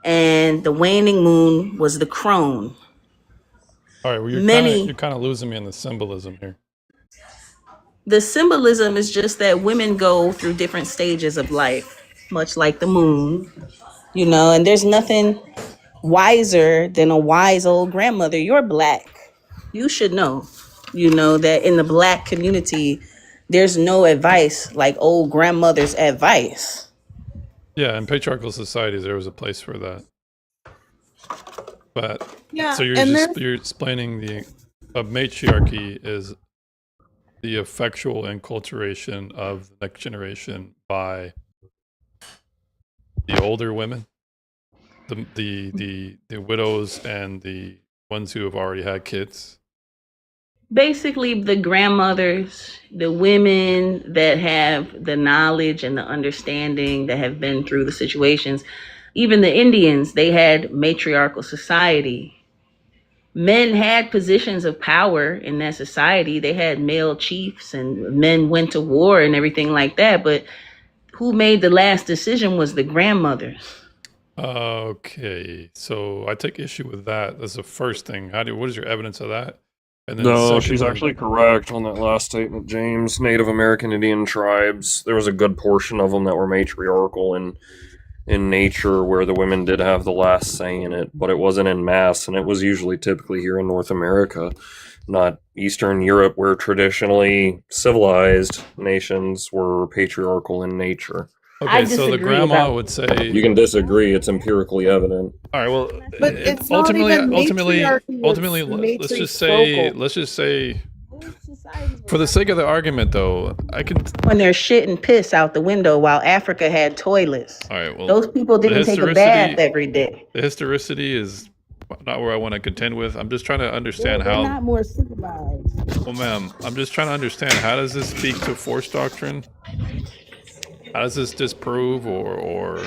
and the waning moon was the crone. All right, well, you're kind of losing me in the symbolism here. The symbolism is just that women go through different stages of life, much like the moon, and there's nothing wiser than a wise old grandmother. You're Black. You should know, that in the Black community, there's no advice like old grandmother's advice. Yeah, in patriarchal societies, there was a place for that. But Yeah, so you're explaining a matriarchy is the effectual enculturation of the next generation by the older women, the widows and the ones who have already had kids. Basically, the grandmothers, the women that have the knowledge and the understanding, that have been through the situations. Even the Indians, they had matriarchal society. men had positions of power in that society. They had male chiefs and men went to war and everything like that. But who made the last decision was the grandmothers. Okay, so I take issue with that. That's the first thing. What is your evidence of that? And No, she's secondly- actually correct on that last statement, James. Native American Indian tribes, there was a good portion of them that were matriarchal in nature, where the women did have the last say in it, but it wasn't in mass, and it was usually typically here in North America, not Eastern Europe, where traditionally civilized nations were patriarchal in nature. I Okay, so the disagree grandma about- would say, You can disagree; it's empirically evident. all right, well, But it's not even ultimately, matriarchy, it's let's just say, for the sake of the argument, though, I can. When there's shit and piss out the window while Africa had toilets. All right, well, Those people didn't take a historicity- bath every day. the historicity is not where I want to contend with. I'm just trying to understand They're how. not more civilized. Well, ma'am, I'm just trying to understand, how does this speak to force doctrine? How does this disprove or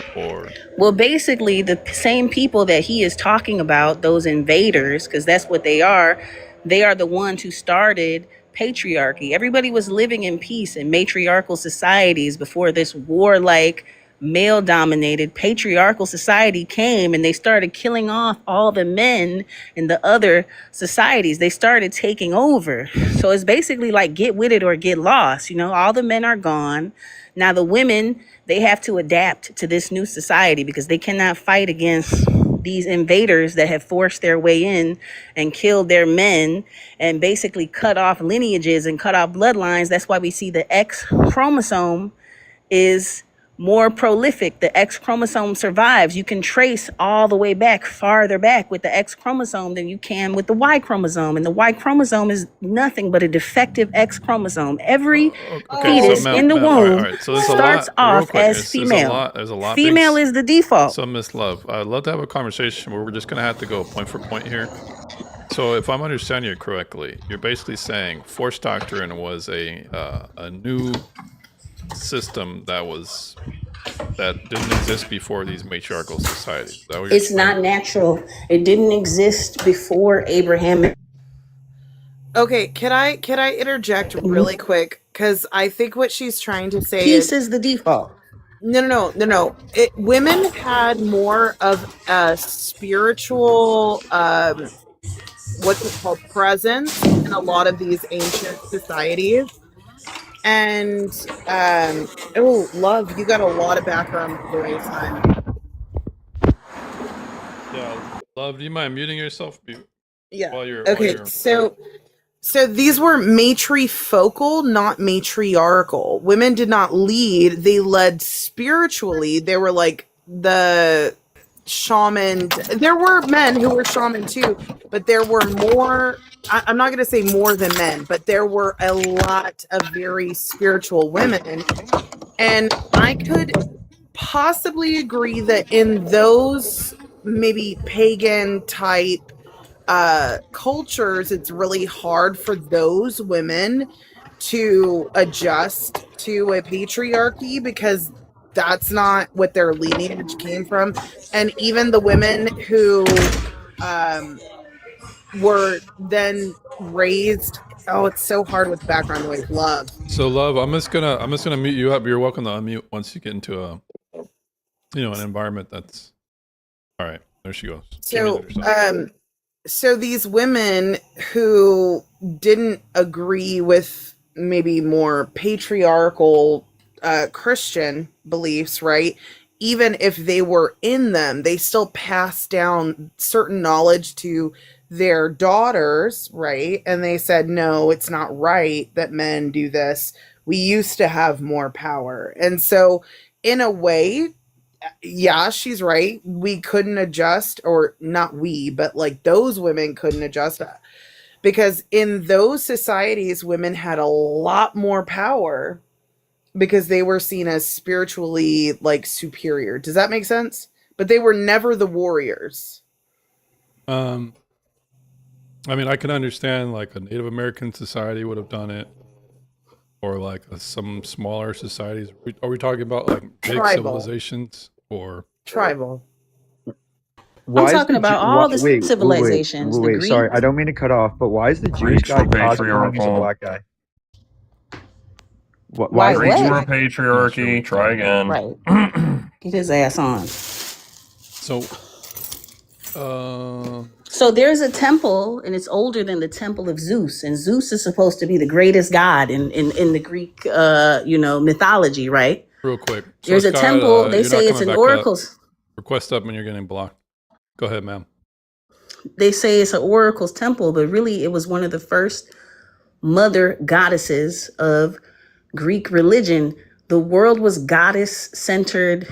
Well, basically, the same people that he is talking about, those invaders, because that's what they are the ones who started patriarchy. Everybody was living in peace in matriarchal societies before this warlike, male dominated patriarchal society came, and they started killing off all the men in the other societies. They started taking over. So it's basically like get with it or get lost. You know, all the men are gone. Now the women, they have to adapt to this new society because they cannot fight against these invaders that have forced their way in and killed their men and basically cut off lineages and cut off bloodlines. That's why we see the X chromosome is more prolific. The X chromosome survives. You can trace all the way back, farther back with the X chromosome than you can with the Y chromosome. And the Y chromosome is nothing but a defective X chromosome. Every fetus in the womb starts off as female. There's a lot. Female is the default. So, Miss Love, I'd love to have a conversation where we're just going to have to go point for point here. So, if I'm understanding you correctly, you're basically saying force doctrine was a new system that didn't exist before these matriarchal societies. Is that what you're It's saying? not natural. It didn't exist before Abraham. Okay, can I interject really quick? Because I think what she's trying to say Peace is is the default. no. Women had more of a spiritual, what's it called, presence in a lot of these ancient societies. And oh, Love, you got a lot of background noise, hon. Yeah, Love, do you mind muting yourself Yeah. while you're? Okay, so these were matrifocal, not matriarchal. Women did not lead; they led spiritually. They were like the shaman. There were men who were shaman too, but there were more. I'm not going to say more than men, but there were a lot of very spiritual women, and I could possibly agree that in those maybe pagan type cultures, it's really hard for those women to adjust to a patriarchy because that's not what their lineage came from. And even the women who were then raised, oh, it's so hard with background noise, Love. So, Love, I'm just gonna mute you up. You're welcome to unmute once you get into an environment that's all right. There she goes. So She muted herself. so these women who didn't agree with maybe more patriarchal Christian beliefs, right? Even if they were in them, they still passed down certain knowledge to their daughters, right? And they said, no, it's not right that men do this. We used to have more power. And so, in a way, yeah, she's right. We couldn't adjust, or not we, but like those women couldn't adjust because in those societies, women had a lot more power because they were seen as spiritually like superior. Does that make sense? But they were never the warriors. I mean, I can understand like a Native American society would have done it, or like some smaller societies. Are we talking about like big Tribal. civilizations or? Tribal. Why is talking the about Jew? all the Wait, civilizations, the Sorry, I Greeks. don't mean to cut off, but why is the Jewish Greeks were guy cosplaying as a patriarchal. black guy? Why Why is the Greeks what? were a I'm not sure patriarchy. what Try you're talking about. again. Right. Get his ass on. So, So there's a temple, and it's older than the temple of Zeus. And Zeus is supposed to be the greatest god in the Greek, mythology, right? real quick. There's a Scott, temple. They you're say not it's coming an back up. oracle. Request up and you're getting blocked. Go ahead, ma'am. They say it's an oracle's temple, but really it was one of the first mother goddesses of Greek religion. The world was goddess centered.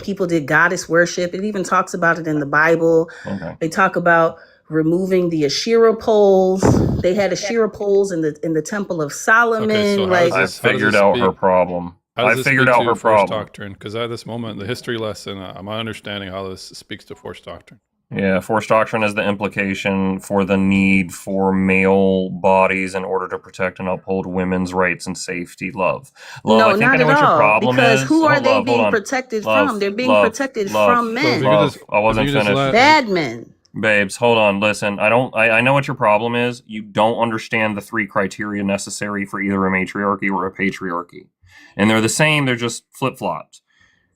People did goddess worship. It even talks about it in the Bible. Okay. They talk about removing the Asherah poles. They had Asherah poles in the Temple of Solomon. Okay, so how like does I this, how does figured this out her speak? problem. How does I this figured speak out to her forced problem. doctrine? Because at this moment, the history lesson, my understanding how this speaks to forced doctrine. Yeah, forced doctrine is the implication for the need for male bodies in order to protect and uphold women's rights and safety. Love, no, I think not I know at what your all. problem Because is. who are Hold, they love, hold being on. protected Love, from? They're being love, protected love, from So if men. you could love. just, I wasn't if you could just finished. Bad men. Babes, hold on. Listen, I know what your problem is. You don't understand the 3 criteria necessary for either a matriarchy or a patriarchy. And they're the same, they're just flip-flopped.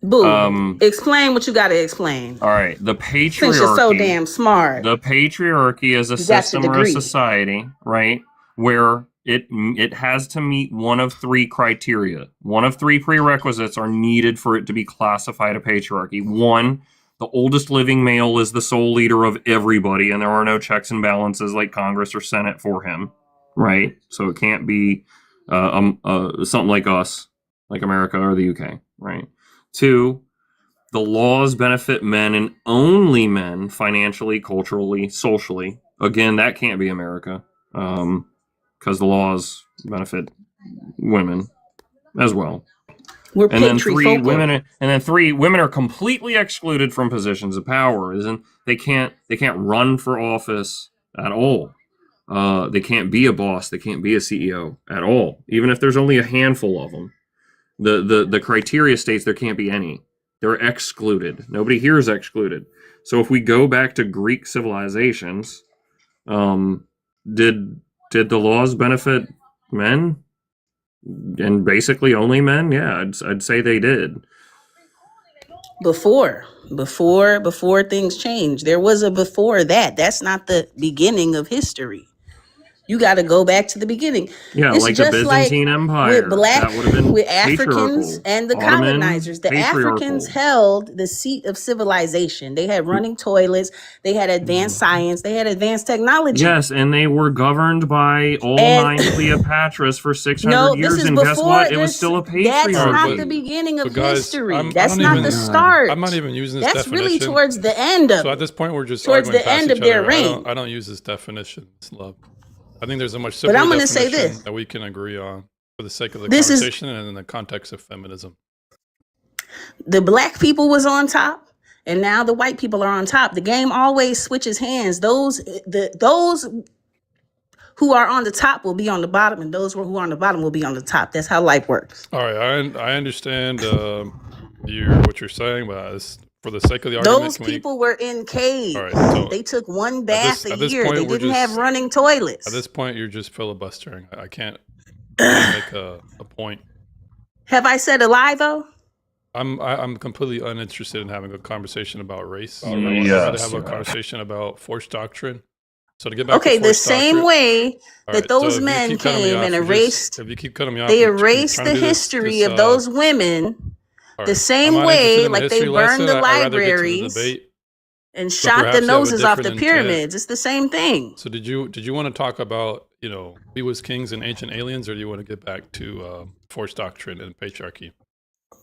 Boo. Explain what you got to explain. All right, the Since you're so patriarchy. damn smart. The patriarchy is a You got your system or a degree. society, right, where it has to meet one of 3 criteria. One of 3 prerequisites are needed for it to be classified a patriarchy. 1, the oldest living male is the sole leader of everybody, and there are no checks and balances like Congress or Senate for him, right? So it can't be something like us, like America or the UK, right? 2, the laws benefit men and only men financially, culturally, socially. Again, that can't be America because the laws benefit women as well. We're And then 3, patrifocal. women are completely excluded from positions of power. Isn't they can't run for office at all. They can't be a boss. They can't be a CEO at all. Even if there's only a handful of them. The criteria states there can't be any. They're excluded. Nobody here is excluded. So if we go back to Greek civilizations, did the laws benefit men? And basically only men? Yeah, I'd say they did. Before things changed. There was a before that. That's not the beginning of history. You got to go back to the beginning. Yeah, It's like the just like Byzantine Empire. with black, That would have been with Africans patriarchal. and the Ottoman, colonizers. The Africans held the seat of civilization. They had running toilets. They had advanced science. They had advanced technology. Yes, and they were governed by all And 9 Cleopatras for 600 no, this years, is and guess before. what? It was still a That's patriarchy. not the beginning of But guys, history. That's I don't not even, the start. I'm not even using this That's definition. really towards the end of So at it. this point, we're just Towards arguing the past end each of their other. reign. I don't use this definition. It's love. I think there's a much But simpler I'm going to say definition this. that we can agree on for the sake of the This is conversation and in the context of feminism. the black people was on top, and now the white people are on top. The game always switches hands. Those who are on the top will be on the bottom, and those who are on the bottom will be on the top. That's how life works. All right, I understand what you're saying, but for the sake of the argument, Those people were in caves. All right, so They took one bath at a this year. point, They we're didn't have just running toilets. at this point you're just filibustering. I can't make a point. Have I said a lie though? I'm completely uninterested in having a conversation about race. I'd rather Yes, have a you are. conversation about forced doctrine. So to get back Okay, to the forced same doctrine, way all that right, so those if you men keep cutting me came off, and you're just- erased, if you keep cutting me off, they you're erased trying the to do history this, of those women all the right, same I'm not way interested in the like they history burned lesson. the I'd rather get to the libraries debate. and So shot the perhaps you have a noses off the different pyramids. intent. It's the same thing. So did you want to talk about, we was kings and ancient aliens, or do you want to get back to forced doctrine and patriarchy?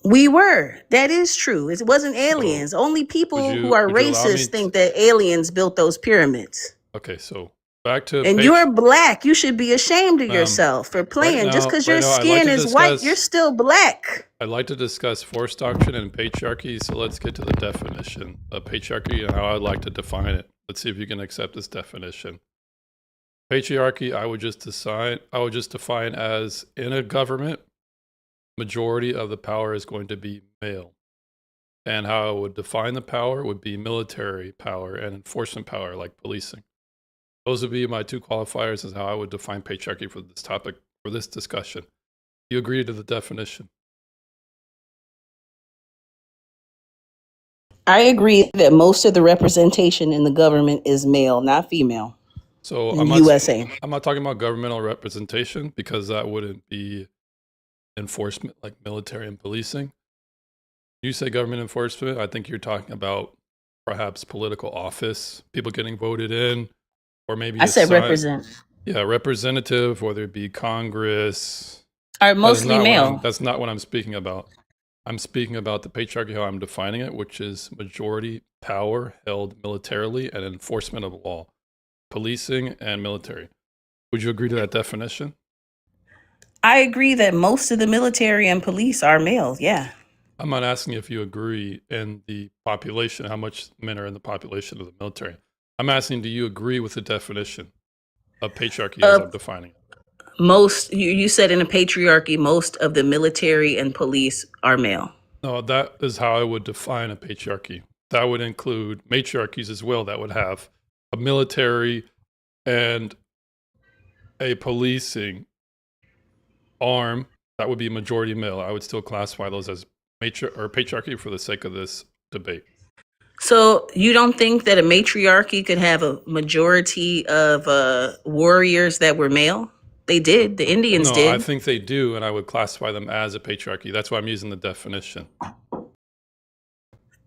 We were. That is true. It wasn't So aliens. Only people would who are you allow me racist think that aliens built those pyramids. okay, so back to And you're black. You should be ashamed of yourself for right playing. Just because your now I'd like skin to is white, discuss you're still black. I'd like to discuss forced doctrine and patriarchy, so let's get to the definition of patriarchy and how I'd like to define it. Let's see if you can accept this definition. Patriarchy, I would just define as in a government, majority of the power is going to be male. And how I would define the power would be military power and enforcement power, like policing. Those would be my two qualifiers as how I would define patriarchy for this topic, for this discussion. You agree to the definition? I agree that most of the representation in the government is male, not female, So in I'm the not, USA. I'm not talking about governmental representation because that wouldn't be enforcement like military and policing. You say government enforcement, I think you're talking about perhaps political office, people getting voted in, or maybe I said assign- represent. Yeah, representative, whether it be Congress. Are That is mostly not what male. that's not what I'm speaking about. I'm speaking about the patriarchy, how I'm defining it, which is majority power held militarily and enforcement of law, policing and military. Would you agree to that definition? I agree that most of the military and police are males. Yeah. I'm not asking if you agree in the population, how much men are in the population of the military. I'm asking, do you agree with the definition of patriarchy as I'm defining it? Most, you said in a patriarchy, most of the military and police are male. No, that is how I would define a patriarchy. That would include matriarchies as well, that would have a military and a policing arm that would be majority male. I would still classify those as patriarchy for the sake of this debate. So you don't think that a matriarchy could have a majority of warriors that were male? They did. The Indians No, did. I think they do, and I would classify them as a patriarchy. That's why I'm using the definition.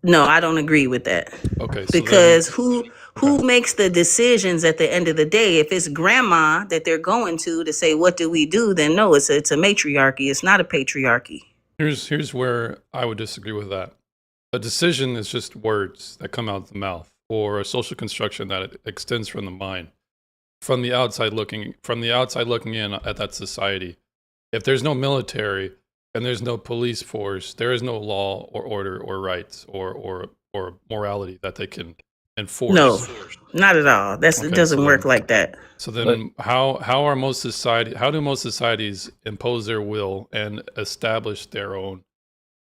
No, I don't agree with that. Okay, so Because who makes the decisions at the end of the day? If it's grandma that they're going to say, what do we do? Then no, it's a matriarchy. It's not a patriarchy. here's where I would disagree with that. A decision is just words that come out of the mouth, or a social construction that it extends from the mind. From the outside looking in at that society. If there's no military and there's no police force, there is no law or order or rights or morality that they can enforce. No, not at all. It Okay, doesn't so work then- like that. So then how do most societies impose their will and establish their own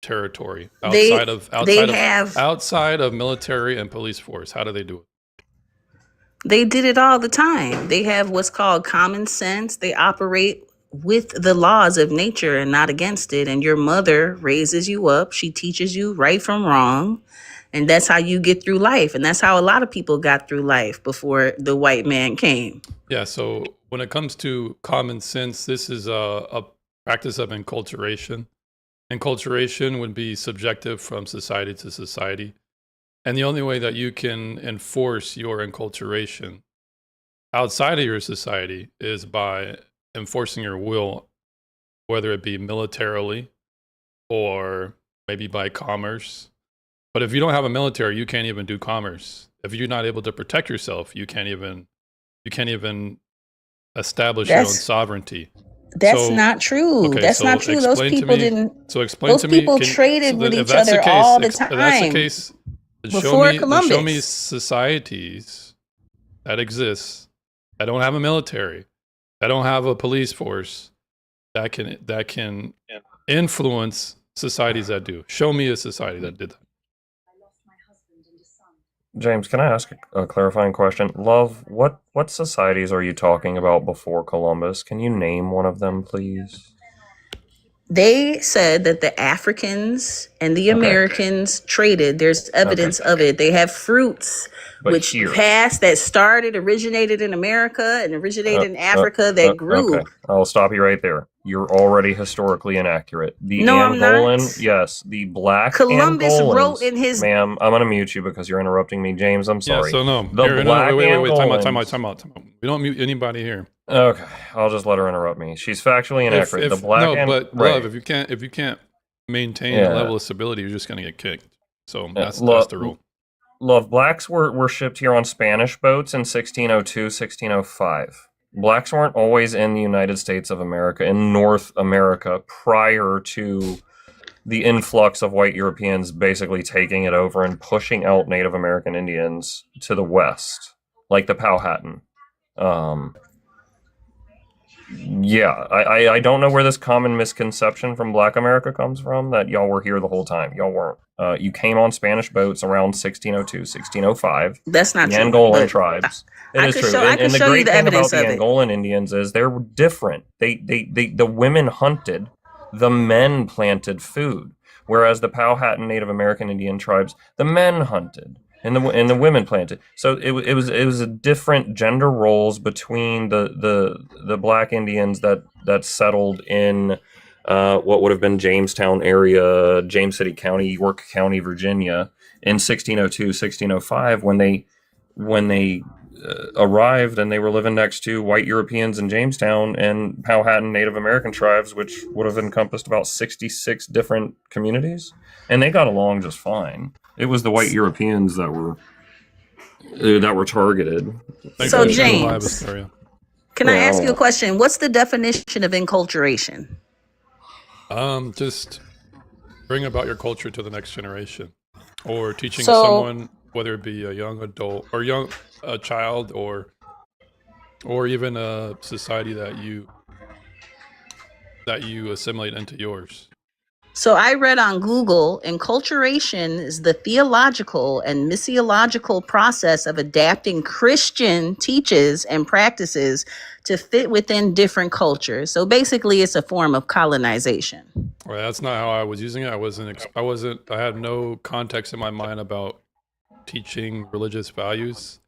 territory They outside have of military and police force? How do they do it? They did it all the time. They have what's called common sense. They operate with the laws of nature and not against it. And your mother raises you up. She teaches you right from wrong. And that's how you get through life. And that's how a lot of people got through life before the white man came. Yeah, so when it comes to common sense, this is a practice of enculturation. Enculturation would be subjective from society to society. And the only way that you can enforce your enculturation outside of your society is by enforcing your will, whether it be militarily or maybe by commerce. But if you don't have a military, you can't even do commerce. If you're not able to protect yourself, you can't even establish your own That's- sovereignty. That's So- not true. okay, That's so not true. Those explain to people me- didn't. So explain Those to me. people traded with if each that's other case, all the if that's the time case, then before show me Columbus. societies that exist that don't have a military, that don't have a police force, that can influence societies that do. Show me a society that did that. James, can I ask a clarifying question? Love, what societies are you talking about before Columbus? Can you name one of them, please? They said that the Africans and the Okay. Americans traded. There's evidence of it. They have fruits But which here. originated in America and originated in Africa that grew. Okay, I'll stop you right there. You're already historically inaccurate. The No, I'm not. Angolan, yes, the black Columbus Angolans. wrote in his Ma'am, I'm gonna mute you because you're interrupting me, James. I'm sorry. Yeah, so no. The Here, no, black wait. Time Angolans- out. We don't mute anybody here. Okay, I'll just let her interrupt me. She's factually inaccurate. The black no, and but right. love, if you can't maintain Yeah. a level of stability, you're just gonna get kicked. So that's Lo- the rule. Love, blacks were shipped here on Spanish boats in 1602, 1605. Blacks weren't always in the United States of America, in North America, prior to the influx of white Europeans basically taking it over and pushing out Native American Indians to the west, like the Powhatan. Yeah, I don't know where this common misconception from Black America comes from that y'all were here the whole time. Y'all weren't. You came on Spanish boats around 1602, 1605. That's not The true. Angolan But tribes. It I is could true. show I And, could and the show you great the thing about evidence the of it. Angolan Indians is they're different. The women hunted, the men planted food, whereas the Powhatan Native American Indian tribes, the men hunted and the women planted. So it was a different gender roles between the Black Indians that settled in what would have been Jamestown area, James City County, York County, Virginia, in 1602, 1605, when they arrived and they were living next to white Europeans in Jamestown and Powhatan Native American tribes, which would have encompassed about 66 different communities, and they got along just fine. It was the white Europeans that were targeted. Thanks So for sharing the live James, Astoria. can I Yeah, I ask don't you a know. question? What's the definition of enculturation? Just bring about your culture to the next generation, or teaching So someone, whether it be a young adult or a child, or even a society that you assimilate into yours. So I read on Google, enculturation is the theological and missiological process of adapting Christian teaches and practices to fit within different cultures. So basically, it's a form of colonization. Well, that's not how I was using it. I had no context in my mind about teaching religious values.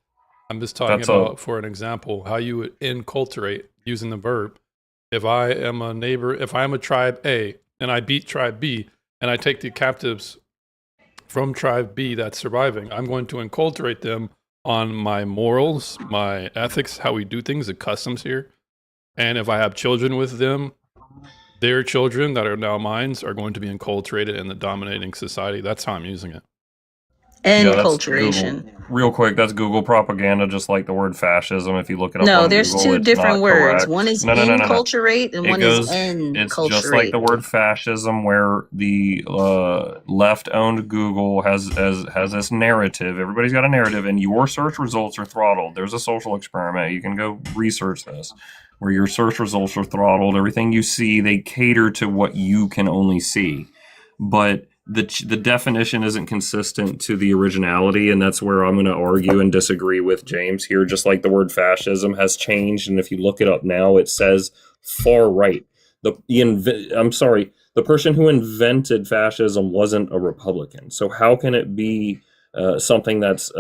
I'm just talking That's a about, for an example, how you would enculturate using the verb. If I am a tribe A and I beat tribe B and I take the captives from tribe B that's surviving, I'm going to enculturate them on my morals, my ethics, how we do things, the customs here. And if I have children with them, their children that are now mine are going to be enculturated in the dominating society. That's how I'm using it. Yeah, that's Google. Enculturation. Real quick, that's Google propaganda, just like the word fascism. If you look it up No, on there's Google, two it's different not words. correct. One is No. enculturate and It one is goes. It's just like enculturate. the word fascism, where the left-owned Google has this narrative. Everybody's got a narrative, and your search results are throttled. There's a social experiment. You can go research this, where your search results are throttled. Everything you see, they cater to what you can only see, but the definition isn't consistent to the originality, and that's where I'm going to argue and disagree with James here. Just like the word fascism has changed, and if you look it up now, it says far right. The person who invented fascism wasn't a Republican, so how can it be something that's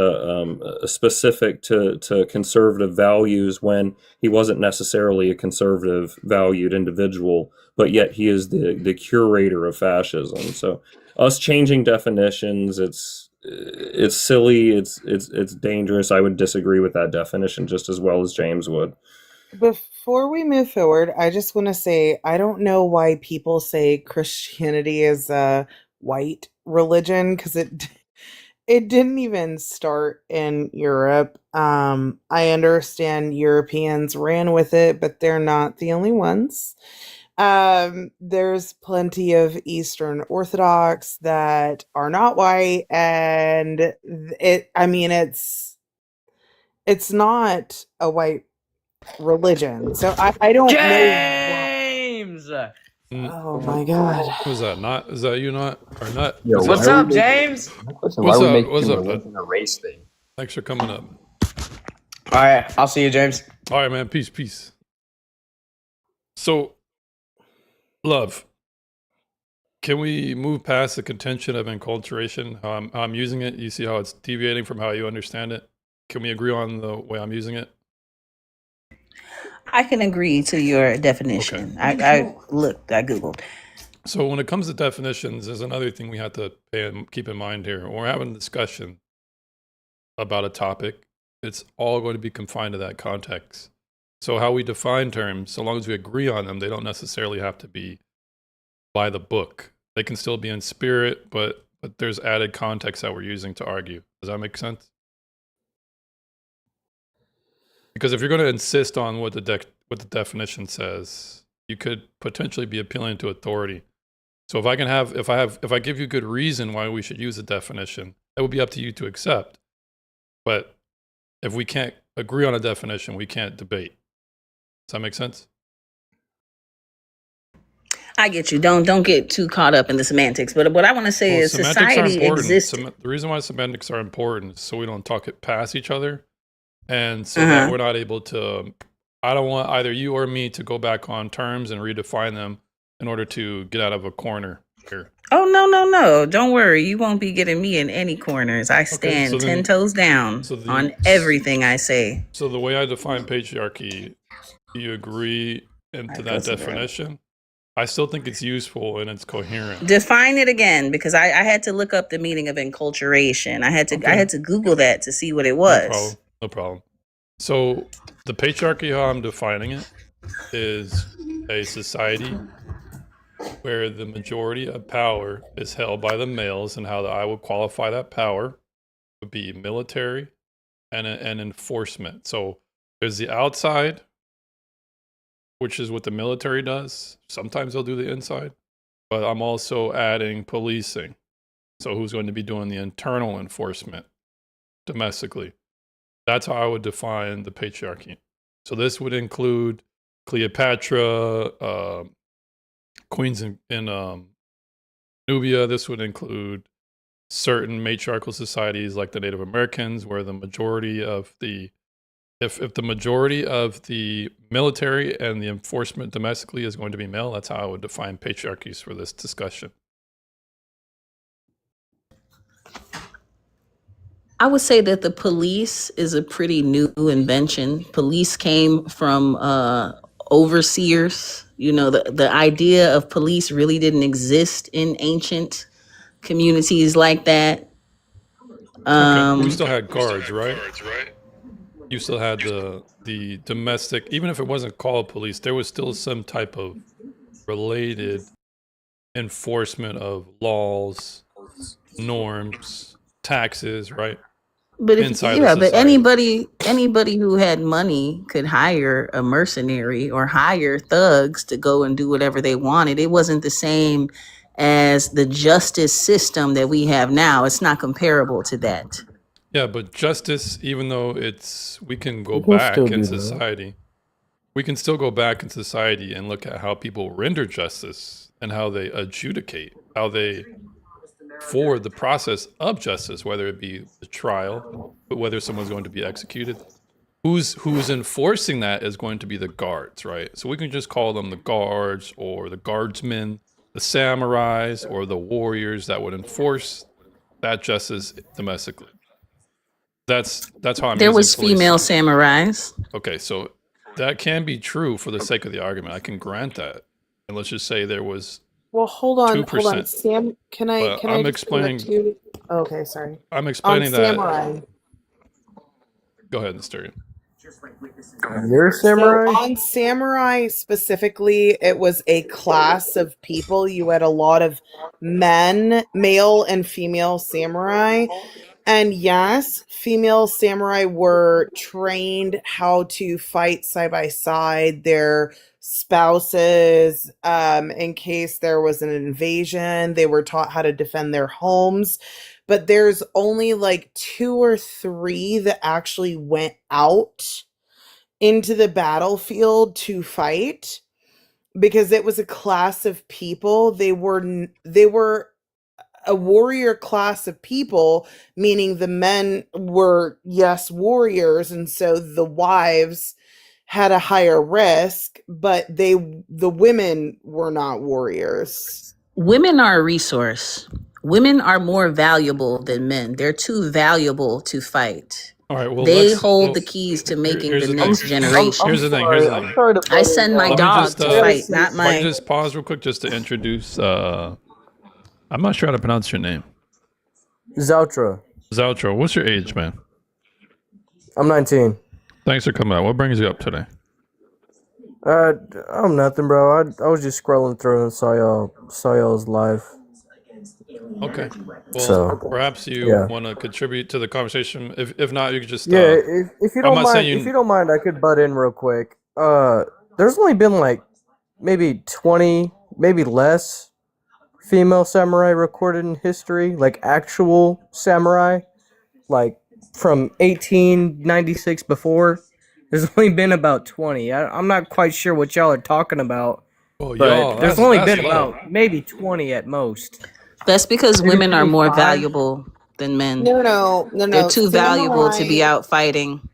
specific to conservative values when he wasn't necessarily a conservative valued individual, but yet he is the curator of fascism? So us changing definitions, it's silly, it's dangerous. I would disagree with that definition just as well as James would. Before we move forward, I just want to say I don't know why people say Christianity is a white religion, because it didn't even start in Europe. I understand Europeans ran with it, but they're not the only ones. There's plenty of Eastern Orthodox that are not white, and it's not a white religion. So I don't know. James! Oh my God. Was that not? Is that you not? Or not? Yo, What's What's up? up, James? What's why are we up? making What's up, bud? religion a race thing? Thanks for coming up. All right, I'll see you, James. All right, man. Peace. So, love. Can we move past the contention of enculturation? How I'm using it. You see how it's deviating from how you understand it. Can we agree on the way I'm using it? I can agree to your definition. I Googled. So when it comes to definitions, there's another thing we have to keep in mind here. When we're having a discussion about a topic, it's all going to be confined to that context. So how we define terms, so long as we agree on them, they don't necessarily have to be by the book. They can still be in spirit, but there's added context that we're using to argue. Does that make sense? Because if you're going to insist on what the definition says, you could potentially be appealing to authority. So if I give you good reason why we should use a definition, that would be up to you to accept. But if we can't agree on a definition, we can't debate. Does that make sense? I get you. Don't get too caught up in the semantics. But what I want to say Well, is semantics are society important. existed. The reason why semantics are important is so we don't talk it past each other, and so Uh that huh. we're not able to. I don't want either you or me to go back on terms and redefine them in order to get out of a corner here. Oh no. Don't worry. You won't be getting me in any corners. I Okay, so stand 10 then, toes down so the on everything I say. so the way I define patriarchy, do you agree into Alright, that go somewhere else. definition? I still think it's useful and it's coherent. Define it again because I had to look up the meaning of enculturation. I Okay, had to Google that to see what it no was. problem, no problem. So the patriarchy, how I'm defining it, is a society where the majority of power is held by the males, and how I would qualify that power would be military and enforcement. So there's the outside, which is what the military does. Sometimes they'll do the inside, but I'm also adding policing. So who's going to be doing the internal enforcement domestically? That's how I would define the patriarchy. So this would include Cleopatra, queens in Nubia. This would include certain matriarchal societies like the Native Americans, where the majority of the if the majority of the military and the enforcement domestically is going to be male, that's how I would define patriarchies for this discussion. I would say that the police is a pretty new invention. Police came from overseers. You know, the idea of police really didn't exist in ancient communities like that. Okay, we still had guards, right? You still had the domestic, even if it wasn't called police, there was still some type of related enforcement of laws, norms, taxes, right? But Inside the society. anybody who had money could hire a mercenary or hire thugs to go and do whatever they wanted. It wasn't the same as the justice system that we have now. It's not comparable to that. Yeah, but justice, even though we can go You can back still in do that. society, we can still go back in society and look at how people render justice and how they adjudicate, how they forward the process of justice, whether it be the trial, but whether someone's going to be executed. Who's enforcing that is going to be the guards, right? So we can just call them the guards or the guardsmen, the samurais or the warriors that would enforce that justice domestically. That's how I'm There using was policing. female samurais. Okay, so that can be true for the sake of the argument. I can grant that. And let's just say there was Well, hold on. 2%. Sam, can I But can I I'm just say that explaining too? Okay, sorry. I'm On explaining that. samurai. Go ahead, Mysterian. You're a So samurai? on samurai specifically, it was a class of people. You had a lot of men, male and female samurai. And yes, female samurai were trained how to fight side by side their spouses in case there was an invasion. They were taught how to defend their homes. But there's only like 2 or 3 that actually went out into the battlefield to fight because it was a class of people. They were a warrior class of people, meaning the men were, yes, warriors, and so the wives had a higher risk, but the women were not warriors. Women are a resource. Women are more valuable than men. They're too valuable to fight. All right, well, They let's. hold Well, the keys to making here's the the thing. next generation. Here's the thing. Here's the I'm thing. sorry to I butt send in. my Let me dog just to uh, fight, not if I can my. just pause real quick just to introduce. I'm not sure how to pronounce your name. Zoutra. Zoutra. What's your age, man? I'm 19. Thanks for coming out. What brings you up today? I'm nothing, bro. I was just scrolling through and saw y'all's live. Okay. Well, So perhaps you yeah, want to contribute to the conversation. If not, you could just. yeah. If you I'm don't not saying mind, if you you. don't mind, I could butt in real quick. There's only been like maybe 20, maybe less female samurai recorded in history, like actual samurai, like from 1896 before. There's only been about 20. I'm not quite sure what y'all are talking about Well, but y'all, there's that's only that's been low. about maybe 20 at most. That's because Maybe women are more 25. valuable than men. No. They're too valuable to be Samurai. out fighting.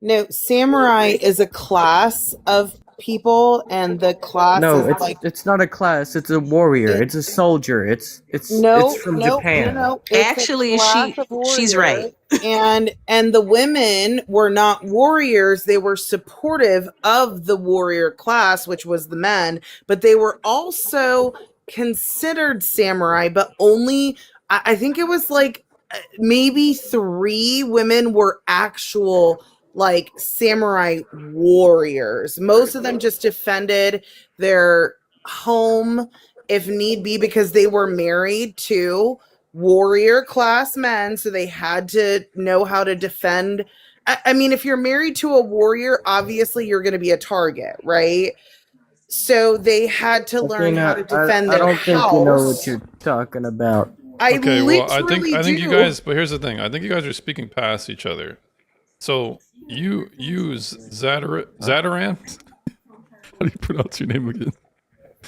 No, samurai is a class of people, and the class No, is like it's not a class. It's a warrior. It's a soldier. It's from Japan. It's Actually, a class of she's right. warriors, and the women were not warriors. They were supportive of the warrior class, which was the men, but they were also considered samurai, but only I think it was like maybe 3 women were actual like samurai warriors. Most of them just defended their home if need be because they were married to warrior class men, so they had to know how to defend. I mean, if you're married to a warrior, obviously you're going to be a target, right? So they had to learn how to defend I their don't think you know what house. you're talking about. Okay, well, I literally think you do. guys, but here's the thing. I think you guys are speaking past each other. So you use Zadaran? How do you pronounce your name again?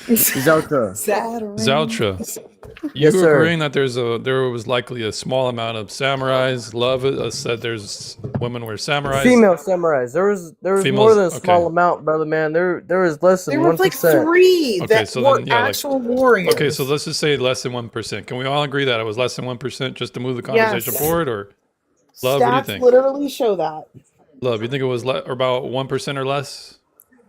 Zoutra. Zoutra. You Yes, sir. agreeing that there was likely a small amount of samurais? Love said there's women were samurais. Female samurais. There was more Females, than a small okay. amount, brother man. There was less than There was 1%. like 3 Okay, that so were then, yeah, like- actual warriors. Okay, so let's just say less than 1%. Can we all agree that it was less than 1% just to move the conversation Yes. forward? Or Love, what do you Stats think? literally show that. Love, you think it was or about 1% or less?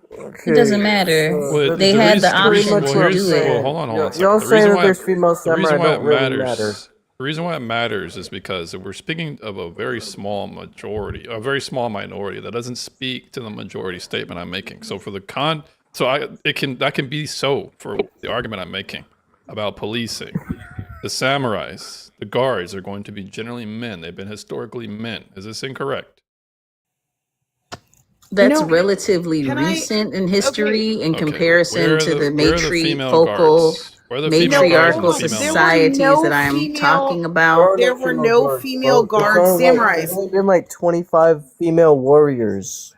It doesn't matter. Well, They had the option well, to here's- do it. well, hold on a Y'all second. saying that there's female The reason samurai why don't it really matters. matter. The reason why it matters is because we're speaking of a very small majority, a very small minority that doesn't speak to the majority statement I'm making. So for the that can be so for the argument I'm making about policing. The samurais, the guards are going to be generally men. They've been historically men. Is this incorrect? That's No, relatively can I- recent in history in Okay. comparison Where are to the where are the female matrifocal, guards? Where are the female guards and matriarchal the female There were societies no that I'm female- talking about. There were no female guard samurais. There's only been like 25 female warriors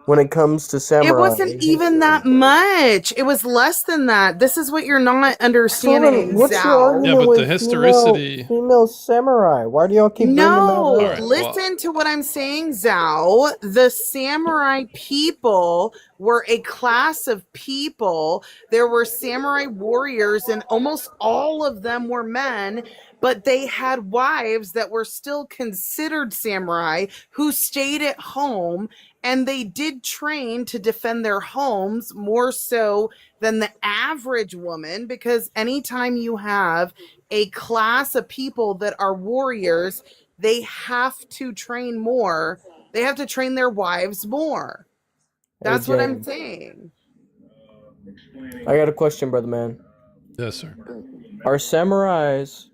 when it comes to samurai. It wasn't even that much. It was less than that. This is what you're not understanding, What's your Zhao. argument Yeah, but with the historicity- female samurai? Why do y'all keep bringing that No, up? Alright, listen to what I'm saying, Zhao. The samurai people were a class of people. There were samurai warriors, and almost all of them were men, but they had wives that were still considered samurai who stayed at home, and they did train to defend their homes more so than the average woman, because anytime you have a class of people that are warriors, they have to train more. They have to train their wives more. That's what I'm James, saying. I got a question, brother man. Yes, sir. Are samurais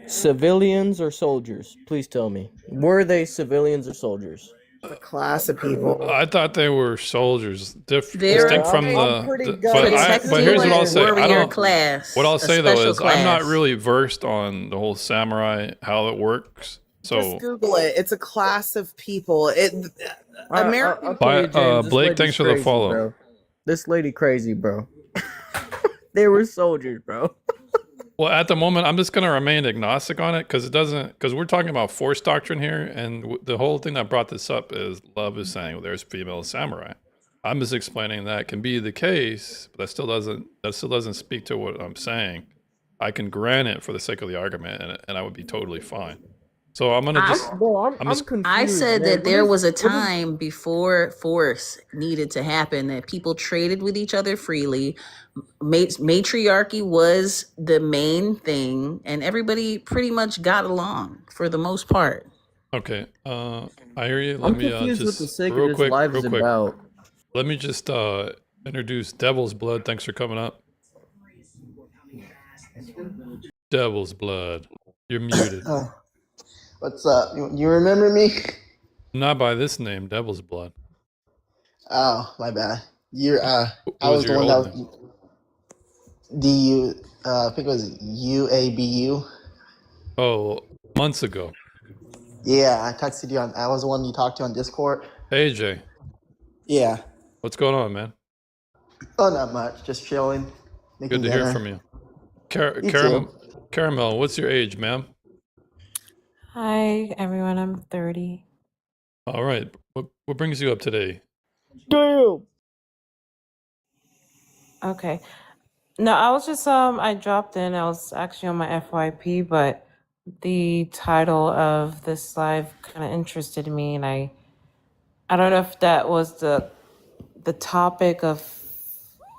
civilians or soldiers? Please tell me. Were they civilians or soldiers? A class of people. I thought they were soldiers, They're- distinct from I'm pretty the. good. But here's what I'll say. I warrior don't. class. What I'll a say though special is I'm not class. really versed on the whole samurai how it works. So Just Google it. It's a class of people. American. I'll tell you, James, this Blake, lady's thanks for the crazy, follow. bro. This lady crazy, bro. They were soldiers, bro. Well, at the moment, I'm just going to remain agnostic on it because we're talking about force doctrine here, and the whole thing that brought this up is Love is saying there's female samurai. I'm just explaining that can be the case, but that still doesn't speak to what I'm saying. I can grant it for the sake of the argument, and I would be totally fine. So I'm gonna just. Bro, I'm just- confused. I said man. that there What was is- a time before force needed to happen, that people traded with each other freely. Matriarchy was the main thing, and everybody pretty much got along for the most part. Okay. I hear you. Let I'm me confused just what the sake real of this quick, live real is quick. about. Let me just introduce Devil's Blood. Thanks for coming up. Devil's Blood. You're muted. What's up? You remember me? Not by this name, Devil's Blood. Oh, my bad. You're I What was the your one that old was name? DU I think it was UABU. Oh, months ago. Yeah, I texted you on I was the one you talked to on Discord. Hey, Jay. Yeah. What's going on, man? Oh, not much. Just chilling. Making Good to hear dinner. from you. You too. Caramel, what's your age, ma'am? Hi, everyone. I'm 30. All right. What brings you up today? Damn. Okay. No, I was just I dropped in. I was actually on my FYP, but the title of this live kind of interested me, and I don't know if that was the topic of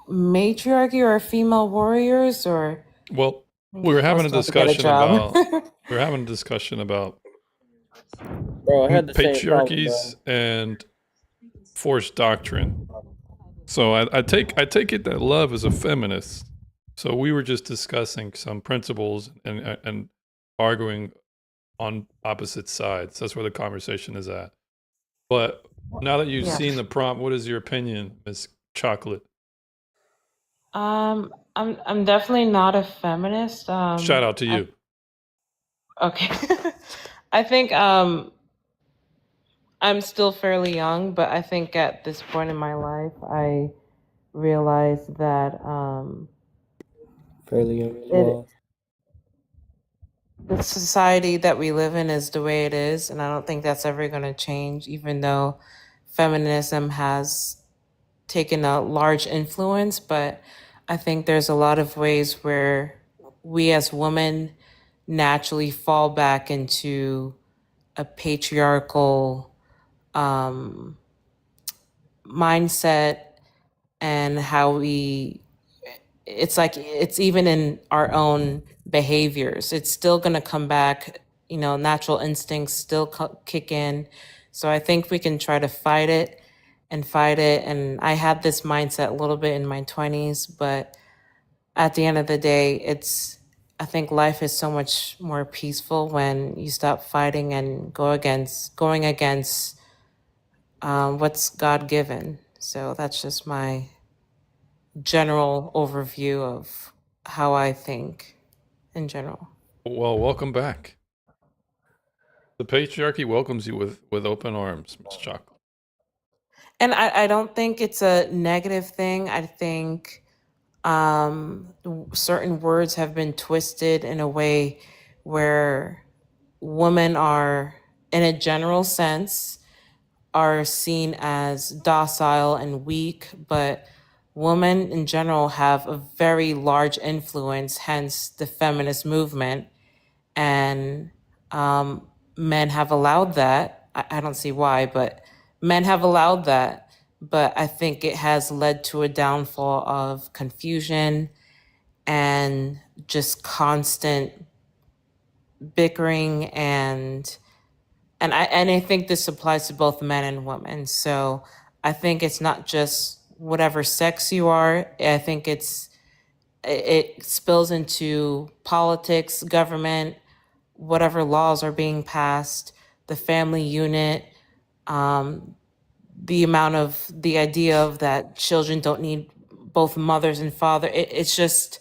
matriarchy or female warriors, or Well, I we were having a was about to get a discussion job. about Bro, I had the same problem, bro. patriarchies and forced doctrine. So I take it that Love is a feminist. So we were just discussing some principles and arguing on opposite sides. That's where the conversation is at. But now that you've Yeah. seen the prompt, what is your opinion, Miss Chocolate? I'm definitely not a feminist. Shout out to you. Okay. I think I'm still fairly young, but I think at this point in my life I realized that Fairly young as it well. the society that we live in is the way it is, and I don't think that's ever going to change, even though feminism has taken a large influence. But I think there's a lot of ways where we as women naturally fall back into a patriarchal mindset, and how it's like it's even in our own behaviors. It's still going to come back, natural instincts still kick in. So I think we can try to fight it and fight it. And I had this mindset a little bit in my 20s, but at the end of the day, I think life is so much more peaceful when you stop fighting and going against what's God given. So that's just my general overview of how I think in general. Well, welcome back. The patriarchy welcomes you with open arms, Miss Chocolate. And I don't think it's a negative thing. I think certain words have been twisted in a way where women are, in a general sense, are seen as docile and weak, but women in general have a very large influence, hence the feminist movement. And men have allowed that. I don't see why, but men have allowed that. But I think it has led to a downfall of confusion and just constant bickering, and I think this applies to both men and women. So I think it's not just whatever sex you are. I think it spills into politics, government, whatever laws are being passed, the family unit, the idea of that children don't need both mothers and father. It's just,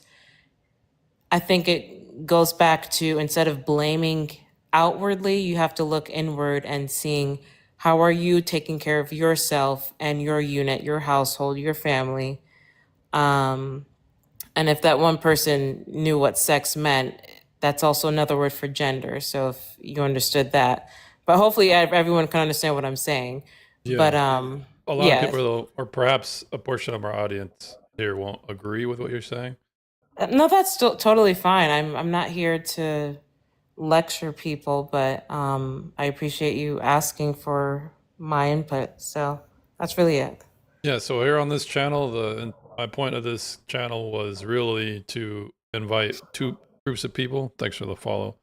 I think it goes back to, instead of blaming outwardly, you have to look inward and seeing how are you taking care of yourself and your unit, your household, your family. And if that one person knew what sex meant, that's also another word for gender. So if you understood that, but hopefully everyone can understand what I'm saying. Yeah. But A lot of people, though, or perhaps a portion of our audience here, won't agree with what you're saying. No, that's still totally fine. I'm not here to lecture people, but I appreciate you asking for my input. So that's really it. Yeah, so here on this channel, my point of this channel was really to invite two groups of people. Thanks for the follow.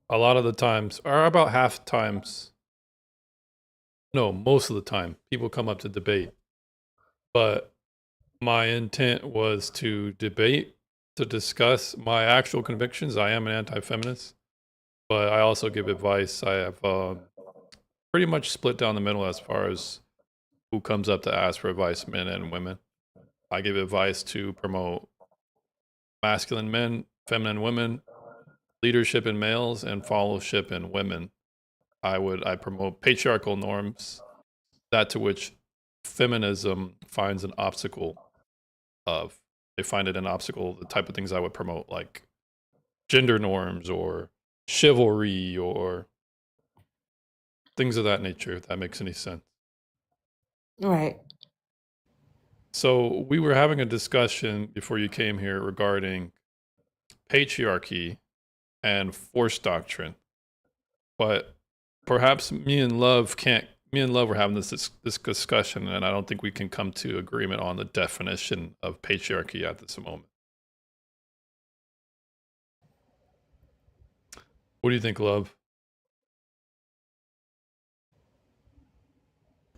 A lot of the times, or about half times, no, most of the time, people come up to debate. But my intent was to debate, to discuss my actual convictions. I am an anti-feminist, but I also give advice. I have pretty much split down the middle as far as who comes up to ask for advice, men and women. I give advice to promote masculine men, feminine women, leadership in males, and followership in women. I promote patriarchal norms, that to which feminism finds an obstacle. of. They find it an obstacle, the type of things I would promote, like gender norms or chivalry or things of that nature, if that makes any sense. Right. So we were having a discussion before you came here regarding patriarchy and force doctrine. But perhaps me and Love were having this discussion, and I don't think we can come to agreement on the definition of patriarchy at this moment. What do you think, Love?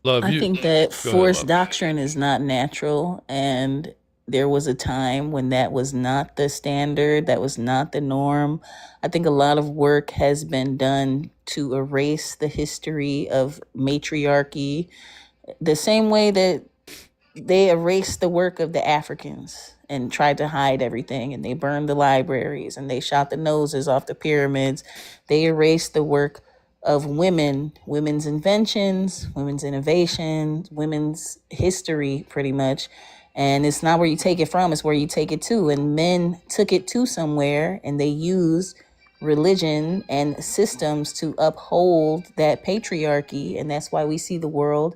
Love, I you think that go ahead, forced Love. doctrine is not natural, and there was a time when that was not the standard, that was not the norm. I think a lot of work has been done to erase the history of matriarchy, the same way that they erased the work of the Africans and tried to hide everything, and they burned the libraries and they shot the noses off the pyramids. They erased the work of women, women's inventions, women's innovations, women's history, pretty much. And it's not where you take it from, it's where you take it to. And men took it to somewhere, and they used religion and systems to uphold that patriarchy. And that's why we see the world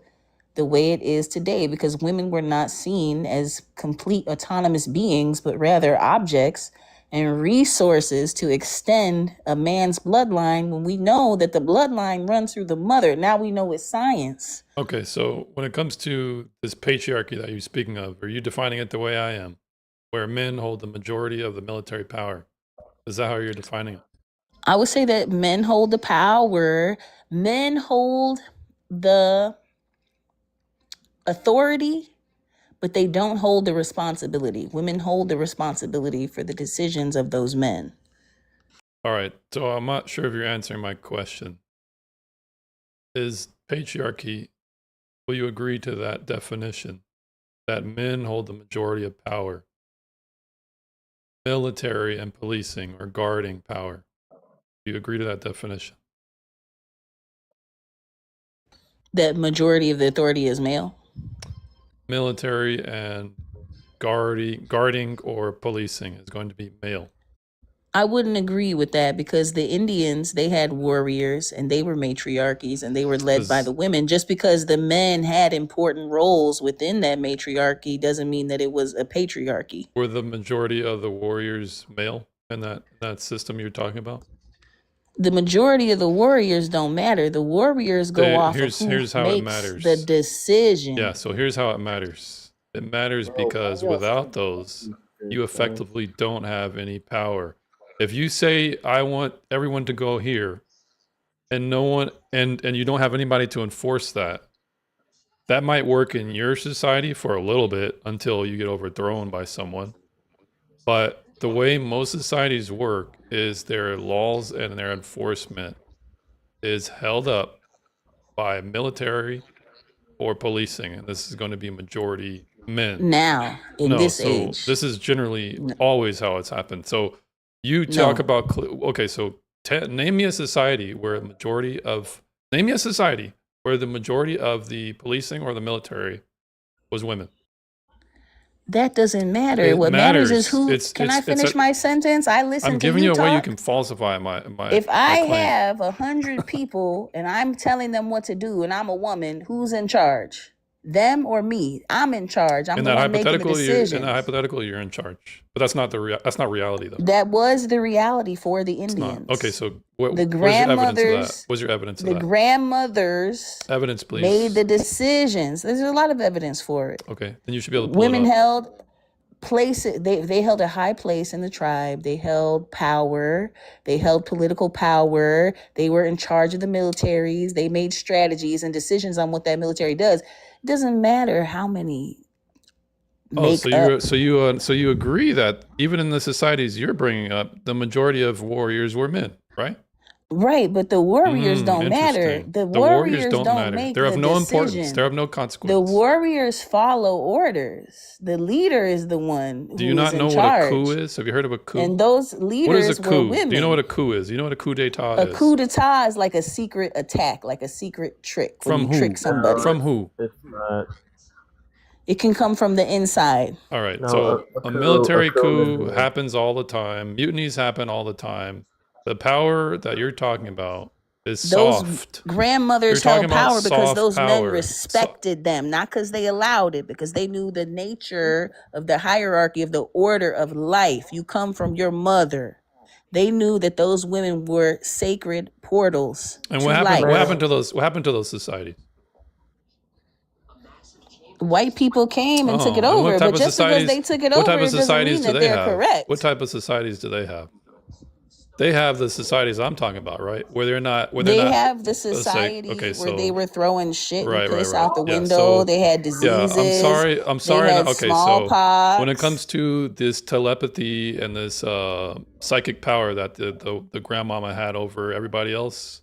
the way it is today, because women were not seen as complete autonomous beings, but rather objects and resources to extend a man's bloodline, when we know that the bloodline runs through the mother. Now we know it's science. Okay, so when it comes to this patriarchy that you're speaking of, are you defining it the way I am, where men hold the majority of the military power? Is that how you're defining it? I would say that men hold the power, men hold the authority, but they don't hold the responsibility. Women hold the responsibility for the decisions of those men. All right, so I'm not sure if you're answering my question. Is patriarchy, will you agree to that definition, that men hold the majority of power? Military and policing or guarding power. Do you agree to that definition? That majority of the authority is male? Military and guarding or policing is going to be male. I wouldn't agree with that, because the Indians, they had warriors and they were matriarchies and they were led by the women. Just because the men had important roles within that matriarchy doesn't mean that it was a patriarchy. Were the majority of the warriors male in that system you're talking about? The majority of the warriors don't matter. The warriors go off of who here's how it makes matters. the decision. Yeah, so here's how it matters. It matters because without those, you effectively don't have any power. If you say, I want everyone to go here, and no one, and you don't have anybody to enforce that, that might work in your society for a little bit until you get overthrown by someone. But the way most societies work is their laws and their enforcement is held up by military or policing, and this is going to be majority men. Now, in this age. This is generally always how it's happened. So you talk about, okay, so name me a society where the majority of the policing or the military was women. That doesn't matter. It What matters matters. is who. Can I finish my sentence? I listen I'm to giving you you a talk. way you can falsify my If my I claim. have 100 people and I'm telling them what to do, and I'm a woman, who's in charge? Them or me? I'm in charge. I'm In the that one making the hypothetical, decision. you're in charge, but that's not that's not reality though. That was the reality for the It's not. Indians. Okay, so The where's your evidence of that? grandmothers, Where's your evidence of the that? grandmothers Evidence, please. made the decisions. There's a lot of evidence for it. Okay, then you should be able to pull Women it up. held places. They held a high place in the tribe. They held power. They held political power. They were in charge of the militaries. They made strategies and decisions on what that military does. It doesn't matter how many Oh, make up. so you agree that even in the societies you're bringing up, the majority of warriors were men, right? Right, but the warriors don't matter. Interesting. The The warriors warriors don't don't matter. make They're of the no importance. decision. They're of no The consequence. warriors follow orders. The leader is the one Do you who is not in know what a charge. coup is? Have you heard of a coup? And those What is leaders a were coup? women. Do you know what a coup is? You know what a coup d'etat A is? coup d'etat is like a secret attack, like a secret trick when From you who? trick somebody. From who? It's not. It can come from the inside. All right. No, So a a coup military is coup real. happens all the time. Mutinies happen all the time. The power that you're talking about is Those soft. You're grandmothers talking held about power because soft those men power. So, respected them, not because they allowed it, because they knew the nature of the hierarchy of the order of life. You come from your mother. They knew that those women were sacred portals and to what happened? What life. happened to those? What happened to those societies? White people came and took it Oh, and over, what type but of just because societies? they took it What over, type of it doesn't societies mean do that they they're have? correct. What type of societies do they have? They have the societies I'm talking about, right? Where they're not. Where they're They not. have the Let's say, society okay, where they so were throwing shit and right, piss right. out the Yeah. window. So They had yeah, diseases. I'm They sorry. had Okay, so when it smallpox. comes to this telepathy and this psychic power that the grandmama had over everybody else,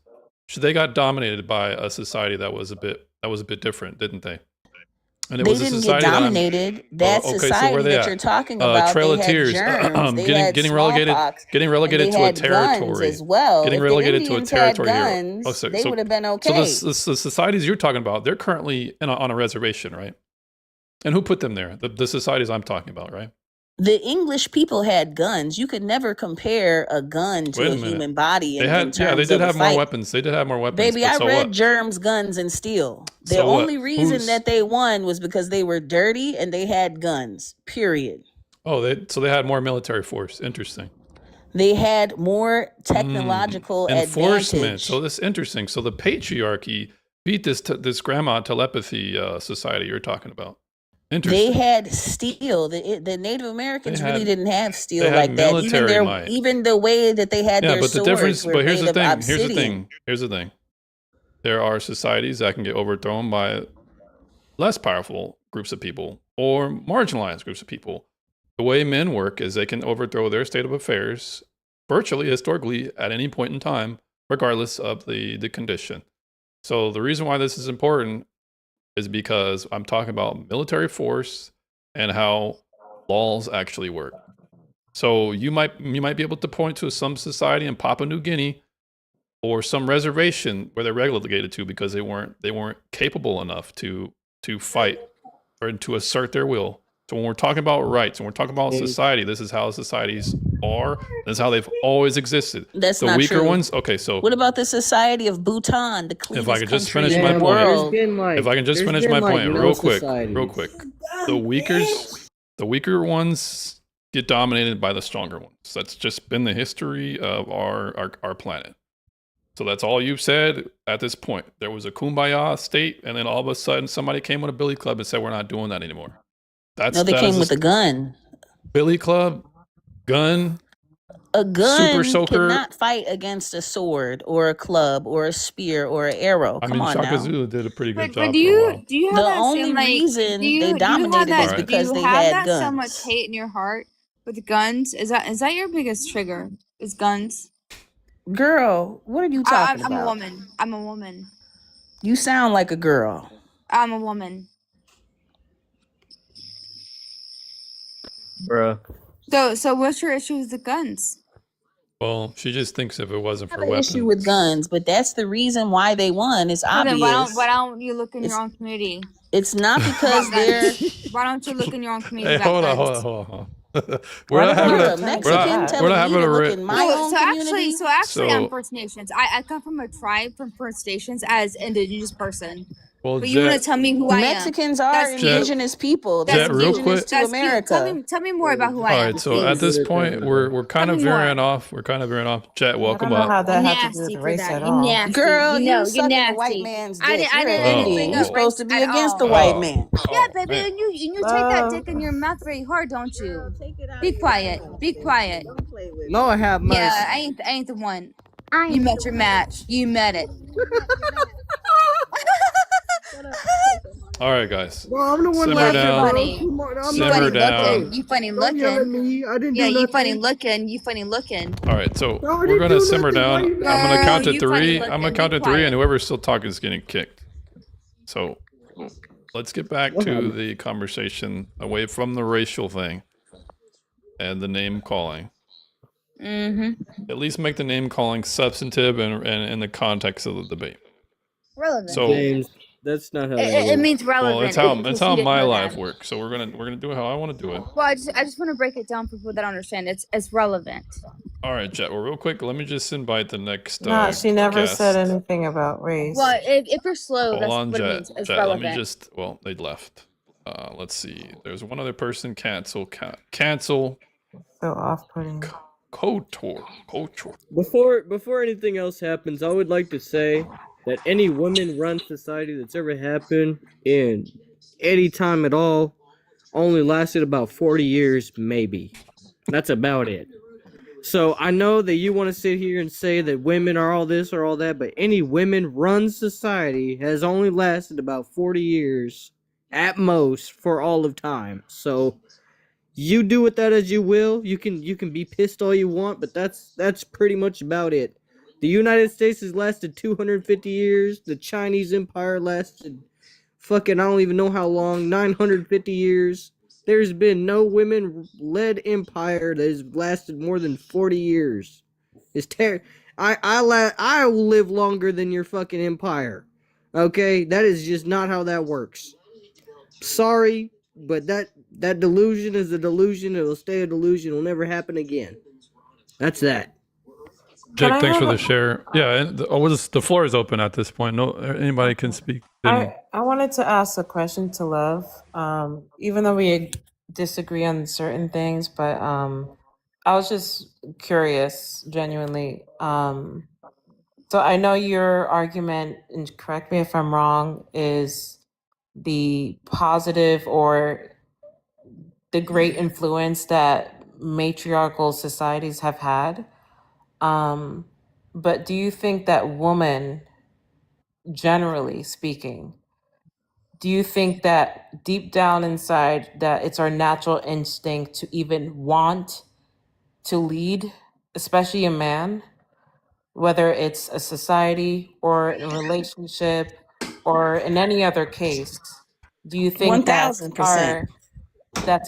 they got dominated by a society that was a bit different, didn't they? And it They was a didn't get society that I'm. dominated. That Okay, so where society they that you're at? talking about, Trail they of had Tears, germs, they getting had getting relegated, smallpox, getting and relegated they to a had guns territory, as well. getting If the relegated to a Indians had territory. Oh, guns, so they so would have been so okay. the societies you're talking about, they're currently on a reservation, right? And who put them there? The societies I'm talking about, right? The English people had guns. You could never compare a gun to Wait a a minute. human body They in had, yeah, they terms did of a have more fight. weapons. They did have more weapons, Baby, but I so read what? Germs, Guns, and Steel. The So what? only reason Who's? that they won was because they were dirty and they had guns. Period. Oh, they had more military force. Interesting. They had more technological Enforcement. advantage. So this is interesting. So the patriarchy beat this grandma telepathy society you're talking about. They Interesting. had steel. The Native Americans really had- didn't have They steel had like that. Even military might. even the way that they had Yeah, their but the swords difference. were But here's made the of thing. Here's the obsidian. thing. Here's the thing. There are societies that can get overthrown by less powerful groups of people or marginalized groups of people. The way men work is they can overthrow their state of affairs virtually historically at any point in time, regardless of the condition. So the reason why this is important is because I'm talking about military force and how laws actually work. So you might be able to point to some society in Papua New Guinea or some reservation where they're relegated to because they weren't capable enough to fight or to assert their will. So when we're talking about rights and we're talking about society, this is how societies are. This is how they've always existed. That's the not weaker true. ones. Okay, so What about the Society of Bhutan, the cleanest I could just country finish in my the point. world? if I can just finish my point real quick, the weaker ones get dominated by the stronger ones. That's just been the history of our planet. So that's all you've said at this point. There was a kumbaya state, and then all of a sudden somebody came with a billy club and said we're not doing that anymore. No, they that came is with a gun. billy club, gun, A gun super soaker. cannot fight against a sword or a club or a spear or an arrow. I Come mean, on Shaka now. Zulu did a pretty good But job do for a you while. do you have The that only same like reason do you they do you have dominated that is Alright. do because you they have had that so much guns. hate in your heart with guns? Is that your biggest trigger? Is guns? Girl, what are you talking I'm a about? woman. I'm a woman. You sound like a girl. I'm a woman. Bruh. So what's your issue with the guns? Well, she just thinks if it wasn't I for have an issue with weapons. guns, but that's the reason why they won. It's Well, then obvious. why don't you look in It's your own community it's not because about they're guns? Why don't you look in your own community Hey, about hold guns? on. We're Why not do having they you're a a turn like Mexican we're that? telling not me having to a look re- in my No, own so community. I'm so First Nations. I come from a tribe from First Nations as indigenous person. well, But you want to Jet, tell me who I am? Mexicans are That's me. indigenous people. They're That's Jet, real you. indigenous quick. to That's you. America. Tell me more about who I All am, right, so at please. this point, we're kind Tell of me more. veering off. We're kind of veering off. Jet, I welcome don't know up. how that You're has to do with nasty for race that. at You're all. nasty. Girl, You you know, you're sucking a white nasty. man's I dick. didn't You're an even Indian. bring You're up supposed to race be at against the all. white Oh, man. Yeah, oh baby, man. and you take that dick in your mouth very hard, don't you? Be quiet. Be quiet. Lord have mercy. Yeah, I ain't the one. You met your match. You met it. All right, guys. Well, I'm the one Simmer Yeah, laughing, you're down. bro. funny. Come on, I'm You not Simmer funny laughing, down. looking. You funny Don't yell at looking. me. I didn't Yeah, do you funny nothing. looking. You funny looking. All right, so No, I we're didn't gonna do simmer nothing. down. Why you I'm gonna Girl, count to you funny three. I'm looking. gonna Be count to three, and quiet. whoever's still talking is getting kicked. So let's get back to Okay. the conversation away from the racial thing and the name calling. Mm-hmm. At least make the name calling substantive and in the context of the debate. Relevant. So James, That's not how It, that it works. means relevant. Well, it's in how case it's you how didn't my know life that. works. So we're gonna do it how I want to do it. Well, I just want to break it down for people that don't understand. It's relevant. All right, Jet. Well, real quick, let me just invite the next No, she never said guest. anything about race. Well, if you're slow, Hold that's on, what it Jet. means. It's Jet, let relevant. me just. Well, they left. Let's see. There's one other person. Cancel. So off-putting. KOTOR. Before anything else happens, I would like to say that any women-run society that's ever happened in any time at all only lasted about 40 years, maybe. That's about it. So I know that you want to sit here and say that women are all this or all that, but any women-run society has only lasted about 40 years at most for all of time. So you do with that as you will. You can be pissed all you want, but that's pretty much about it. The United States has lasted 250 years. The Chinese Empire lasted fucking I don't even know how long, 950 years. There's been no women-led empire that has lasted more than 40 years. I will live longer than your fucking empire. Okay? That is just not how that works. Sorry, but that delusion is a delusion. It'll stay a delusion. It'll never happen again. That's that. Jake, I thanks for have the share. Yeah, and the floor is open at this point. No, anybody can speak. I wanted to ask a question to Love, even though we disagree on certain things, but I was just curious, genuinely. So I know your argument, and correct me if I'm wrong, is the positive or the great influence that matriarchal societies have had. But do you think that women, generally speaking, do you think that deep down inside that it's our natural instinct to even want to lead, especially a man, whether it's a society or a relationship or in any other case? Do you think that's 1000%.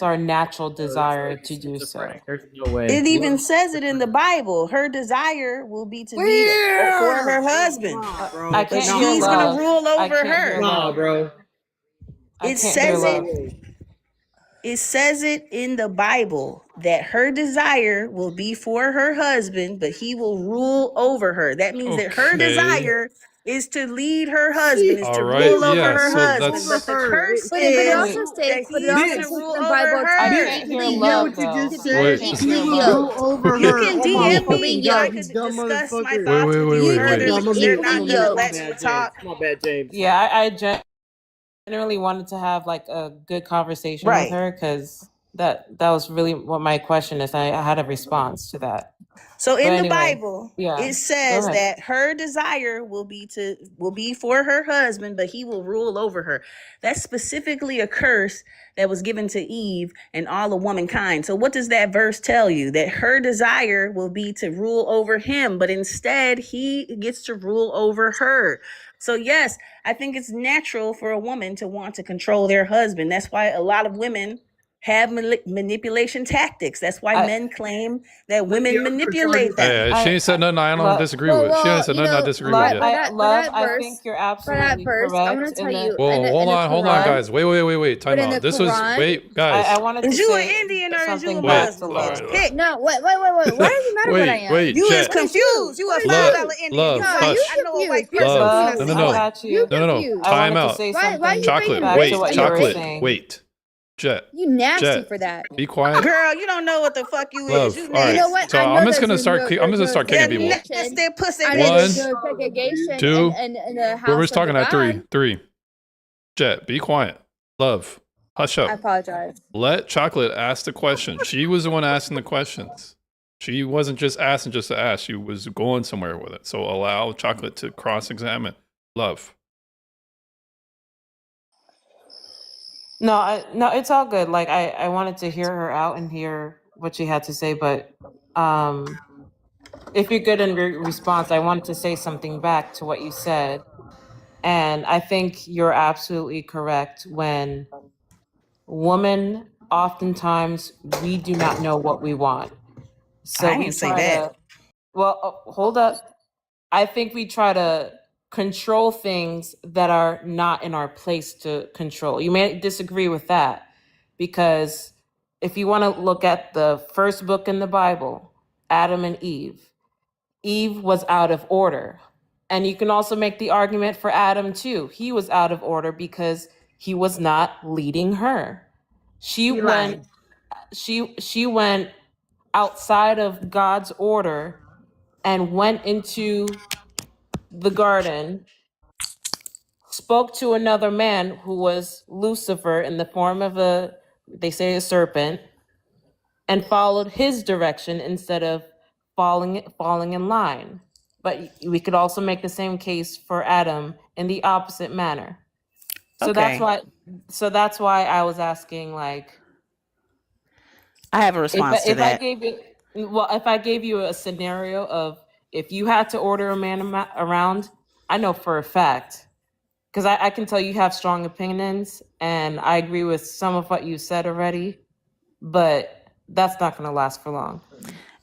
our natural desire to do so? There's no way. It even says it in the Bible. Her desire will be to be for her husband. Bro, I But can't hear he's Love. gonna rule I over can't her. hear Nah, Love. bro. I It can't hear says Love. it says it in the Bible that her desire will be for her husband, but he will rule over her. That means that her Okay. desire is to lead her husband, is All to right, rule over yeah, her so husband. that's- But the curse But it is also that states, but he's it also to states rule in the over Bible, her. I can't hear Love, though. Wait, to so- be yoked. over You can Oh my DM fucking me. God, I you could dumb discuss my motherfucker. thoughts with you Wait, further wait. because they're You not can gonna yoke. let you talk. My bad, James. Yeah, I generally wanted to have like a good conversation with Right. her because that was really what my question is. I had a response to that. So But in the anyway, Bible, yeah, it go says ahead. that her desire will be for her husband, but he will rule over her. That's specifically a curse that was given to Eve and all of womankind. So what does that verse tell you? That her desire will be to rule over him, but instead he gets to rule over her. So yes, I think it's natural for a woman to want to control their husband. That's why a lot of women have manipulation tactics. That's why men claim that women manipulate them. Hey, she ain't said nothing I don't disagree with. She ain't said nothing I disagree with yet. I think you're absolutely verse, correct. I'm gonna tell you. Whoa, hold on, guys. Wait. Time But in out. the This was Quran- guys. I wanted to Is you an say Indian or is you a something back to Muslim? Love. Pick. No, wait. Why does it matter what I am? Wait, You is Jet. confused. You a Love, $5 Indian. love, You hush. like, I know a white person. Love. who's No. not I got you. You No. confused. Time I wanted out. to say Why something you Chocolate. bringing back Wait, to what chocolate. you were saying. Wait. Jet. You nasty Jet. for that. Be quiet. Girl, you don't know what the fuck you Love. is. You All right. You know what? So I know I'm just that gonna there's start. no- I'm just gonna start there's kicking no people. That's their pussy. I know there's One, no segregation two. in the house. Whoever's of talking the at God. three. Jet, be quiet. Love. Hush I up. apologize. Let Chocolate ask the question. She was the one asking the questions. She wasn't just asking just to ask. She was going somewhere with it. So allow Chocolate to cross-examine. Love. No, it's all good. Like I wanted to hear her out and hear what she had to say, but if you're good in response, I wanted to say something back to what you said. And I think you're absolutely correct when women oftentimes we do not know what we want. So I we didn't say try that. to hold up. I think we try to control things that are not in our place to control. You may disagree with that, because if you want to look at the first book in the Bible, Adam and Eve was out of order. And you can also make the argument for Adam too. He was out of order because he was not leading her. She went outside of God's order and went into the garden, spoke to another man who was Lucifer in the form of they say a serpent, and followed his direction instead of falling in line. But we could also make the same case for Adam in the opposite manner. So Okay. that's why I was asking, like, I have a response to that. if I gave you a scenario of if you had to order a man around, I know for a fact, because I can tell you have strong opinions, and I agree with some of what you said already, but that's not going to last for long.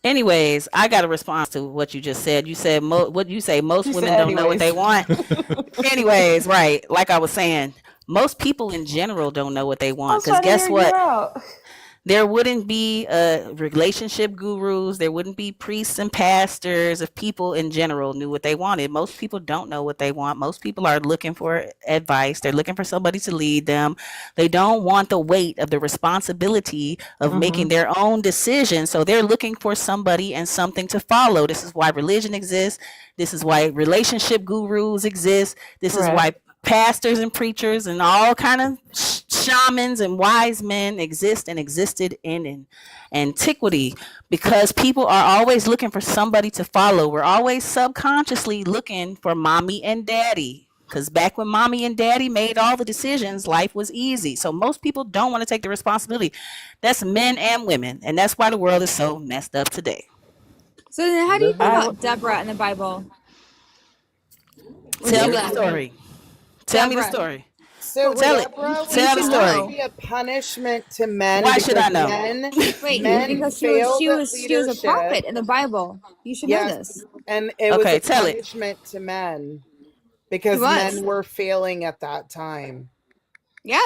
Anyways, I got a response to what you just said. You said what you say. Most You women said don't know what they anyways. want. Anyways, right? Like I was saying, most people in general don't know what they want. Because guess what? There wouldn't be relationship gurus. There wouldn't be priests and pastors if people in general knew what they wanted. Most people don't know what they want. Most people are looking for advice. They're looking for somebody to lead them. They don't want the weight of the responsibility of making their own decisions. So they're looking for somebody and something to follow. This is why religion exists. This is why relationship gurus exist. This is why pastors and preachers and all kind of shamans and wise men exist and existed in antiquity, because people are always looking for somebody to follow. We're always subconsciously looking for mommy and daddy, because back when mommy and daddy made all the decisions, life was easy. So most people don't want to take the responsibility. That's men and women, and that's why the world is so messed up today. So then how do you feel about Deborah in the Bible? Tell me the story. Tell me the Deborah. story. So Tell it. Deborah, Tell the would story. that be a punishment to men? Why should I because know? Wait, men because she failed at was a leadership. prophet in the Bible. You should know Yes, this. and it was Okay, a tell it. punishment to men because It was. men were failing at that time. Yeah.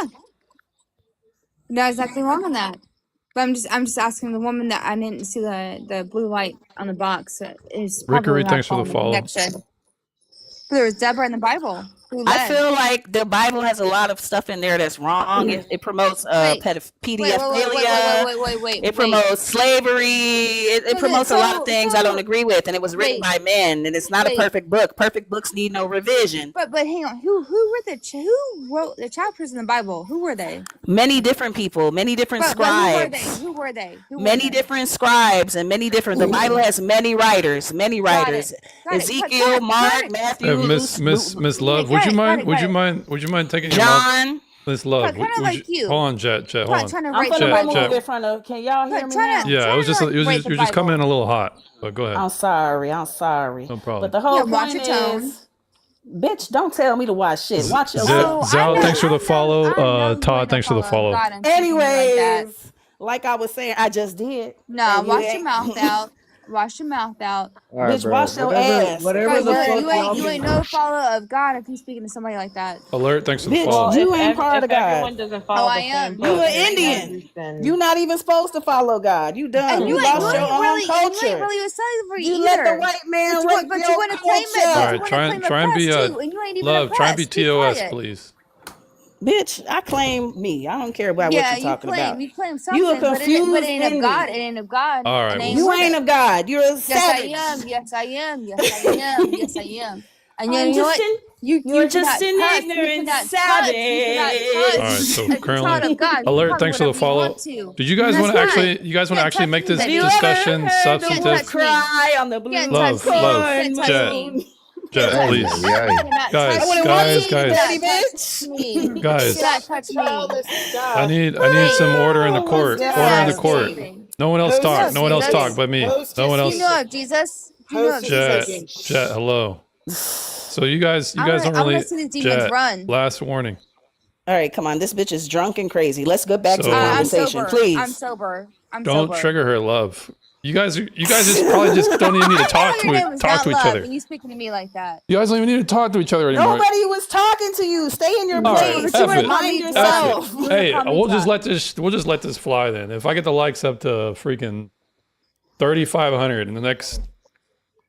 No, exactly wrong on that. But I'm just asking the woman that I didn't see the blue light on the box is probably Rickery, not thanks for the following follow. connection. But there was Deborah in the Bible who I led. feel like the Bible has a lot of stuff in there that's wrong. It promotes Wait, pedophilia. It promotes slavery. It promotes a lot of things I don't agree with, and it was written by men, and it's not a wait. perfect book. Perfect books need no revision. But hang on, who wrote the chapters in the Bible? Who were they? Many different people, many different But scribes. who were they? Many different scribes and many different. The Bible has many writers. Many writers. Got it. Ezekiel, Mark, Matthew, Miss Love, would you mind taking your John. mouth? Miss Love, kinda like you. hold on, Jet, hold on. Trying to I'm write gonna the remove Bible. in front of. Can y'all hear me trying now? Yeah, it was just like, you're write the just coming in Bible. a little hot, but go ahead. I'm sorry. No problem. But the whole Yeah, watch point your tone. is, bitch, don't tell me to watch shit. Watch your Zal, thanks for the follow. Todd, thanks for the follow. Anyways, like I was saying, I just did. No, And you wash your ain't- mouth out. Wash your mouth out. All right, Bitch, bro. wash your Whatever- ass. Whatever Guys, the fuck you ain't no follower of God if you speaking to somebody like that. Alert, thanks for the Bitch, follow. you ain't part of God. Everyone doesn't follow I the same am. book, You an then Indian. then- You not even supposed to follow God. You done. And You you ain't lost your own really culture. slavery You either. let the white man but you, rape but your you want to claim it. culture. All But right, you want to try claim and be oppressed too, and you ain't even Love. Try and be oppressed. Be TOS, quiet. please. Bitch, I claim me. I don't care about Yeah, what you're talking about. you claim something, You a but it ain't confused of God. Indian. It ain't of God. All right, and well, You worth ain't it. of God. You're a Yes, I savage. am. Yes, I am. Yes, I am. Yes, I am. And I'm you know just what? You you're cannot just an touch. You ignorant cannot savage. touch. You cannot All right, touch so a child currently, of God. You alert. can Thanks for call the me follow. whatever you want to. Did you guys And want to that's actually? fine. You guys want to Can't actually touch make me, this baby. discussion Can't substantive? touch me. Cry on the blue Can't Love, touch me. love, Can't touch Jet, me. Jet, Can't please, touch me. Cannot guys, touch guys, me. guys, Cannot touch me. guys. Cannot touch me. I need some order in the court. Yeah. Order in the court. No one else Host talk. is No one else Jesus. talk but me. Host No is one Do else. you know of Jesus? Do you know of Host is Jet, Jesus? Jet, hello. So you guys I don't wanna really. see these demons Jet, run. last warning. All right, come on. This bitch is drunk and crazy. Let's go back to the So- I'm conversation, sober. please. I'm sober. I'm Don't sober. trigger her, love. You guys just probably just don't even need to talk Your name to is talk not to each love, other. and you speaking to me like that. You guys don't even need to talk to each other anymore. Nobody was talking to you. Stay in your All right, place. F it. Mind F yourself. it. Hey, we'll just let this fly then. If I get the likes up to freaking 3,500 in the next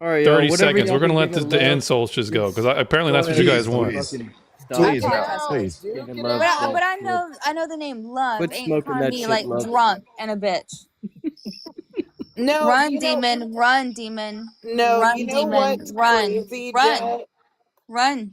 All right, 30 whatever seconds, y'all we're gonna be let giving the love, insults just go because apparently go that's what ahead you and guys want. fucking stop Please, that. man, please. Giving But love I, stuff. but I know the name love Quit ain't smoking calling that me shit, like love. drunk and a bitch. No, Run, you know, demon, run, demon, no, run, you know demon, what's run, crazy, run, Jet? run,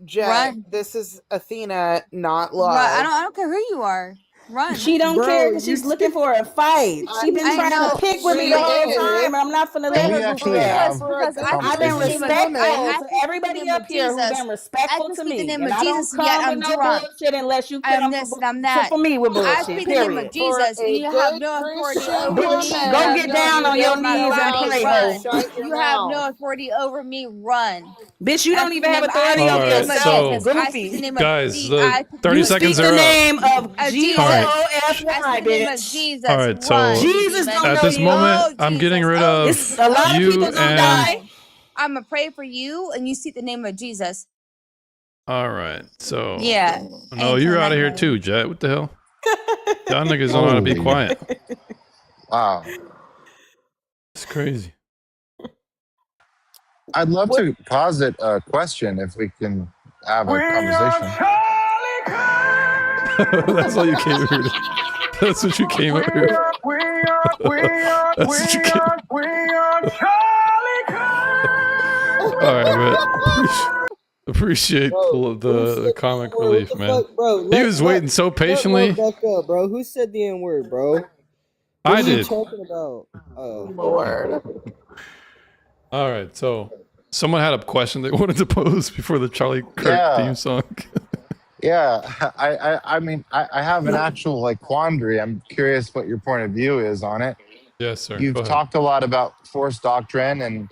Jet, run, this is Athena, not run. I love. don't care who you are. Run. She don't care Bro, because you she's looking for a fight. She been I trying to know. pick with me She the whole is. time, and I'm not finna But, let Can we her actually goofy ass. have because a I I've picked been the name conversation? of respectful I to picked the everybody name up of here who's Jesus. been I respectful to speak the me, name and of I don't Jesus, yet come with I'm no drunk. bullshit unless you I am come this and I'm for, that. for me with I bullshit. speak the name of Period. For Jesus, and a you have good no authority Christian over Bitch, me. You go have woman, get no down on authority your over my knees and body. pray, Run. ho. shut your You have no mouth. authority over me. Run. Bitch, you I don't speak even the have name. I authority speak All over the name right, of yourself, so Jesus. I speak the goofy. name of guys, I the speak the 30 name You of speak seconds the are up. name of Jesus. All right, I G-O-O-F-Y, speak the name of bitch. all Jesus. right. So Run, Jesus demon. don't at know this you. moment, Oh I'm getting Jesus. rid Oh of It's Jesus. a Oh lot of you people Jesus. gonna and. die. Run. I'm gonna pray for you, and you speak the name of Jesus. All right, so Yeah. no, Ain't you're telling out of that here girl. too, Jet. What the hell? Y'all niggas don't know how to be Holy, quiet. wow. It's crazy. I'd love What? to posit a question if we can have We a are conversation. Charlie Kirk. That's all you came here to. That's what you came We up here. are, we are, we are, we That's what you came. are, we are Charlie Kirk. All right, but appreciate Bro, who the said the N comic word? What relief, the man. fuck, bro? He was waiting so Let patiently. love back up, bro. Who said the N word, bro? What I are you did. talking about? Oh, Lord. All right, so someone had a question they wanted to pose before the Charlie Kirk Yeah, theme song. yeah. I mean, I have an actual like quandary. I'm curious what your point of view is on it. Yes, sir. Go You've ahead. talked a lot about force doctrine, and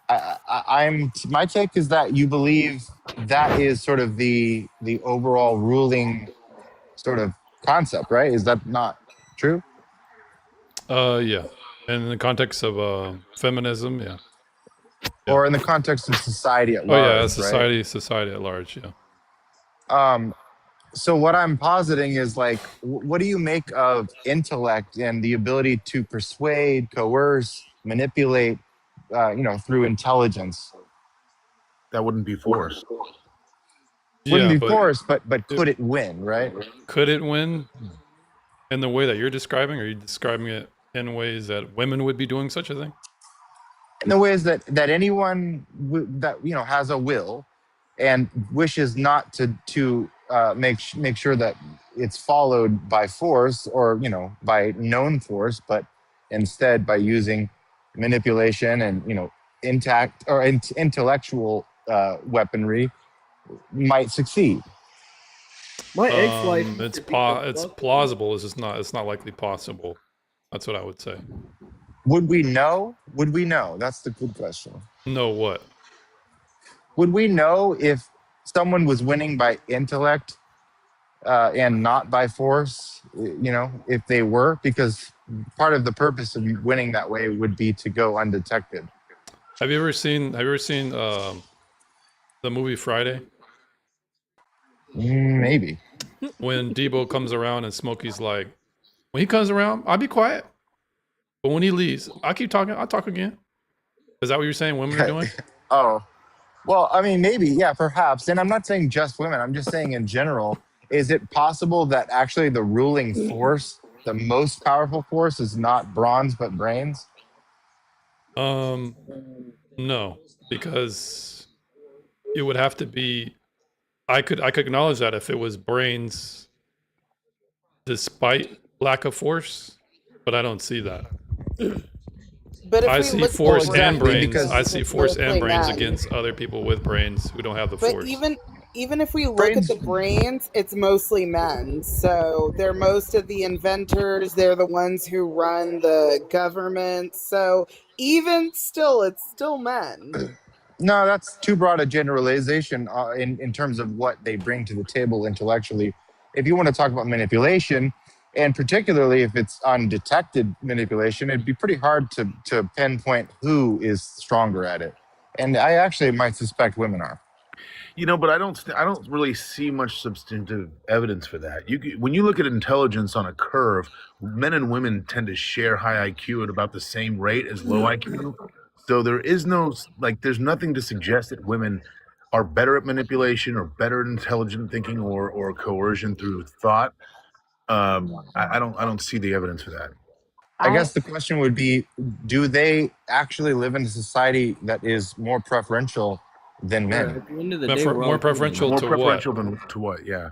I'm my take is that you believe that is sort of the overall ruling sort of concept, right? Is that not true? Yeah. And in the context of feminism, yeah. Or in the context of society at Oh yeah, large, right? society at large, yeah. So what I'm positing is like, what do you make of intellect and the ability to persuade, coerce, manipulate, through intelligence? That wouldn't be force. Wouldn't Yeah, be but force, but could it win, right? could it win in the way that you're describing? Are you describing it in ways that women would be doing such a thing? In the ways that anyone that has a will and wishes not to make sure that it's followed by force or by known force, but instead by using manipulation and intact or intellectual weaponry might succeed. my ex-wife. It's plausible. It's not likely possible. That's what I would say. Would we know? Would we know? That's the good question. Know what? Would we know if someone was winning by intellect and not by force, if they were? Because part of the purpose of winning that way would be to go undetected. Have you ever seen the movie Friday? Maybe. When Debo comes around and Smokey's like, when he comes around, I'll be quiet. But when he leaves, I'll keep talking. I'll talk again. Is that what you're saying women are doing? Oh, well, I mean, maybe, yeah, perhaps. And I'm not saying just women. I'm just saying in general, is it possible that actually the ruling force, the most powerful force, is not bronze but brains? No, because it would have to be. I could acknowledge that if it was brains, despite lack of force, but I don't see that. But if I we see look force at and exactly, brains. because I see force and mostly brains men. against other people with brains who don't have the But force. even if we look brains. at the brains, it's mostly men. So they're most of the inventors. They're the ones who run the government. So even still, it's still men. No, that's too broad a generalization in terms of what they bring to the table intellectually. If you want to talk about manipulation, And particularly if it's undetected manipulation, it'd be pretty hard to pinpoint who is stronger at it. And I actually might suspect women are. But I don't really see much substantive evidence for that. When you look at intelligence on a curve, men and women tend to share high IQ at about the same rate as low IQ. So there is there's nothing to suggest that women are better at manipulation or better at intelligent thinking or coercion through thought. I don't see the evidence for that. I guess the question would be, do they actually live in a society that is more preferential than men? At the end of the day, we're all More preferential More to preferential what? than to what? Yeah.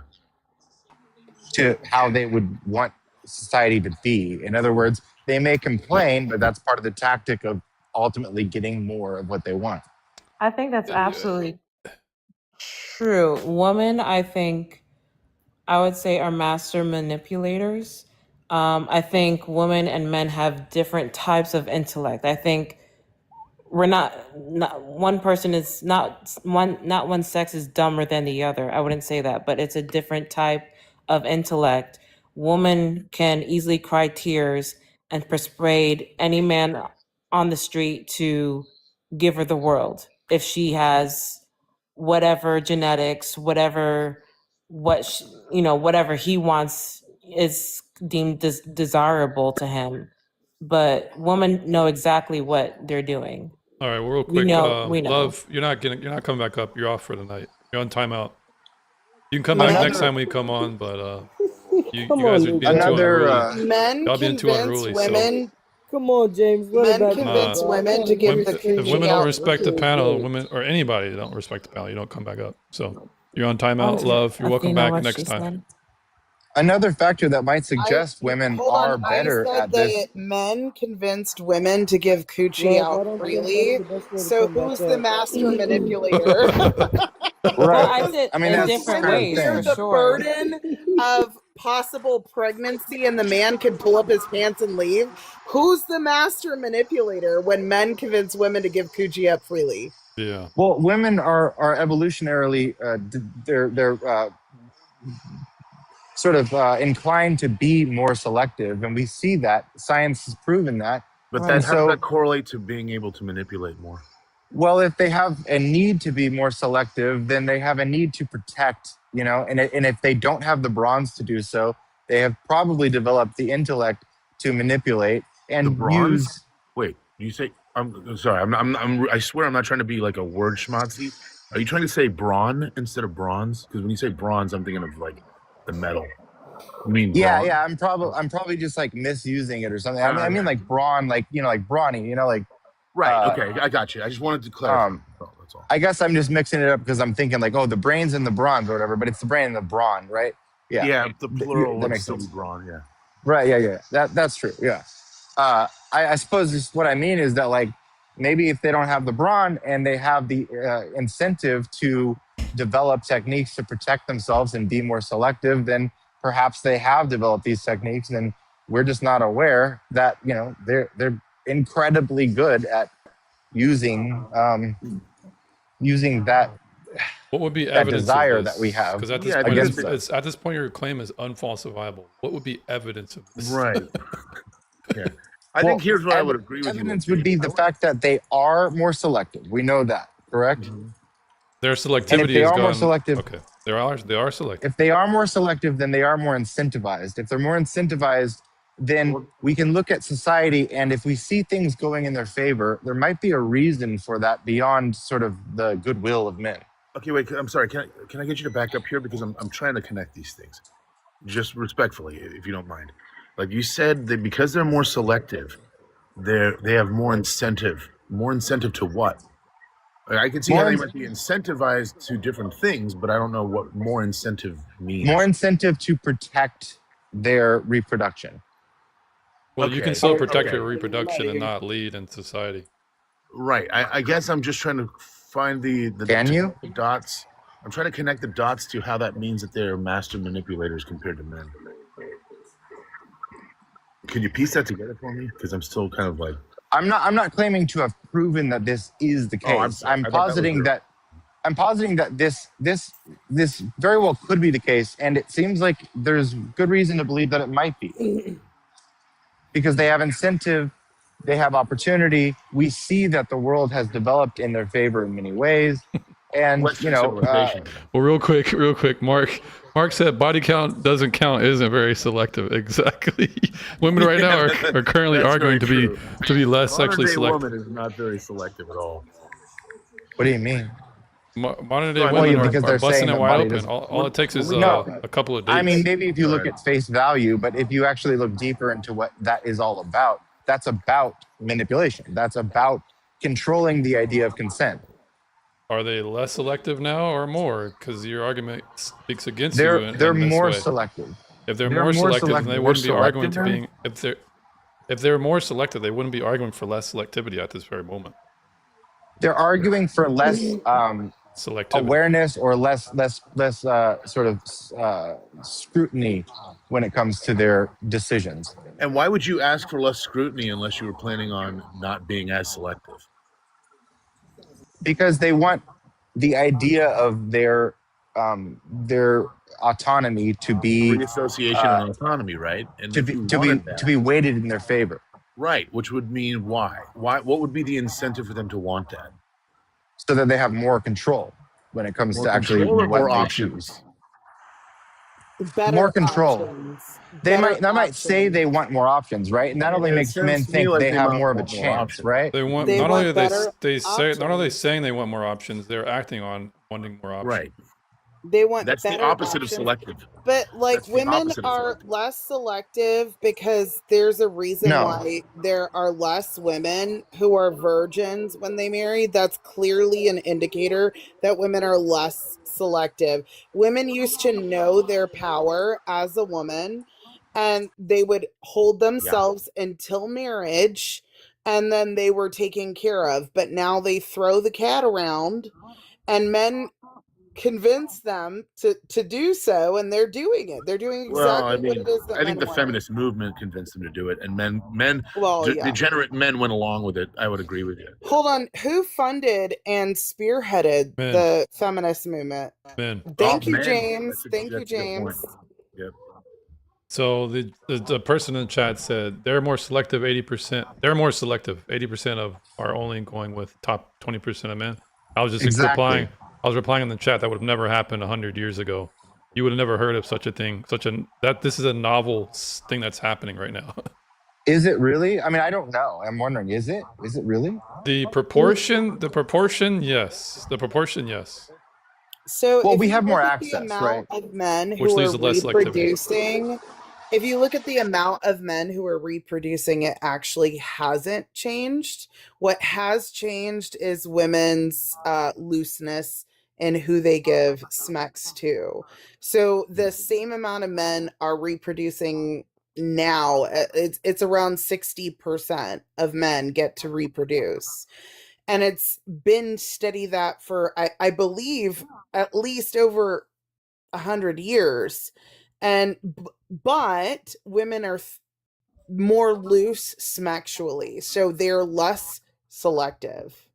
To how they would want society to be. In other words, they may complain, but that's part of the tactic of ultimately getting more of what they want. I think that's absolutely true. Women, I think, I would say, are master manipulators. I think women and men have different types of intellect. I think we're not one person is not one sex is dumber than the other. I wouldn't say that, but it's a different type of intellect. Woman can easily cry tears and persuade any man on the street to give her the world if she has whatever genetics, whatever he wants is deemed desirable to him. But women know exactly what they're doing. All right, well, real We quick, know. Love, you're not coming back up. You're off for the night. You're on timeout. You can come back next time we come on, but you guys are being too unruly. Men Y'all being too convince unruly. women. Come on, James. Run it Men back. convince women to give the If coochie women don't out. respect the panel, women or anybody don't respect the panel, you don't come back up. So you're on timeout, Love. You're welcome back next time. Another factor that might suggest women Hold are on, better I said at this. that men convinced women to give coochie Love, I out don't think freely. that's the best way to So come back who's the up. master manipulator? Well, I said I mean, in that's different kind of ways thing. for the sure. burden of possible pregnancy and the man could pull up his pants and leave. Who's the master manipulator when men convince women to give coochie up freely? Yeah. Well, women are evolutionarily they're sort of inclined to be more selective, and we see that science has proven that. But And how does so, that correlate to being able to manipulate more? well, if they have a need to be more selective, then they have a need to protect, and if they don't have the bronze to do so, they have probably developed the intellect to manipulate and The bronze? use. Wait, you say? I'm sorry. I swear I'm not trying to be like a word schmatzy. Are you trying to say brawn instead of bronze? Because when you say bronze, I'm thinking of like the metal. You mean Yeah, brawn? yeah. I'm probably just like misusing it or something. I mean like brawn, like like brawny, like. Right. Okay, I got you. I just wanted to clarify. That's all. I guess I'm just mixing it up because I'm thinking like, oh, the brains and the bronze or whatever, but it's the brain and the brawn, right? Yeah. Yeah, the plural that would makes still sense. be brawn. Yeah. Right. Yeah. That's true. Yeah. I suppose just what I mean is that like maybe if they don't have the brawn and they have the incentive to develop techniques to protect themselves and be more selective, then perhaps they have developed these techniques, and we're just not aware that they're incredibly good at using that. What would be that evidence desire of this? that we have Because at this against point, them. at this point, your claim is unfalsifiable. What would be evidence of this? Right. Yeah. I Well, think here's what I would agree with you. Evidence would be the fact that they are more selective. We know that, correct? Mm-hmm. Their And if selectivity they is are more gone. selective, Okay, they are selective. if they are more selective, then they are more incentivized. If they're more incentivized, then we can look at society, and if we see things going in their favor, there might be a reason for that beyond sort of the goodwill of men. Okay, wait. I'm sorry. Can I get you to back up here because I'm trying to connect these things, just respectfully, if you don't mind. Like you said, that because they're more selective, they have more incentive. More incentive to what? Like, I can see how they might be incentivized to different things, but I don't know what more incentive means. More incentive to protect their reproduction. Well, you Okay. can still protect Okay. your reproduction and not lead in society. Right. I guess I'm just trying to find the dots. I'm trying to connect the dots to how that means that they're master manipulators compared to men. Can you piece that together for me? Because I'm still kind of like. I'm not claiming to have proven that this is the case. Oh, I'm sorry. I'm I thought that was positing your- that this this very well could be the case, and it seems like there's good reason to believe that it might be, because they have incentive, they have opportunity. We see that the world has developed in their favor in many ways, and Western civilization. Well, real quick, Mark said body count doesn't count isn't very selective. Exactly. Women right now are currently That's arguing to very be true. less sexually Modern-day selective. woman is not very selective at all. What do you mean? Modern day Well, women because are they're busting saying it that wide body open. doesn't- All it takes is No. a couple of dates. I mean, maybe if you look at face value, but if you actually look deeper into what that is all about, that's about manipulation. That's about controlling the idea of consent. Are they less selective now or more? Because your argument speaks against They're you. they're in this more way. selective. If they're They're more more selective, then they selective. wouldn't be More arguing to selective being. If they're more selective, they wouldn't be arguing for less selectivity at this very moment. They're arguing for less Selectivity. awareness or less sort of scrutiny when it comes to their decisions. And why would you ask for less scrutiny unless you were planning on not being as selective? Because they want the idea of their autonomy to be Reassociation and autonomy, right? And to if be you to be wanted that- to be weighted in their favor. right, which would mean why? What would be the incentive for them to want that? So that they have more control when it comes More to actually control or what more they options? choose. Better More control. options. They Better might say options. they want more options, right? And that only It makes sounds men to me think like they they have might more of a want more chance, options. right? They want They not want only better they say not only options. saying they want more options, they're acting on wanting more options. Right. They want That's the better opposite of options. selective. But like That's the women opposite of are selective. less selective because there's a reason No. why there are less women who are virgins when they marry. That's clearly an indicator that women are less selective. Women used to know their power as a woman and they would hold themselves until marriage and then they were taken care of. But now they throw the cat around and men convince them to do so, and they're doing it. They're doing exactly Well, I what mean, it is that I think men the want. feminist movement convinced them to do it, and Well, yeah. degenerate men went along with it. I would agree with you. Hold on, who funded and spearheaded Men. the feminist movement? Men. Thank Oh, you, men. James. That's a Thank you, good point. James. Yep. So the person in the chat said they're more selective. 80%. They're more selective. 80% of are only going with top 20% of men. I was just Exactly. replying. I was replying in the chat. That would have never happened 100 years ago. You would have never heard of such a thing. This is a novel thing that's happening right now. Is it really? I mean, I don't know. I'm wondering, is it? Is it really? The proportion, yes. The proportion, yes. So Well, if we you have more look at the access, amount right? of men Which who leads are to less selectivity. reproducing, if you look at the amount of men who are reproducing, it actually hasn't changed. What has changed is women's looseness in who they give smecks to. So the same amount of men are reproducing now. It's around 60% of men get to reproduce. And it's been steady that for, I believe, at least over 100 years. And but women are more loose sexually, so they're less selective.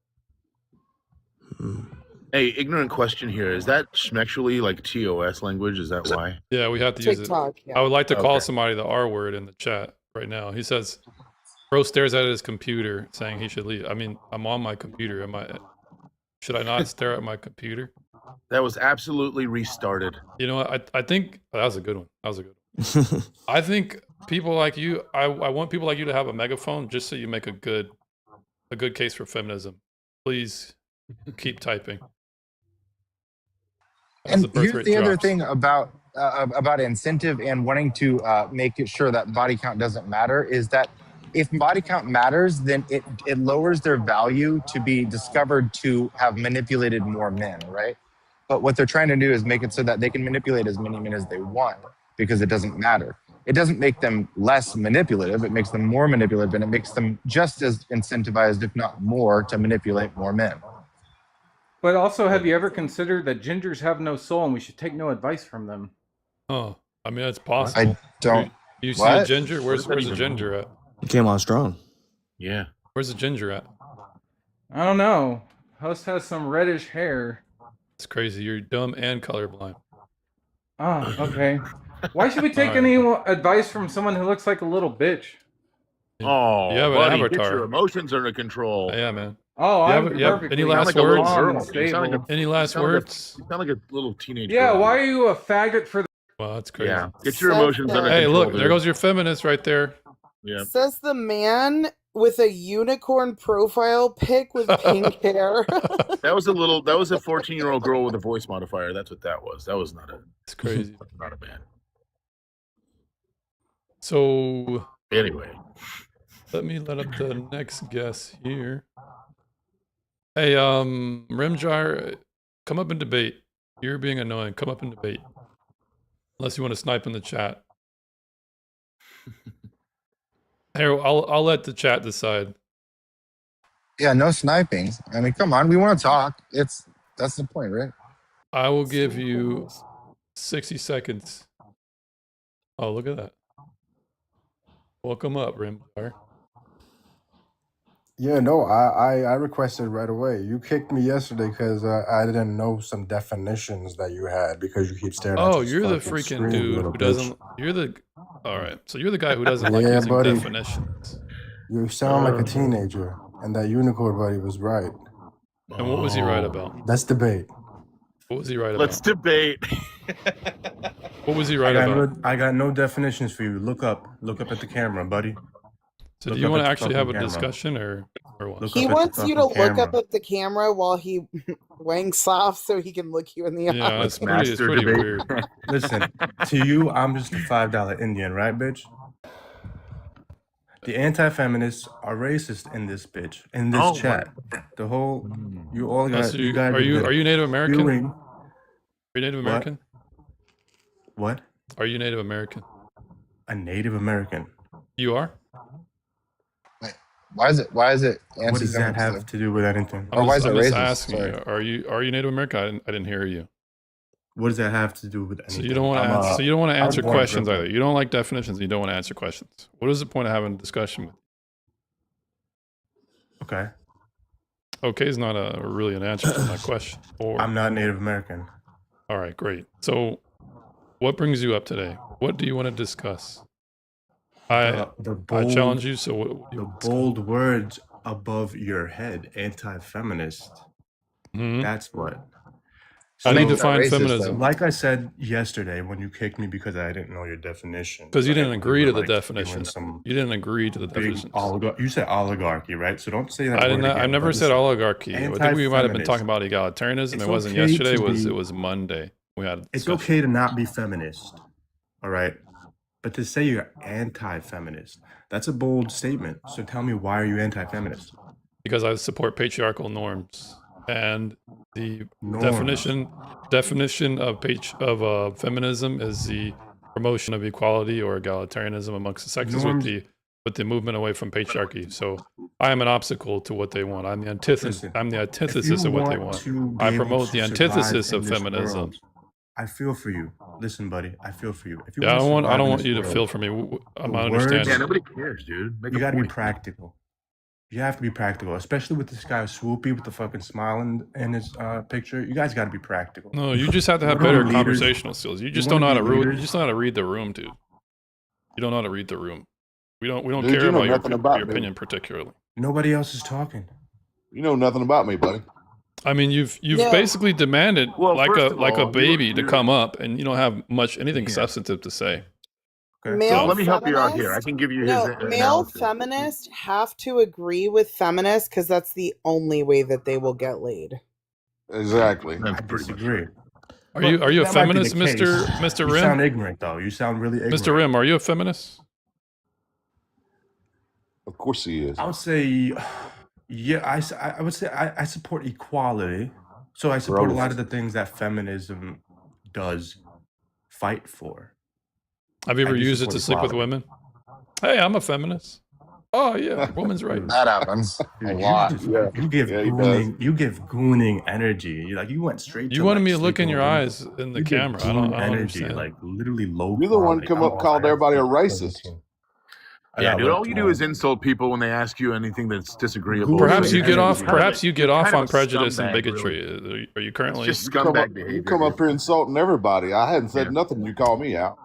Hey, ignorant question here. Is that schmexually like TOS language? Is that why? Yeah, we have to use it. TikTok, yeah. I would like to call Okay. somebody the R word in the chat right now. He says, bro stares at his computer saying he should leave. I mean, I'm on my computer. Should I not stare at my computer? That was absolutely restarted. You know what? I think that was a good one. That was a good one. I think people like you, I want people like you to have a megaphone just so you make a good case for feminism. Please keep typing. As And the birth here's rate the other drops. thing about incentive and wanting to make it sure that body count doesn't matter is that if body count matters, then it lowers their value to be discovered to have manipulated more men, right? But what they're trying to do is make it so that they can manipulate as many men as they want because it doesn't matter. It doesn't make them less manipulative. It makes them more manipulative, and it makes them just as incentivized, if not more, to manipulate more men. But also, have you ever considered that gingers have no soul and we should take no advice from them? Oh, I mean, it's possible. I don't. You see a What? ginger? Where's What does the that even ginger mean? at? You came on strong. Yeah. Where's the ginger at? I don't know. Host has some reddish hair. It's crazy. You're dumb and colorblind. Oh, okay. Why should we take any advice from someone who looks like a little bitch? Oh, You have an buddy, get avatar. your emotions under control. Yeah, man. Oh, You I'm have, you have perfectly any last like a little words? girl. calm and You sound like stable. a- Any last sound like a- words? You sound like a little teenage Yeah, girl. why are you a faggot for the... Well, that's crazy. Yeah, get your emotions under Hey, control. look, there goes your feminist right there. Yeah. Says the man with a unicorn profile pic with pink hair. That was a 14-year-old girl with a voice modifier. That's what that was. That was not a. It's crazy. Not a man. So anyway, let me let up the next guest here. Hey, Rimjar, come up and debate. You're being annoying. Come up and debate. Unless you want to snipe in the chat. Here, I'll let the chat decide. Yeah, no sniping. I mean, come on, we want to talk. That's the point, right? I will give you 60 seconds. Oh, look at that. Welcome up, Rimjar. Yeah, no, I requested right away. You kicked me yesterday because I didn't know some definitions that you had because you keep staring at Oh, this you're the fucking freaking screen, dude little who bitch. doesn't. You're the. All right, so you're the guy who doesn't like Yeah, using buddy. definitions. You sound like a teenager, and that unicorn buddy was right. And what was he right about? Let's debate. What was he right Let's about? debate. What was he right about? I got no definitions for you. Look up at the camera, buddy. So Look do you up want at to the actually have a fucking camera. discussion or what? Look He up at the wants you to fucking look up camera. at the camera while he wanks off so he can look you in the Yeah, eye. it's pretty weird. Listen, to you, I'm just a $5 Indian, right, bitch? The anti-feminists are racist in this bitch, in this Oh, chat. The whole, you all Oh, got, so you guys are you Native American? doing- Are you Native What? American? What? Are you Native American? A Native American. You are? Why is it? What does that have have to do with anything? Or why is it I'm just racist? asking Sorry. you. Are you Native American? I didn't hear you. What does that have to do with anything? So you don't want to I'm, answer. So you don't want to I'm answer born questions driven. either. You don't like definitions. And you don't want to answer questions. What is the point of having a discussion with? Okay. Okay is not really an answer to my question. Or I'm not Native American. all right, great. So, what brings you up today? What do you want to discuss? I challenge you. So what? The bold words above your head, anti-feminist. That's what. How do you define feminism? Like I said yesterday when you kicked me because I didn't know your definition. Because you right? didn't agree to the Like, doing definition. some You didn't agree to the big definition. you said oligarchy, right? So don't say that. I word didn't. I again, never but said listen, oligarchy. I think we might have been anti-feminist. talking about egalitarianism. It's It wasn't okay yesterday. to It be- was Monday. We had. A It's discussion. okay to not be feminist, all right? But to say you're anti-feminist, that's a bold statement. So tell me, why are you anti-feminist? Because I support patriarchal norms, and the Norms. definition of feminism is the promotion of equality or egalitarianism amongst the sexes Norms- with the movement away from patriarchy. So I am an obstacle to what they want. I'm the antithesis. Listen, I'm the If antithesis you of what they want want. to be I able promote to the survive antithesis in of this feminism. world, I feel for you. Listen, buddy, I feel for you. If you Yeah, I don't want. I survive don't in want this you to world, feel for me. I'm the not words- understanding. Yeah, nobody cares, dude. Make you a got to be point. practical. You have to be practical, especially with this guy Swoopy with the fucking smile in his picture. You guys got to be practical. No, you just have to have You wanna better be leaders? conversational skills. You You just don't know how wanna to be read. You leaders? just know how to read the room, dude. You don't know how to read the room. We don't Dude, care you know about nothing about your me. opinion particularly. Nobody else is talking. You know nothing about me, buddy. I mean, you've Yeah. basically demanded Well, like first a of like a all, baby to come up, and you don't have anything Yeah. substantive to say. Okay. Male Let me help you out here. I feminists- can give you his No, male analysis. feminists have to agree with feminists because that's the only way that they will get laid. Exactly. That's I pretty much disagree. Are you a That might be the feminist, case. Mr. You sound Rim? ignorant, though. You sound really ignorant. Mr. Rim, are you a feminist? Of course he is. I would say, yeah, I would say I support equality. So I support a lot of the things that feminism does fight for. Have you I ever do used it to support sleep with equality. women? Hey, I'm a feminist. Oh yeah, woman's right. That happens a Dude, lot. you give Yeah, he does. gooning, you give gooning energy. You went straight. You to, wanted like, me to look in sleeping your with women. eyes in the You give camera. I goon don't energy, understand. like literally low. You're the one quality. come I'm up all called I have everybody a to racist. Yeah, dude. but, All you do is insult people when they ask you anything that's disagreeable. Perhaps you And get you're off. kind of Perhaps you get off kind of on a prejudice and scumbag, bigotry. really. Are you It's currently? just you come scumbag up, you behavior, come up dude. here insulting everybody. I hadn't said Yeah. nothing. You call me out.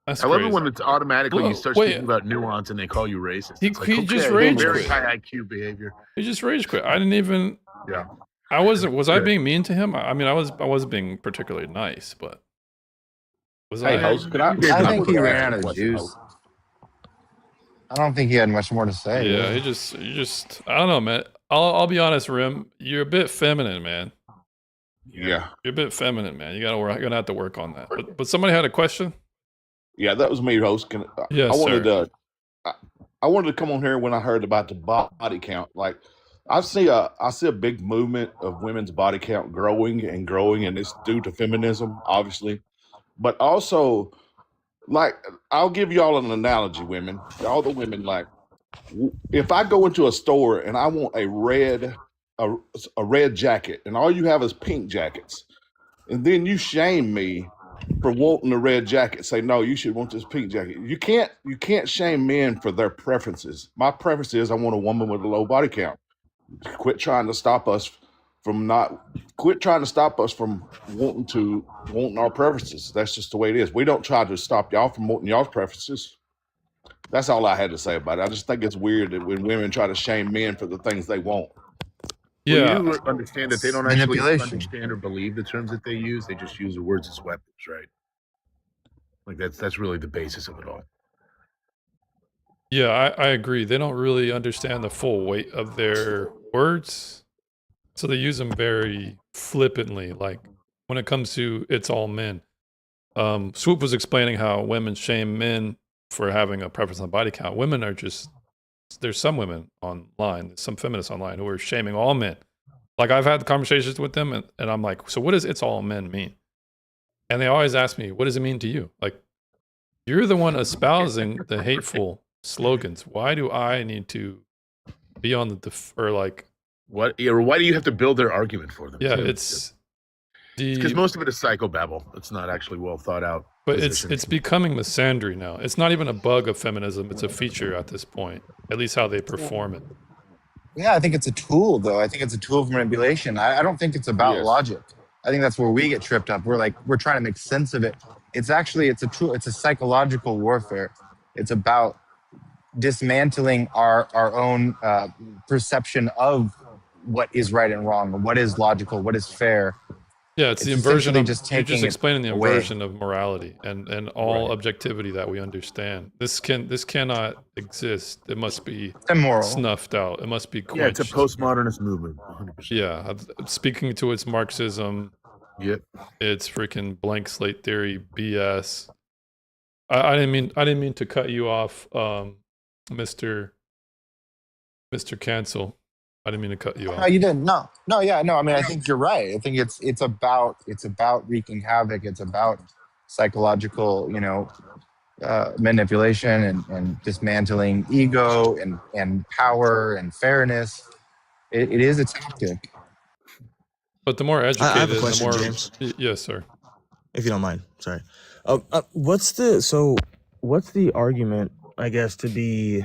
That's I love it crazy. when it's automatically you Well, start wait. speaking about nuance and they call you racist. He It's like, he just okay, rage very quit. high IQ behavior. He just rage quit. I didn't even. Yeah. I wasn't. Was I Good. being mean to him? I mean, I was being particularly nice, but was Hey, I? host, could I? I I think would he ask ran you out a of question, juice. host. I don't think he had much more to say. Yeah, really. you just. I don't know, man. I'll be honest, Rim. You're a bit feminine, man. Yeah, You're a bit feminine, man. You gotta work. You're gonna have to work on that. But somebody had a question. yeah, that was me, host. Yes, I wanted sir. I wanted to come on here when I heard about the body count. Like, I see a big movement of women's body count growing and growing, and it's due to feminism, obviously, but also, like, I'll give y'all an analogy, women, all the women, like, if I go into a store and I want a red jacket, and all you have is pink jackets, and then you shame me for wanting a red jacket, say no, you should want this pink jacket. You can't shame men for their preferences. My preference is I want a woman with a low body count. Quit trying to stop us from wanting our preferences. That's just the way it is. We don't try to stop y'all from wanting y'all's preferences. That's all I had to say about it. I just think it's weird that when women try to shame men for the things they want. Well, Yeah. you understand that they don't actually Manipulation. understand or believe the terms that they use. They just use the words as weapons, right? Like that's really the basis of it all. Yeah, I agree. They don't really understand the full weight of their words, so they use them very flippantly. Like when it comes to "it's all men." Swoop was explaining how women shame men for having a preference on body count. Women are just there's some women online, some feminists online who are shaming all men. Like I've had conversations with them, and I'm like, so what does "it's all men" mean? And they always ask me, what does it mean to you? Like you're the one espousing the hateful slogans. Why do I need to be on the or like what? Or why do you have to build their argument for them? Yeah, too? it's because most of it is psychobabble. It's not actually well thought out. But it's becoming misandry now. It's not even a bug of feminism. It's a feature at this point. At least how they perform it. Yeah, I think it's a tool, though. I think it's a tool for manipulation. I don't think it's about Yes. logic. I think that's where we get tripped up. We're trying to make sense of it. It's a tool. It's a psychological warfare. It's about dismantling our own perception of what is right and wrong, what is logical, what is fair. Yeah, it's the essentially inversion of just you're taking just it explaining the away. inversion of morality and all objectivity that we understand. This cannot exist. It must be immoral. Snuffed out. It must be Yeah, it's a quenched. postmodernist movement. 100%. Yeah, speaking to its Marxism. Yep. It's freaking blank slate theory BS. I didn't mean to cut you off, Mr. Cancel. I didn't mean to cut you off. No, you didn't. No. Yeah, no. I mean, I think you're right. I think it's about wreaking havoc. It's about psychological, manipulation and dismantling ego and power and fairness. It is a tactic. But the more I educated, have a question, the more James. Yes, sir. If you don't mind, sorry. What's the argument, I guess, to be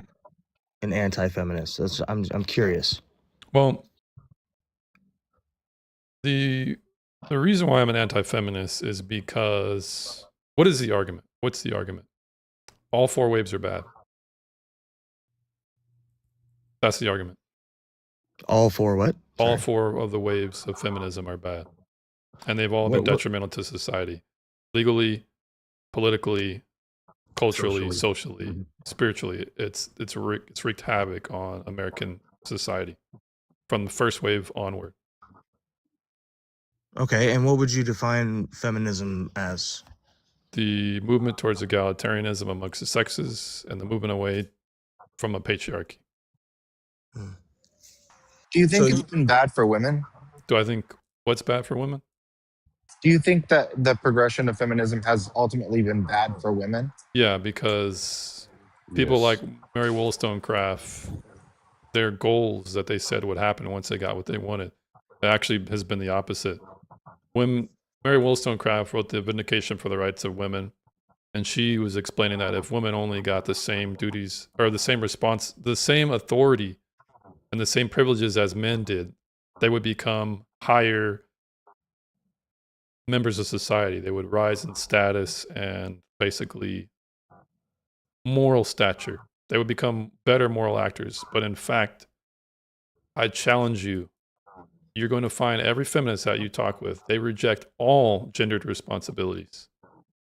an anti-feminist? I'm curious. Well, the reason why I'm an anti-feminist is because what is the argument? What's the argument? All four waves are bad. That's the argument. All four what? All four of the waves of feminism are bad. And they've all been detrimental to society. Legally, politically, culturally, socially, spiritually. It's wreaked havoc on American society from the first wave onward. Okay, and what would you define feminism as? The movement towards egalitarianism amongst the sexes and the movement away from a patriarchy. Do you think it's been bad for women? Do I think what's bad for women? Do you think that the progression of feminism has ultimately been bad for women? Yeah, because people like Mary Wollstonecraft, their goals that they said would happen once they got what they wanted, it actually has been the opposite. When Mary Wollstonecraft wrote the Vindication for the Rights of Women and she was explaining that if women only got the same duties or the same response, the same authority and the same privileges as men did, they would become higher members of society. They would rise in status and basically moral stature. They would become better moral actors. But in fact, I challenge you, you're going to find every feminist that you talk with, they reject all gendered responsibilities.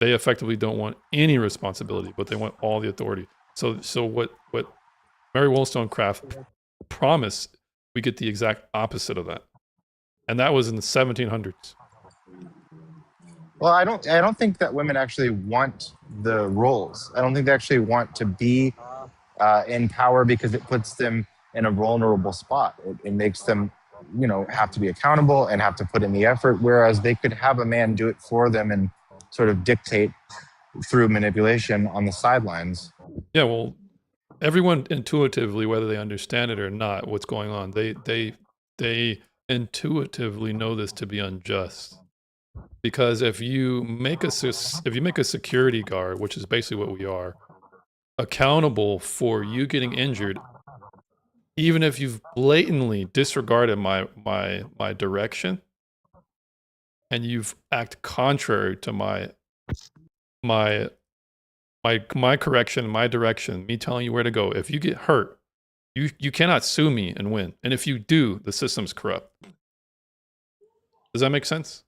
They effectively don't want any responsibility, but they want all the authority. So what Mary Wollstonecraft promised, we get the exact opposite of that. And that was in the 1700s. Well, I don't think that women actually want the roles. I don't think they actually want to be in power because it puts them in a vulnerable spot. It makes them, have to be accountable and have to put in the effort, whereas they could have a man do it for them and sort of dictate through manipulation on the sidelines. Yeah, well, everyone intuitively, whether they understand it or not, what's going on, they intuitively know this to be unjust. Because if you make a security guard, which is basically what we are, accountable for you getting injured, even if you've blatantly disregarded my direction, and you've acted contrary to my correction, my direction, me telling you where to go. If you get hurt, you cannot sue me and win. And if you do, the system's corrupt. Does that make sense?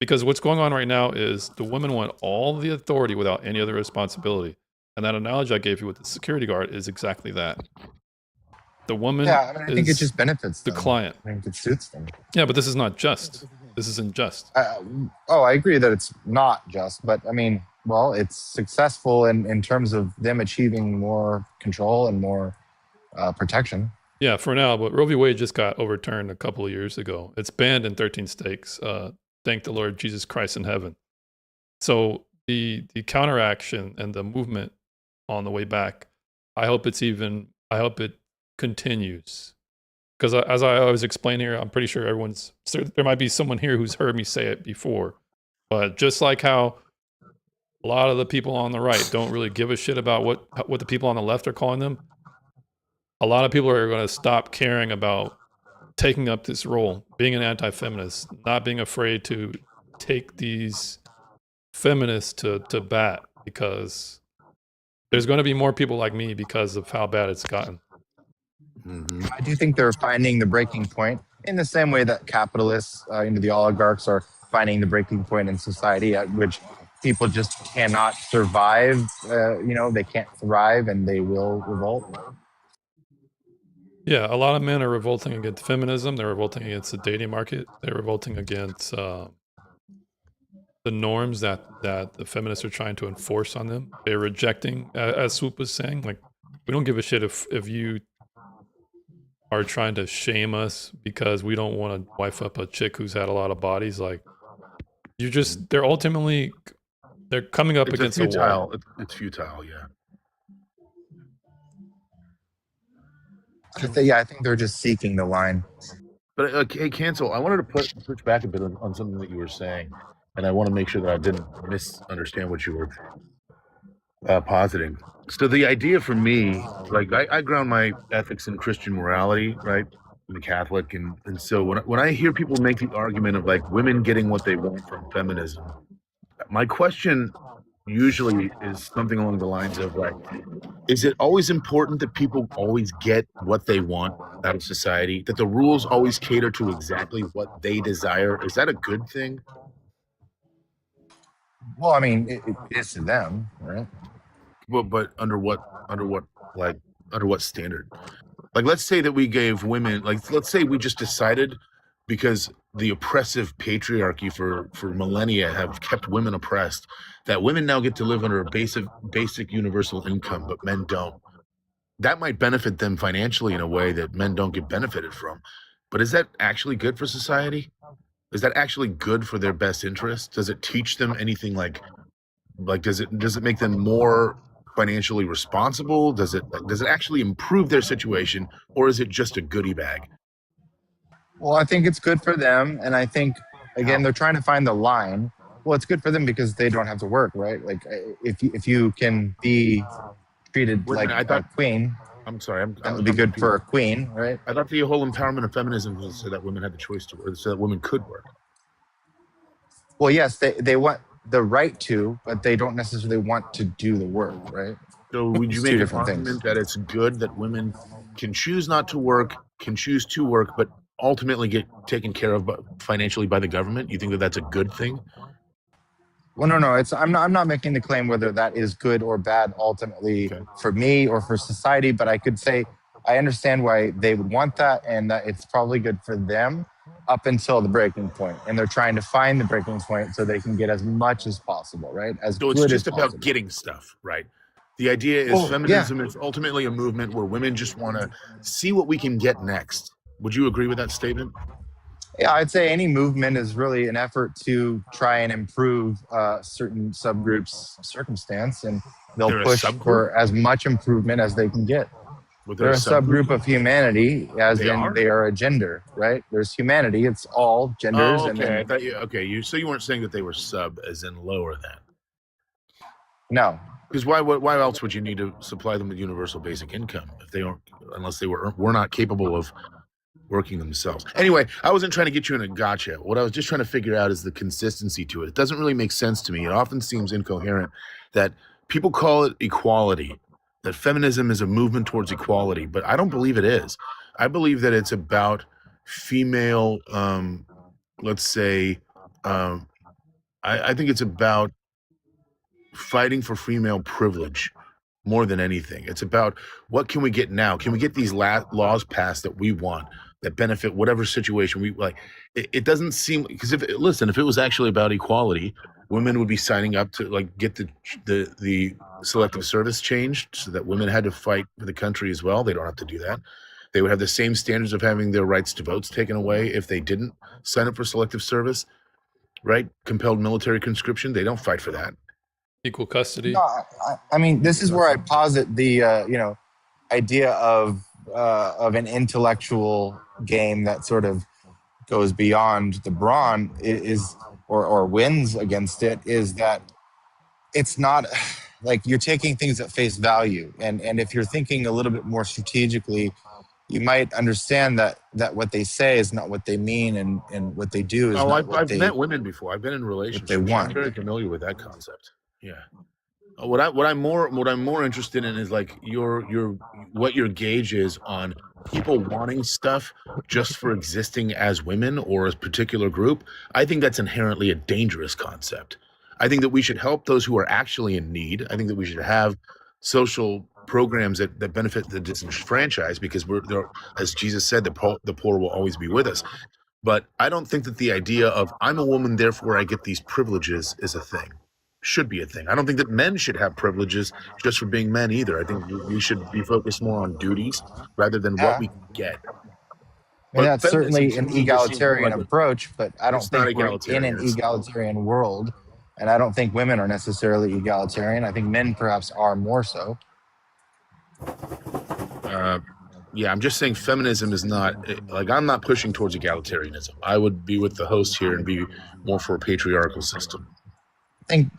Because what's going on right now is the women want all the authority without any other responsibility. And that analogy I gave you with the security guard is exactly that. The woman I think it just benefits the them. client. I think it suits them. Yeah, but this is not just. This is unjust. I agree that it's not just, but I mean, well, it's successful in terms of them achieving more control and more protection. Yeah, for now, but Roe v. Wade just got overturned a couple of years ago. It's banned in 13 states. Thank the Lord Jesus Christ in heaven. So the counteraction and the movement on the way back, I hope it continues. Because as I always explain here, I'm pretty sure there might be someone here who's heard me say it before. But just like how a lot of the people on the right don't really give a shit about what the people on the left are calling them, a lot of people are going to stop caring about taking up this role, being an anti-feminist, not being afraid to take these feminists to bat, because there's going to be more people like me because of how bad it's gotten. I do think they're finding the breaking point in the same way that capitalists, the oligarchs, are finding the breaking point in society at which people just cannot survive. They can't thrive, and they will revolt. Yeah, a lot of men are revolting against feminism. They're revolting against the dating market. They're revolting against the norms that the feminists are trying to enforce on them. They're rejecting, as Swoop was saying, like, we don't give a shit if you are trying to shame us because we don't want to wife up a chick who's had a lot of bodies. Like, they're coming up against a wall. It's futile, yeah. I think they're just seeking the line. But hey, Cancel, I wanted to push back a bit on something that you were saying, and I want to make sure that I didn't misunderstand what you were positing. So the idea for me, like, I ground my ethics in Christian morality, right? I'm a Catholic, and so when I hear people make the argument of like women getting what they want from feminism, my question usually is something along the lines of like, is it always important that people always get what they want out of society? That the rules always cater to exactly what they desire? Is that a good thing? Well, I mean, it is to them, right? Well, but under what standard? Like, let's say that we gave women, like, let's say we just decided, because the oppressive patriarchy for millennia have kept women oppressed, that women now get to live under a basic universal income, but men don't. That might benefit them financially in a way that men don't get benefited from. But is that actually good for society? Is that actually good for their best interest? Does it teach them anything like does it make them more financially responsible? Does it actually improve their situation, or is it just a goodie bag? Well, I think it's good for them, and I think, again, they're trying to find the line. Well, it's good for them because they don't have to work, right? Like if you can be treated Wait a like minute, I a thought. queen, I'm sorry. that would be I'm good for a confused. queen, right? I thought the whole empowerment of feminism was so that women had the choice to work, so that women could work. Well, yes, they want the right to, but they don't necessarily want to do the work, right? So would you It's make two an different argument things. that it's good that women can choose not to work, can choose to work, but ultimately get taken care of financially by the government? You think that that's a good thing? Well, no. I'm not making the claim whether that is good or bad ultimately Okay. for me or for society, but I could say I understand why they would want that, and that it's probably good for them up until the breaking point, and they're trying to find the breaking point so they can get as much as possible, right? As So it's good as just about possible. getting stuff, right? The idea is Well, yeah, feminism is ultimately a movement where women just want to see what we can get next. Would you agree with that statement? yeah. I'd say any movement is really an effort to try and improve certain subgroups' circumstance, and they'll They're a push subgroup? for as much improvement as they can get. But They're they're a a subgroup? subgroup of humanity, as They in are? they are a gender, right? There's humanity; it's all genders, Oh, and okay. I then thought so you weren't saying that they were sub as in lower than. no. Because why else would you need to supply them with universal basic income if they aren't, unless they were not capable of working themselves? Anyway, I wasn't trying to get you in a gotcha. What I was just trying to figure out is the consistency to it. It doesn't really make sense to me. It often seems incoherent that people call it equality, that feminism is a movement towards equality, but I don't believe it is. I believe that it's about female, let's say, I think it's about fighting for female privilege more than anything. It's about what can we get now? Can we get these laws passed that we want, that benefit whatever situation we like? It doesn't seem, because if it was actually about equality, women would be signing up to like get the selective service changed so that women had to fight for the country as well. They don't have to do that. They would have the same standards of having their rights to votes taken away if they didn't sign up for selective service, right? Compelled military conscription. They don't fight for that. Equal No, custody. I mean, this is where I posit the idea of an intellectual game that sort of goes beyond the brawn is or wins against it, is that it's not like you're taking things at face value, and if you're thinking a little bit more strategically, you might understand that what they say is not what they mean, and what they do is Oh, not what I've they met women before. I've been in relationships. I'm want. very familiar with that concept. Yeah. What I'm more interested in is like what your gauge is on people wanting stuff just for existing as women or as a particular group. I think that's inherently a dangerous concept. I think that we should help those who are actually in need. I think that we should have social programs that benefit the disenfranchised, because we're there, as Jesus said, the poor will always be with us. But I don't think that the idea of I'm a woman, therefore I get these privileges is a thing. Should be a thing. I don't think that men should have privileges just for being men either. I think we should be focused more on duties rather than what Yeah. we get. And But that's feminism certainly to an me just seems more egalitarian like approach, but I don't it's not think we're in egalitarian. an egalitarian world. And I don't think women are necessarily egalitarian. I think men perhaps are more so. Yeah, I'm just saying feminism is not like, I'm not pushing towards egalitarianism. I would be with the host here and be more for a patriarchal system.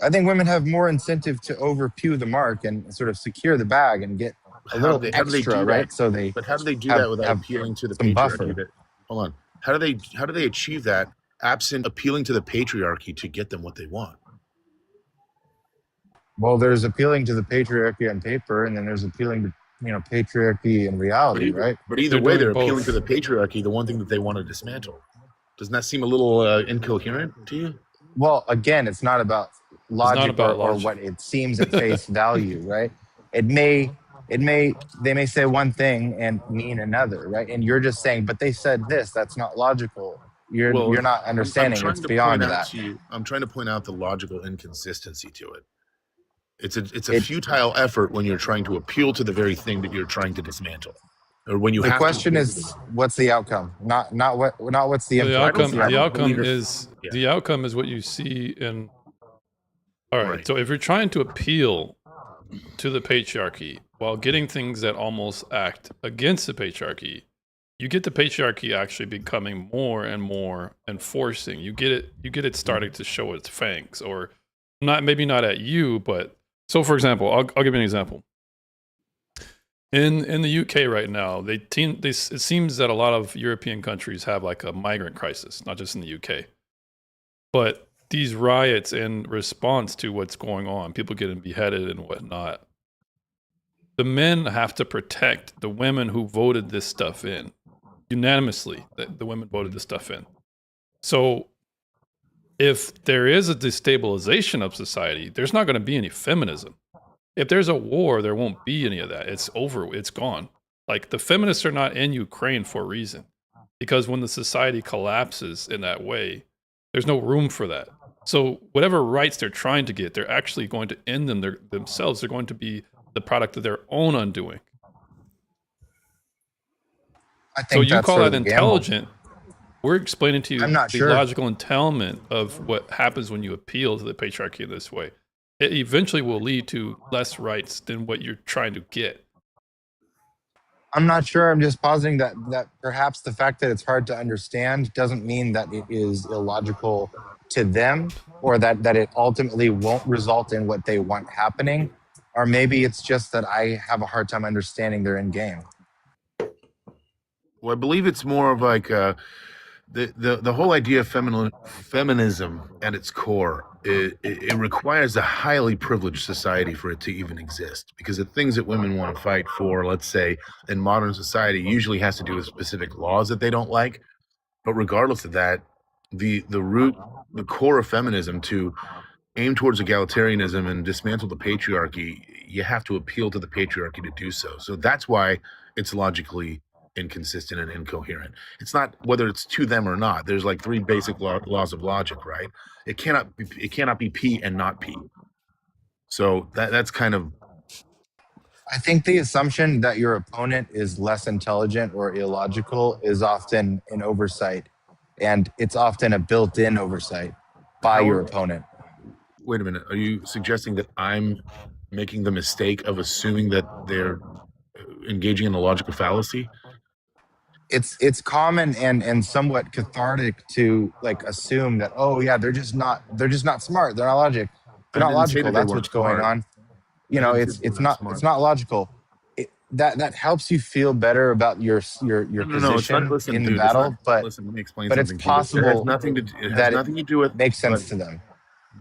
I think women have more incentive to overpew the mark and sort of secure the bag and get a little How do they extra, do right? that? So they But how do they do have that without appealing to the some patriarchy? buffer. Hold on. How do they achieve that absent appealing to the patriarchy to get them what they want? Well, there's appealing to the patriarchy on paper, and then there's appealing to patriarchy in reality, right? But either way, they're appealing to the patriarchy, the one thing that they want to dismantle. Doesn't that seem a little incoherent to you? Well, again, it's not about logic, about or logic. what it seems at face value, right? They may say one thing and mean another, right? And you're just saying, but they said this, that's not logical. You're not understanding. It's beyond that. I'm trying to point out the logical inconsistency to it. It's a futile effort when you're trying to appeal to the very thing that you're trying to dismantle, or when you The have question to. is, what's the outcome? Not what's the So the impact. outcome, What's the outcome is what you see in. All right. So if you're trying to appeal to the patriarchy while getting things that almost act against the patriarchy, you get the patriarchy actually becoming more and more enforcing. You get it starting to show its fangs, or maybe not at you, but so for example, I'll give you an example. In the UK right now, it seems that a lot of European countries have like a migrant crisis, not just in the UK. But these riots in response to what's going on, people getting beheaded and whatnot, the men have to protect the women who voted this stuff in. Unanimously, the women voted this stuff in. So if there is a destabilization of society, there's not going to be any feminism. If there's a war, there won't be any of that. It's over. It's gone. Like, the feminists are not in Ukraine for a reason, because when the society collapses in that way, there's no room for that. So whatever rights they're trying to get, they're actually going to end them themselves. They're going to be the product of their own undoing. I So think you that's call sort that of the gamble. intelligent. We're explaining to you I'm not the sure. logical entailment of what happens when you appeal to the patriarchy in this way. It eventually will lead to less rights than what you're trying to get. I'm not sure. I'm just positing that perhaps the fact that it's hard to understand doesn't mean that it is illogical to them, or that it ultimately won't result in what they want happening. Or maybe it's just that I have a hard time understanding their end game. Well, I believe it's more of like the whole idea of feminism at its core. It requires a highly privileged society for it to even exist, because the things that women want to fight for, let's say in modern society, usually has to do with specific laws that they don't like. But regardless of that, the core of feminism, to aim towards egalitarianism and dismantle the patriarchy, you have to appeal to the patriarchy to do so. So that's why it's logically inconsistent and incoherent. It's not whether it's to them or not. There's like three basic laws of logic, right? It cannot be P and not P. So that's kind of. I think the assumption that your opponent is less intelligent or illogical is often an oversight, and it's often a built-in oversight by your opponent. Wait a minute. Are you suggesting that I'm making the mistake of assuming that they're engaging in a logical fallacy? It's common and somewhat cathartic to like assume that, oh yeah, they're just not smart, they're not logic, they're I not didn't say logical. that they That's weren't what's going smart. on. You I know, didn't say they it's weren't not smart. it's not logical. That helps you feel better about your No, it's not. position Listen, in the dude. It's battle, not. but Listen, let me explain it's something to you. It has possible nothing to. It has that it nothing to do with. makes sense Buddy, to them.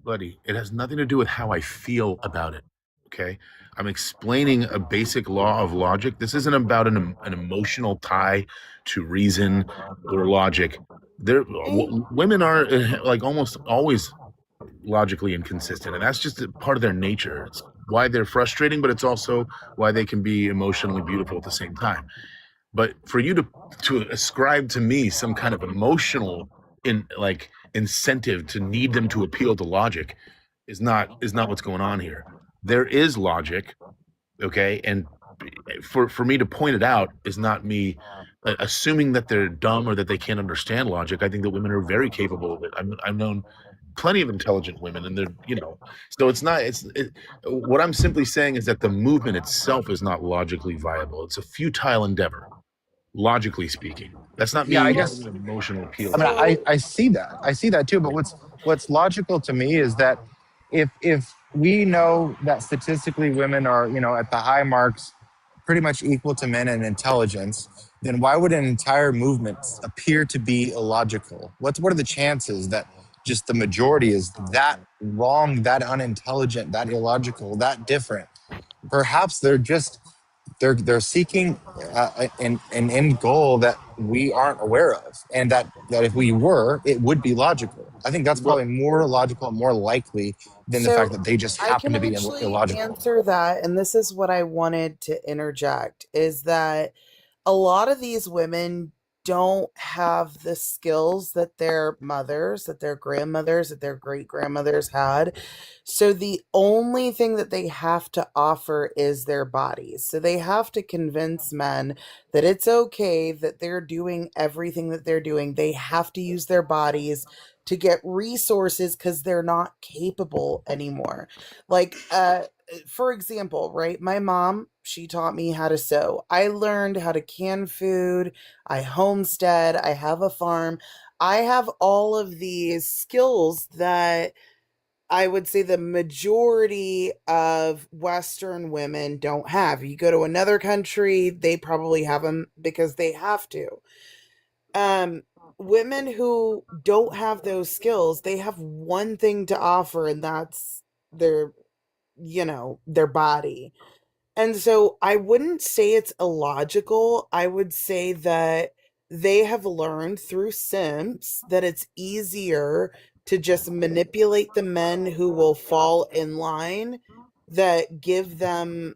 buddy, it has nothing to do with how I feel about it. Okay, I'm explaining a basic law of logic. This isn't about an emotional tie to reason or logic. Women are like almost always logically inconsistent, and that's just a part of their nature. It's why they're frustrating, but it's also why they can be emotionally beautiful at the same time. But for you to ascribe to me some kind of emotional incentive to need them to appeal to logic is not what's going on here. There is logic, okay, and for me to point it out is not me assuming that they're dumb or that they can't understand logic. I think that women are very capable of it. I've known plenty of intelligent women, and so it's not. What I'm simply saying is that the movement itself is not logically viable. It's a futile endeavor, logically speaking. That's not me Yeah, I having guess. an emotional appeal I mean, to it. I see that. I see that too. But what's logical to me is that if we know that statistically women are, at the high marks, pretty much equal to men in intelligence, then why would an entire movement appear to be illogical? What are the chances that just the majority is that wrong, that unintelligent, that illogical, that different? Perhaps they're seeking an end goal that we aren't aware of, and that if we were, it would be logical. I think that's probably more logical and more likely than the fact So that they just I happen can to be actually illogical. answer that, and this is what I wanted to interject, is that a lot of these women don't have the skills that their mothers, that their grandmothers, that their great grandmothers had. So the only thing that they have to offer is their bodies. So they have to convince men that it's okay that they're doing everything that they're doing. They have to use their bodies to get resources because they're not capable anymore. Like for example, right? My mom, she taught me how to sew. I learned how to can food. I homestead. I have a farm. I have all of these skills that I would say the majority of Western women don't have. You go to another country, they probably have them because they have to. Um, Women who don't have those skills, they have one thing to offer, and that's their, their body. And so I wouldn't say it's illogical. I would say that they have learned through Sims that it's easier to just manipulate the men who will fall in line, that give them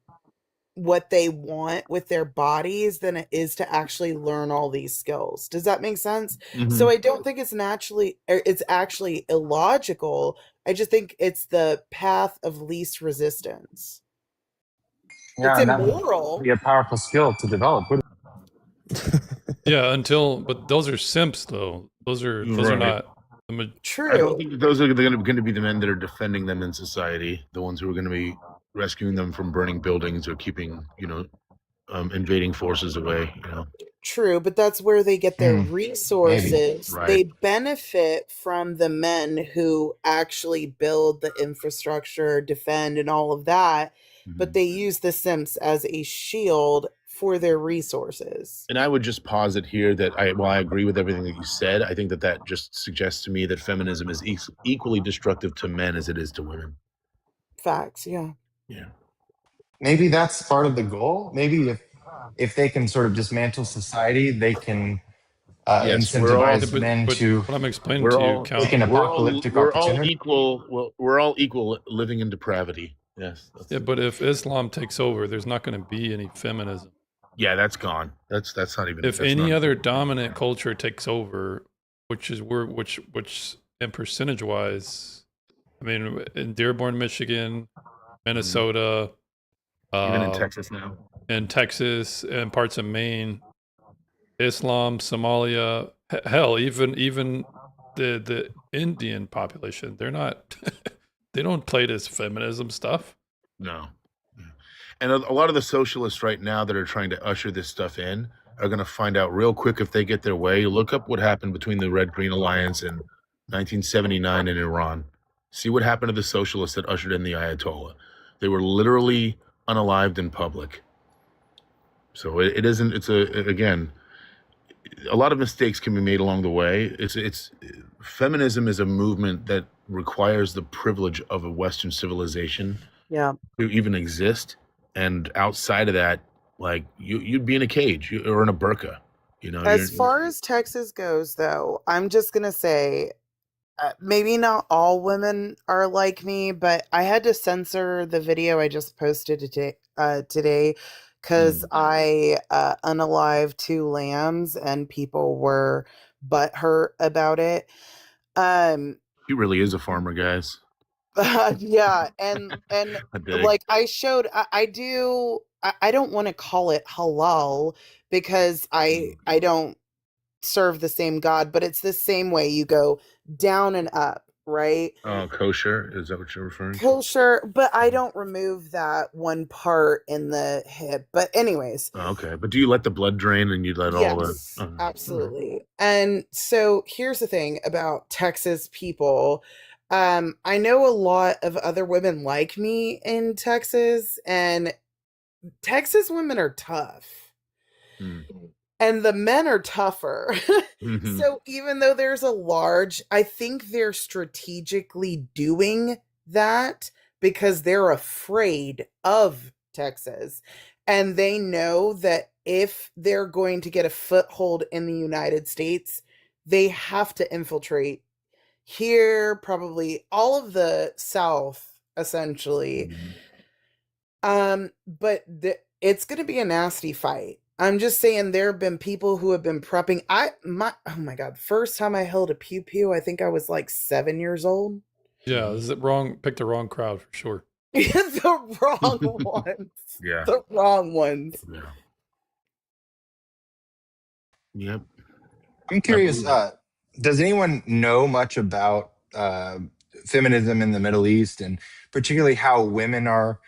what they want with their bodies, than it is to actually learn all these skills. Does that make sense? So I don't think it's actually illogical. I just think it's the path of least resistance. Yeah, It's and that would immoral. be a powerful skill to develop. Yeah, but those are simps though. Those are Right. not I don't True. think that those are going to be the men that are defending them in society, the ones who are going to be rescuing them from burning buildings or keeping, invading forces away. True, but that's where they get their Maybe. resources. Right. They benefit from the men who actually build the infrastructure, defend, and all of that, but they use the Sims as a shield for their resources. And I would just posit here that while I agree with everything that you said, I think that just suggests to me that feminism is equally destructive to men as it is to women. Facts, yeah. Yeah. Maybe that's part of the goal. Maybe if they can sort of dismantle society, they can Yes, we're all. incentivize men to what I'm explaining We're to you, all. take an Count. apocalyptic We're all opportunity. equal. Well, we're all equal living in depravity. Yes. Yeah, but if Islam takes over, there's not going to be any feminism. Yeah, that's gone. That's not even. If that's any not- other dominant culture takes over, which and percentage wise, I mean, in Dearborn, Michigan, Minnesota, even in Texas now. in Texas and parts of Maine, Islam, Somalia, hell, even the Indian population, they're not, they don't play this feminism stuff. No. And a lot of the socialists right now that are trying to usher this stuff in are going to find out real quick if they get their way. Look up what happened between the Red Green Alliance in 1979 in Iran. See what happened to the socialists that ushered in the Ayatollah. They were literally unalived in public. So it isn't. Again, a lot of mistakes can be made along the way. It's feminism is a movement that requires the privilege of a Western civilization Yeah. to even exist. And outside of that, like you'd be in a cage or in a burqa. As far as Texas goes, though, I'm just going to say maybe not all women are like me, but I had to censor the video I just posted today because I unalived 2 lambs and people were butthurt about it. He really is a farmer, guys. Yeah, and I dig. like I showed, I don't want to call it halal because I don't serve the same God, but it's the same way. You go down and up, right? Oh, kosher, is that what you're referring to? Kosher, but I don't remove that one part in the hip. But anyways, Oh, okay, but do you let the blood drain and you let all the? yes, absolutely. And so here's the thing about Texas people. I know a lot of other women like me in Texas, and Texas women are tough. And the men are tougher. So even though there's I think they're strategically doing that because they're afraid of Texas. And they know that if they're going to get a foothold in the United States, they have to infiltrate here, probably all of the South, essentially. But it's going to be a nasty fight. I'm just saying there have been people who have been prepping. Oh my God. First time I held a pew pew, I think I was like 7 years old. Yeah, this is wrong. Picked the wrong crowd for sure. The wrong ones. Yeah. The wrong ones. Yeah. Yep. I'm curious. Does anyone know much about feminism in the Middle East, and particularly how women are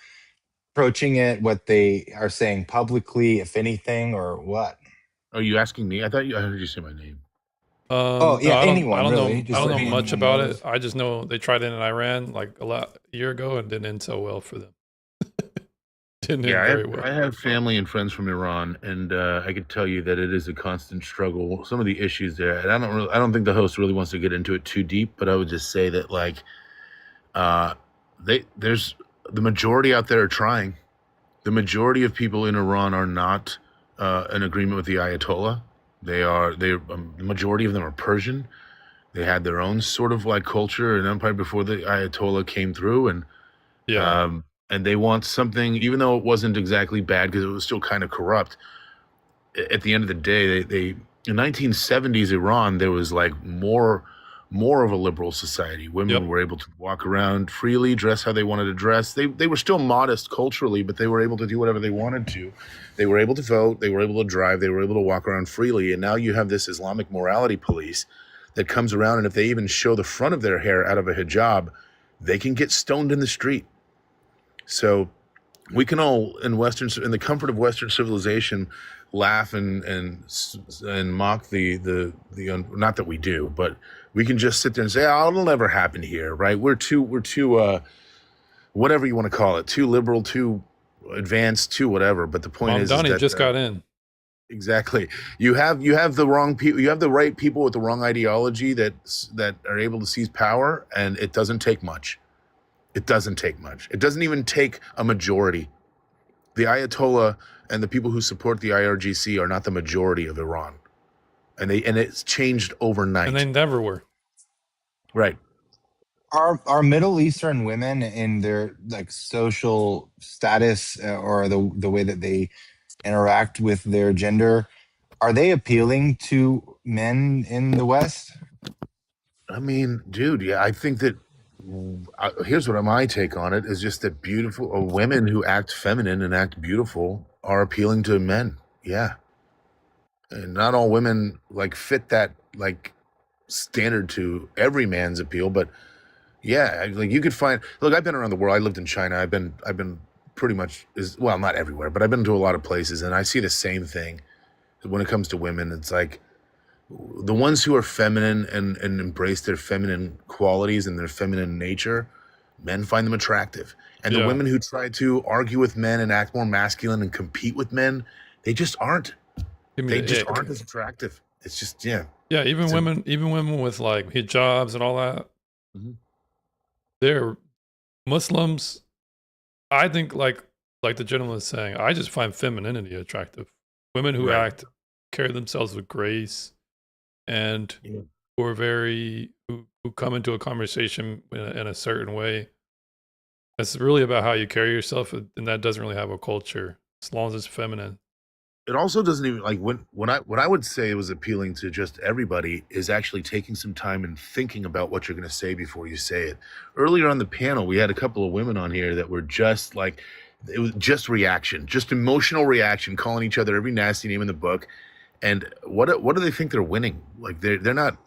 approaching it, what they are saying publicly, if anything, or what? Are you asking me? I heard you say my name. Oh No, yeah, I anyone don't know. really. I Just don't know anyone much who about knows. it. I just know they tried it in Iran like a year ago and didn't end so well for them. Didn't Yeah, end very well. I have family and friends from Iran, and I could tell you that it is a constant struggle. Some of the issues there, and I don't think the host really wants to get into it too deep, but I would just say that like, there's the majority out there are trying. The majority of people in Iran are not in agreement with the Ayatollah. The majority of them are Persian. They had their own sort of like culture and empire before the Ayatollah came through, and Yeah. and they want something, even though it wasn't exactly bad because it was still kind of corrupt. At the end of the day, they in 1970s Iran, there was like more of a liberal society. Women were able to walk around freely, dress how they wanted to dress. They were still modest culturally, but they were able to do whatever they wanted to. They were able to vote, they were able to drive, they were able to walk around freely. And now you have this Islamic morality police that comes around, and if they even show the front of their hair out of a hijab, they can get stoned in the street. So we can all in the comfort of Western civilization laugh and mock the not that we do, but we can just sit there and say, oh, it'll never happen here, right? We're too whatever you want to call it, too liberal, too advanced, too whatever. But the point Mom is Donnie that just got in. exactly, you have the wrong people, you have the right people with the wrong ideology that are able to seize power, and it doesn't take much. It doesn't take much. It doesn't even take a majority. The Ayatollah and the people who support the IRGC are not the majority of Iran, and it's changed overnight. And they never were. Right. Are Middle Eastern women in their like social status or the way that they interact with their gender, are they appealing to men in the West? I mean, dude, yeah, I think that here's what my take on it is just that beautiful women who act feminine and act beautiful are appealing to men. Yeah. And not all women like fit that like standard to every man's appeal, but yeah, like you could find, look, I've been around the world. I lived in China. I've been pretty much well, not everywhere, but I've been to a lot of places, and I see the same thing when it comes to women. It's like the ones who are feminine and embrace their feminine qualities and their feminine nature, men find them attractive. And the women who try to argue with men and act more masculine and compete with men, they just aren't. They just aren't as attractive. It's just Yeah, even women with like hijabs and all that. Mhm. They're Muslims. I think like the gentleman was saying, I just find femininity attractive. Women who carry themselves with grace and who are who come into a conversation in a certain way. It's really about how you carry yourself, and that doesn't really have a culture as long as it's feminine. It also doesn't even like what I would say was appealing to just everybody is actually taking some time and thinking about what you're going to say before you say it. Earlier on the panel, we had a couple of women on here that were just like, it was just reaction, just emotional reaction, calling each other every nasty name in the book. And what do they think they're winning? Like they're not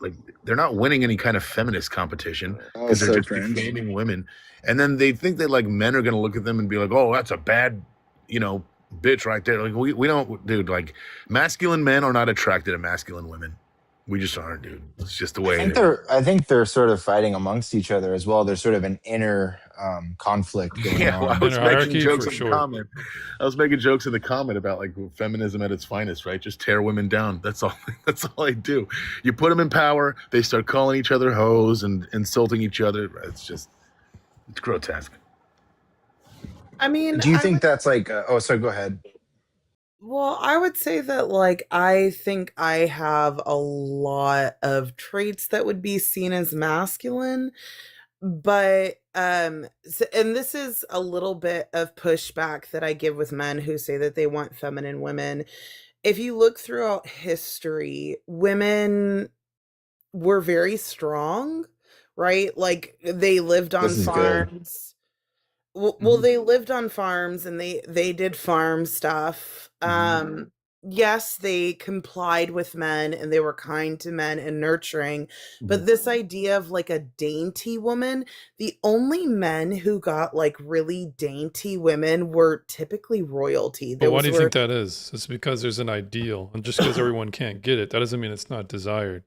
winning any kind of feminist competition because they're so just cringe. defaming women. And then they think that like men are going to look at them and be like, oh, that's a bad, bitch right there. Like we don't, dude. Like masculine men are not attracted to masculine women. We just aren't, dude. It's just the way. I think they're sort of fighting amongst each other as well. There's sort of an inner conflict going Yeah, well, on. I was making jokes in the comment. I was making jokes in the comment about like feminism at its finest, right? Just tear women down. That's all. That's all I do. You put them in power, they start calling each other hoes and insulting each other. It's grotesque. I mean, Do you think that's like? Sorry. Go ahead. Well, I would say that like I think I have a lot of traits that would be seen as masculine, but and this is a little bit of pushback that I give with men who say that they want feminine women. If you look throughout history, women were very strong, right? Like they lived on This is good. farms. Well, they lived on farms and they did farm stuff. yes, they complied with men and they were kind to men and nurturing, but Mhm. this idea of like a dainty woman, the only men who got like really dainty women were typically royalty. But why Those do you were think that is? It's because there's an ideal, and just because everyone can't get it, that doesn't mean it's not desired,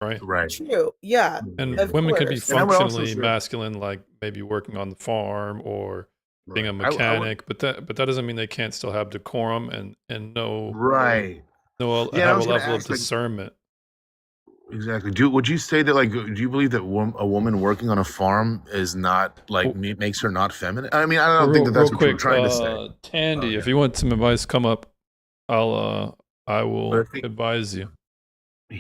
right? Right. true. Yeah, And of women could be course. And I would also functionally say, masculine, like maybe working on the farm or being a right. I would, mechanic, but that doesn't mean they can't still have decorum and right. Yeah, and I have a was going to level of ask, like, discernment. exactly. Would you say that, like, do you believe that a woman working on a farm is not like Well, makes her not feminine? I mean, I don't think real, that that's real what you were quick, trying to say. Tandy, if Okay. you want some advice, come up. I But I will think, advise you.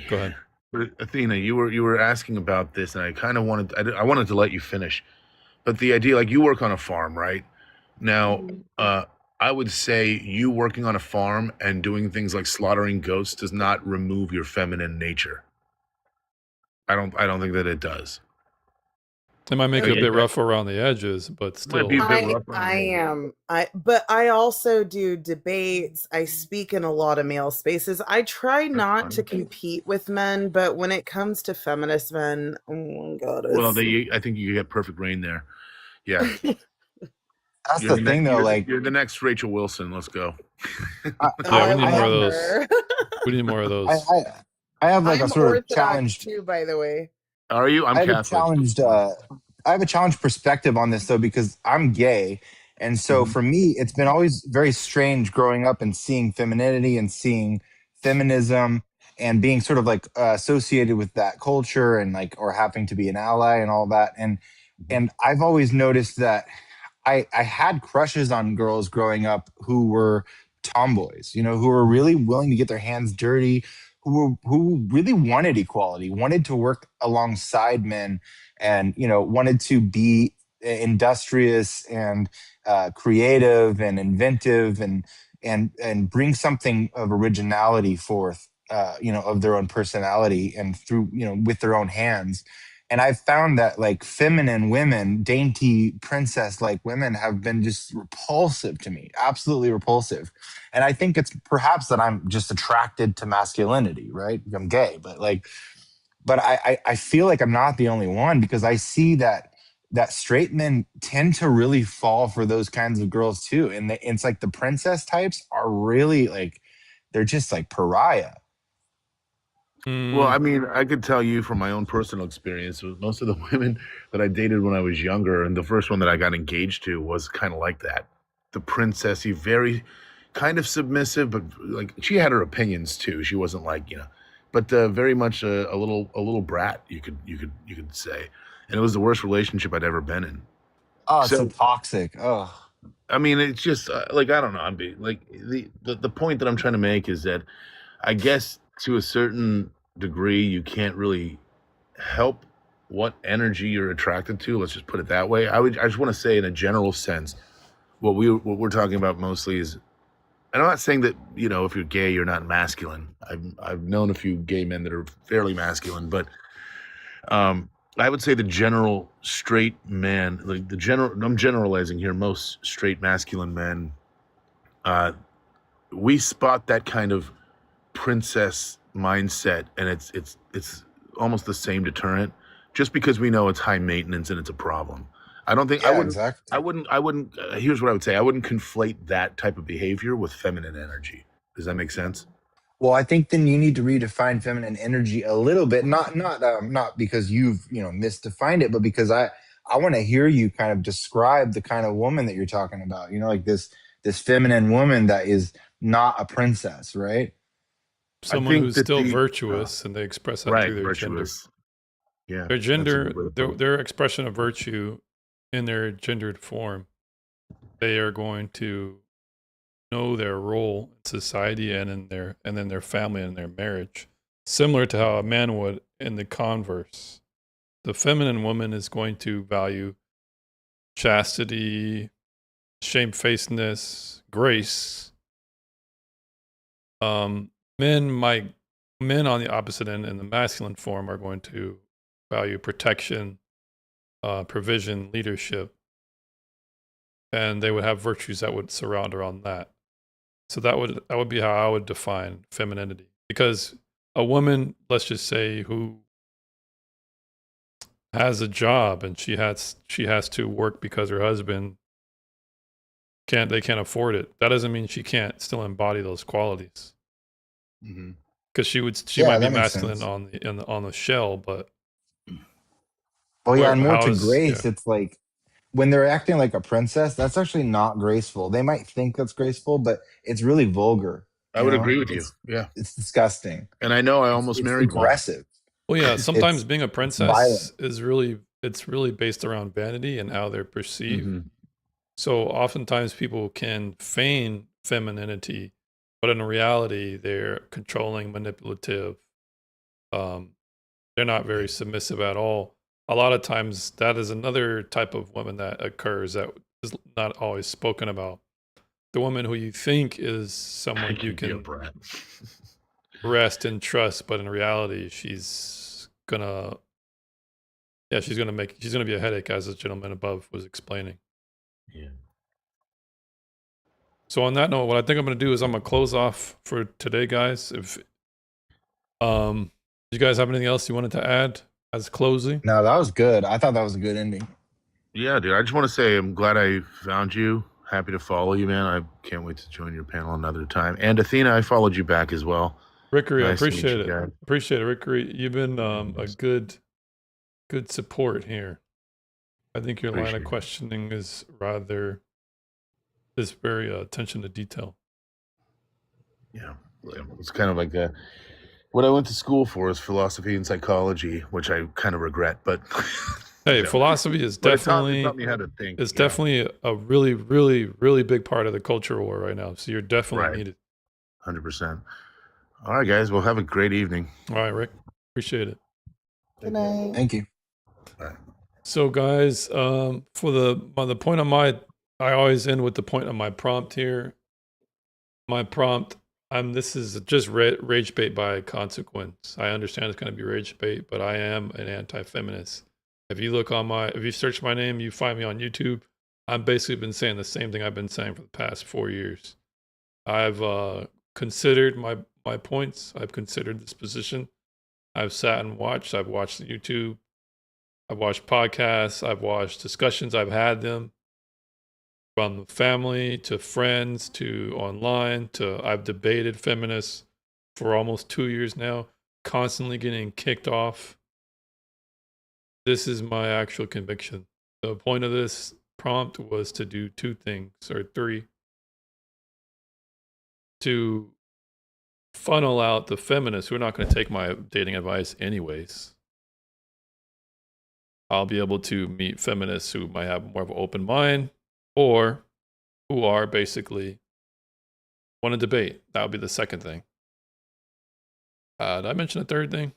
Go ahead. but Athena, you were asking about this, and I kind of wanted I wanted to let you finish. But the idea, like, you work on a farm, right? Now, I would say you working on a farm and doing things like slaughtering goats does not remove your feminine nature. I don't think that it does. It might make I you a mean, bit rough around the edges, but it might be still. a bit I rough around I the edges. am but I also do debates. I speak in a lot of male spaces. I try That's not to fine. compete with men, but when it comes to feminist men, oh my god, Well, it's I think you get perfect reign there. Yeah, That's the thing, though. Like, you're the next Rachel Wilson. Let's go. I, Yeah, we I, need I more of have, those. her. We need more of I, those. I have like a I'm sort of Orthodox challenged. too, by the way. Are you? I'm I have a Catholic. challenged. I have a challenged perspective on this though because I'm gay, and so Mhm. for me, it's been always very strange growing up and seeing femininity and seeing feminism and being sort of like associated with that culture and like or having to be an ally and all that. And I've always noticed that I had crushes on girls growing up who were tomboys, you know, who were really willing to get their hands dirty, who really wanted equality, wanted to work alongside men, and you know, wanted to be industrious and creative and inventive and bring something of originality forth, you know, of their own personality and through you know with their own hands. And I've found that like feminine women, dainty princess like women have been just repulsive to me, absolutely repulsive. And I think it's perhaps that I'm just attracted to masculinity, right? I'm gay, but like, but I feel like I'm not the only one because I see that straight men tend to really fall for those kinds of girls too. And it's like the princess types are really like, they're just like pariah. Well, I mean, I could tell you from my own personal experience, with most of the women that I dated when I was younger, and the first one that I got engaged to was kind of like that. The princessy, very kind of submissive, but like she had her opinions too. She wasn't like, but very much a little brat, you could say. And it was the worst relationship I'd ever been in. Oh, it's so So, toxic. Oh, I mean, it's just like I don't know. I'm being like the point that I'm trying to make is that I guess to a certain degree you can't really help what energy you're attracted to. Let's just put it that way. I just want to say in a general sense, what we're talking about mostly is, and I'm not saying that if you're gay you're not masculine. I've known a few gay men that are fairly masculine, but I would say the general straight man, like I'm generalizing here, most straight masculine men, uh, we spot that kind of princess mindset, and it's almost the same deterrent, just because we know it's high maintenance and it's a problem. I don't think I yeah, wouldn't exactly. I wouldn't I wouldn't here's what I would say. I wouldn't conflate that type of behavior with feminine energy. Does that make sense? Well, I think then you need to redefine feminine energy a little bit, not because you've misdefined it, but because I want to hear you kind of describe the kind of woman that you're talking about. You know, like this feminine woman that is not a princess, right? I Someone think who's that still the virtuous and they express that right, through their gender. virtuous. Yeah, Their that's a gender, good way to put it. their expression of virtue in their gendered form, they are going to know their role in society and in their family and their marriage, similar to how a man would in the converse. The feminine woman is going to value chastity, shamefacedness, grace. Um, men on the opposite end in the masculine form are going to value protection, provision, leadership, and they would have virtues that would surround around that. So that would be how I would define femininity. Because a woman, let's just say, who has a job and she has to work because her husband can't afford it. That doesn't mean she can't still embody those qualities. Mm-hmm. Because she Yeah, might be that makes masculine sense. on the shell, but Well, yeah, and more how to is grace, it's like when they're acting like a princess, that's actually not graceful. They might think that's graceful, but it's really vulgar. I would agree with you. Yeah. It's disgusting. And I know I almost It's married one. aggressive. Well, yeah, sometimes being a It's princess violent. is really based around vanity and how they're perceived. Mm-hmm. So oftentimes people can feign femininity, but in reality, they're controlling, manipulative. They're not very submissive at all. A lot of times, that is another type of woman that occurs that is not always spoken about. The woman who you think is someone you can rest and trust, but in reality, she's gonna be a headache, as the gentleman above was explaining. Yeah. So on that note, what I think I'm gonna do is I'm gonna close off for today, guys. If you guys have anything else you wanted to add as closing? No, that was good. I thought that was a good ending. Yeah, dude. I just want to say I'm glad I found you. Happy to follow you, man. I can't wait to join your panel another time. And Athena, I followed you back as well. Rickery, I Nice to meet appreciate you it. guys. Appreciate it, Rickery. You've been a good support here. I think your line Appreciate of it. questioning is very attention to detail. Yeah. It's kind of like what I went to school for is philosophy and psychology, which I kind of regret, but Hey, you know. philosophy is But it taught definitely me how to think. it's you know. definitely a really, really, really big part of the culture war right now. So you're definitely Right. needed. 100%. All right, guys. Well, have a great evening. All right, Rick. Appreciate it. Good night. Thank you. So, guys, for the point of I always end with the point of my prompt here. My prompt, this is just rage bait by consequence. I understand it's going to be rage bait, but I am an anti-feminist. If you search my name, you find me on YouTube. I've basically been saying the same thing I've been saying for the past 4 years. I've considered my points. I've considered this position. I've sat and watched. I've watched the YouTube. I've watched podcasts. I've watched discussions. I've had them from family to friends to online to I've debated feminists for almost 2 years now, constantly getting kicked off. This is my actual conviction. The point of this prompt was to do 2 things or 3. To funnel out the feminists who are not going to take my dating advice anyways. I'll be able to meet feminists who might have more of an open mind or who are basically want to debate. That would be the second thing. Did I mention a third thing?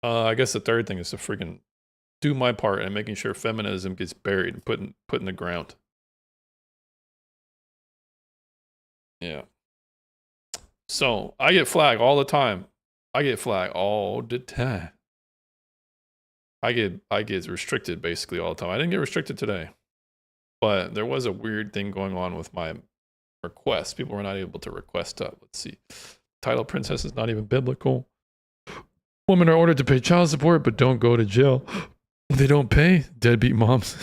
I guess the third thing is to freaking do my part in making sure feminism gets buried and put in the ground. Yeah. So I get flagged all the time. I get restricted basically all the time. I didn't get restricted today, but there was a weird thing going on with my requests. People were not able to request up. Let's see. Title princess is not even biblical. Women are ordered to pay child support, but don't go to jail. They don't pay. Deadbeat moms.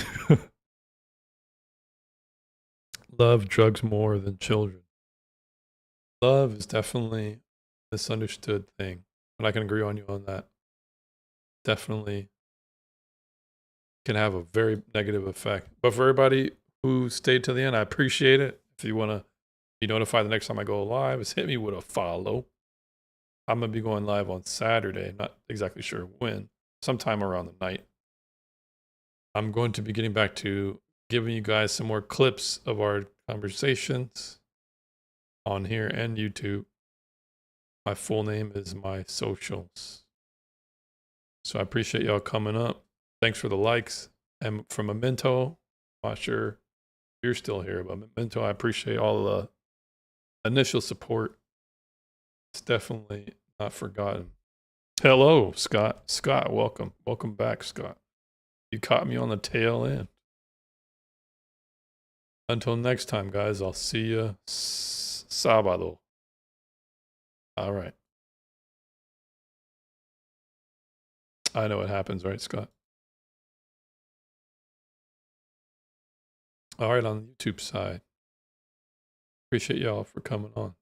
Love drugs more than children. Love is definitely a misunderstood thing, and I can agree on you on that. Definitely can have a very negative effect. But for everybody who stayed to the end, I appreciate it. If you want to be notified the next time I go live, just hit me with a follow. I'm going to be going live on Saturday. Not exactly sure when. Sometime around the night. I'm going to be getting back to giving you guys some more clips of our conversations on here and YouTube. My full name is my socials. So I appreciate y'all coming up. Thanks for the likes. And from Memento, I'm not sure if you're still here, but Memento, I appreciate all the initial support. It's definitely not forgotten. Hello, Scott. Scott, welcome. Welcome back, Scott. You caught me on the tail end. Until next time, guys, I'll see you sábado. All right. I know what happens, right, Scott? All right, on the YouTube side. Appreciate y'all for coming on.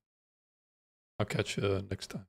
I'll catch you next time.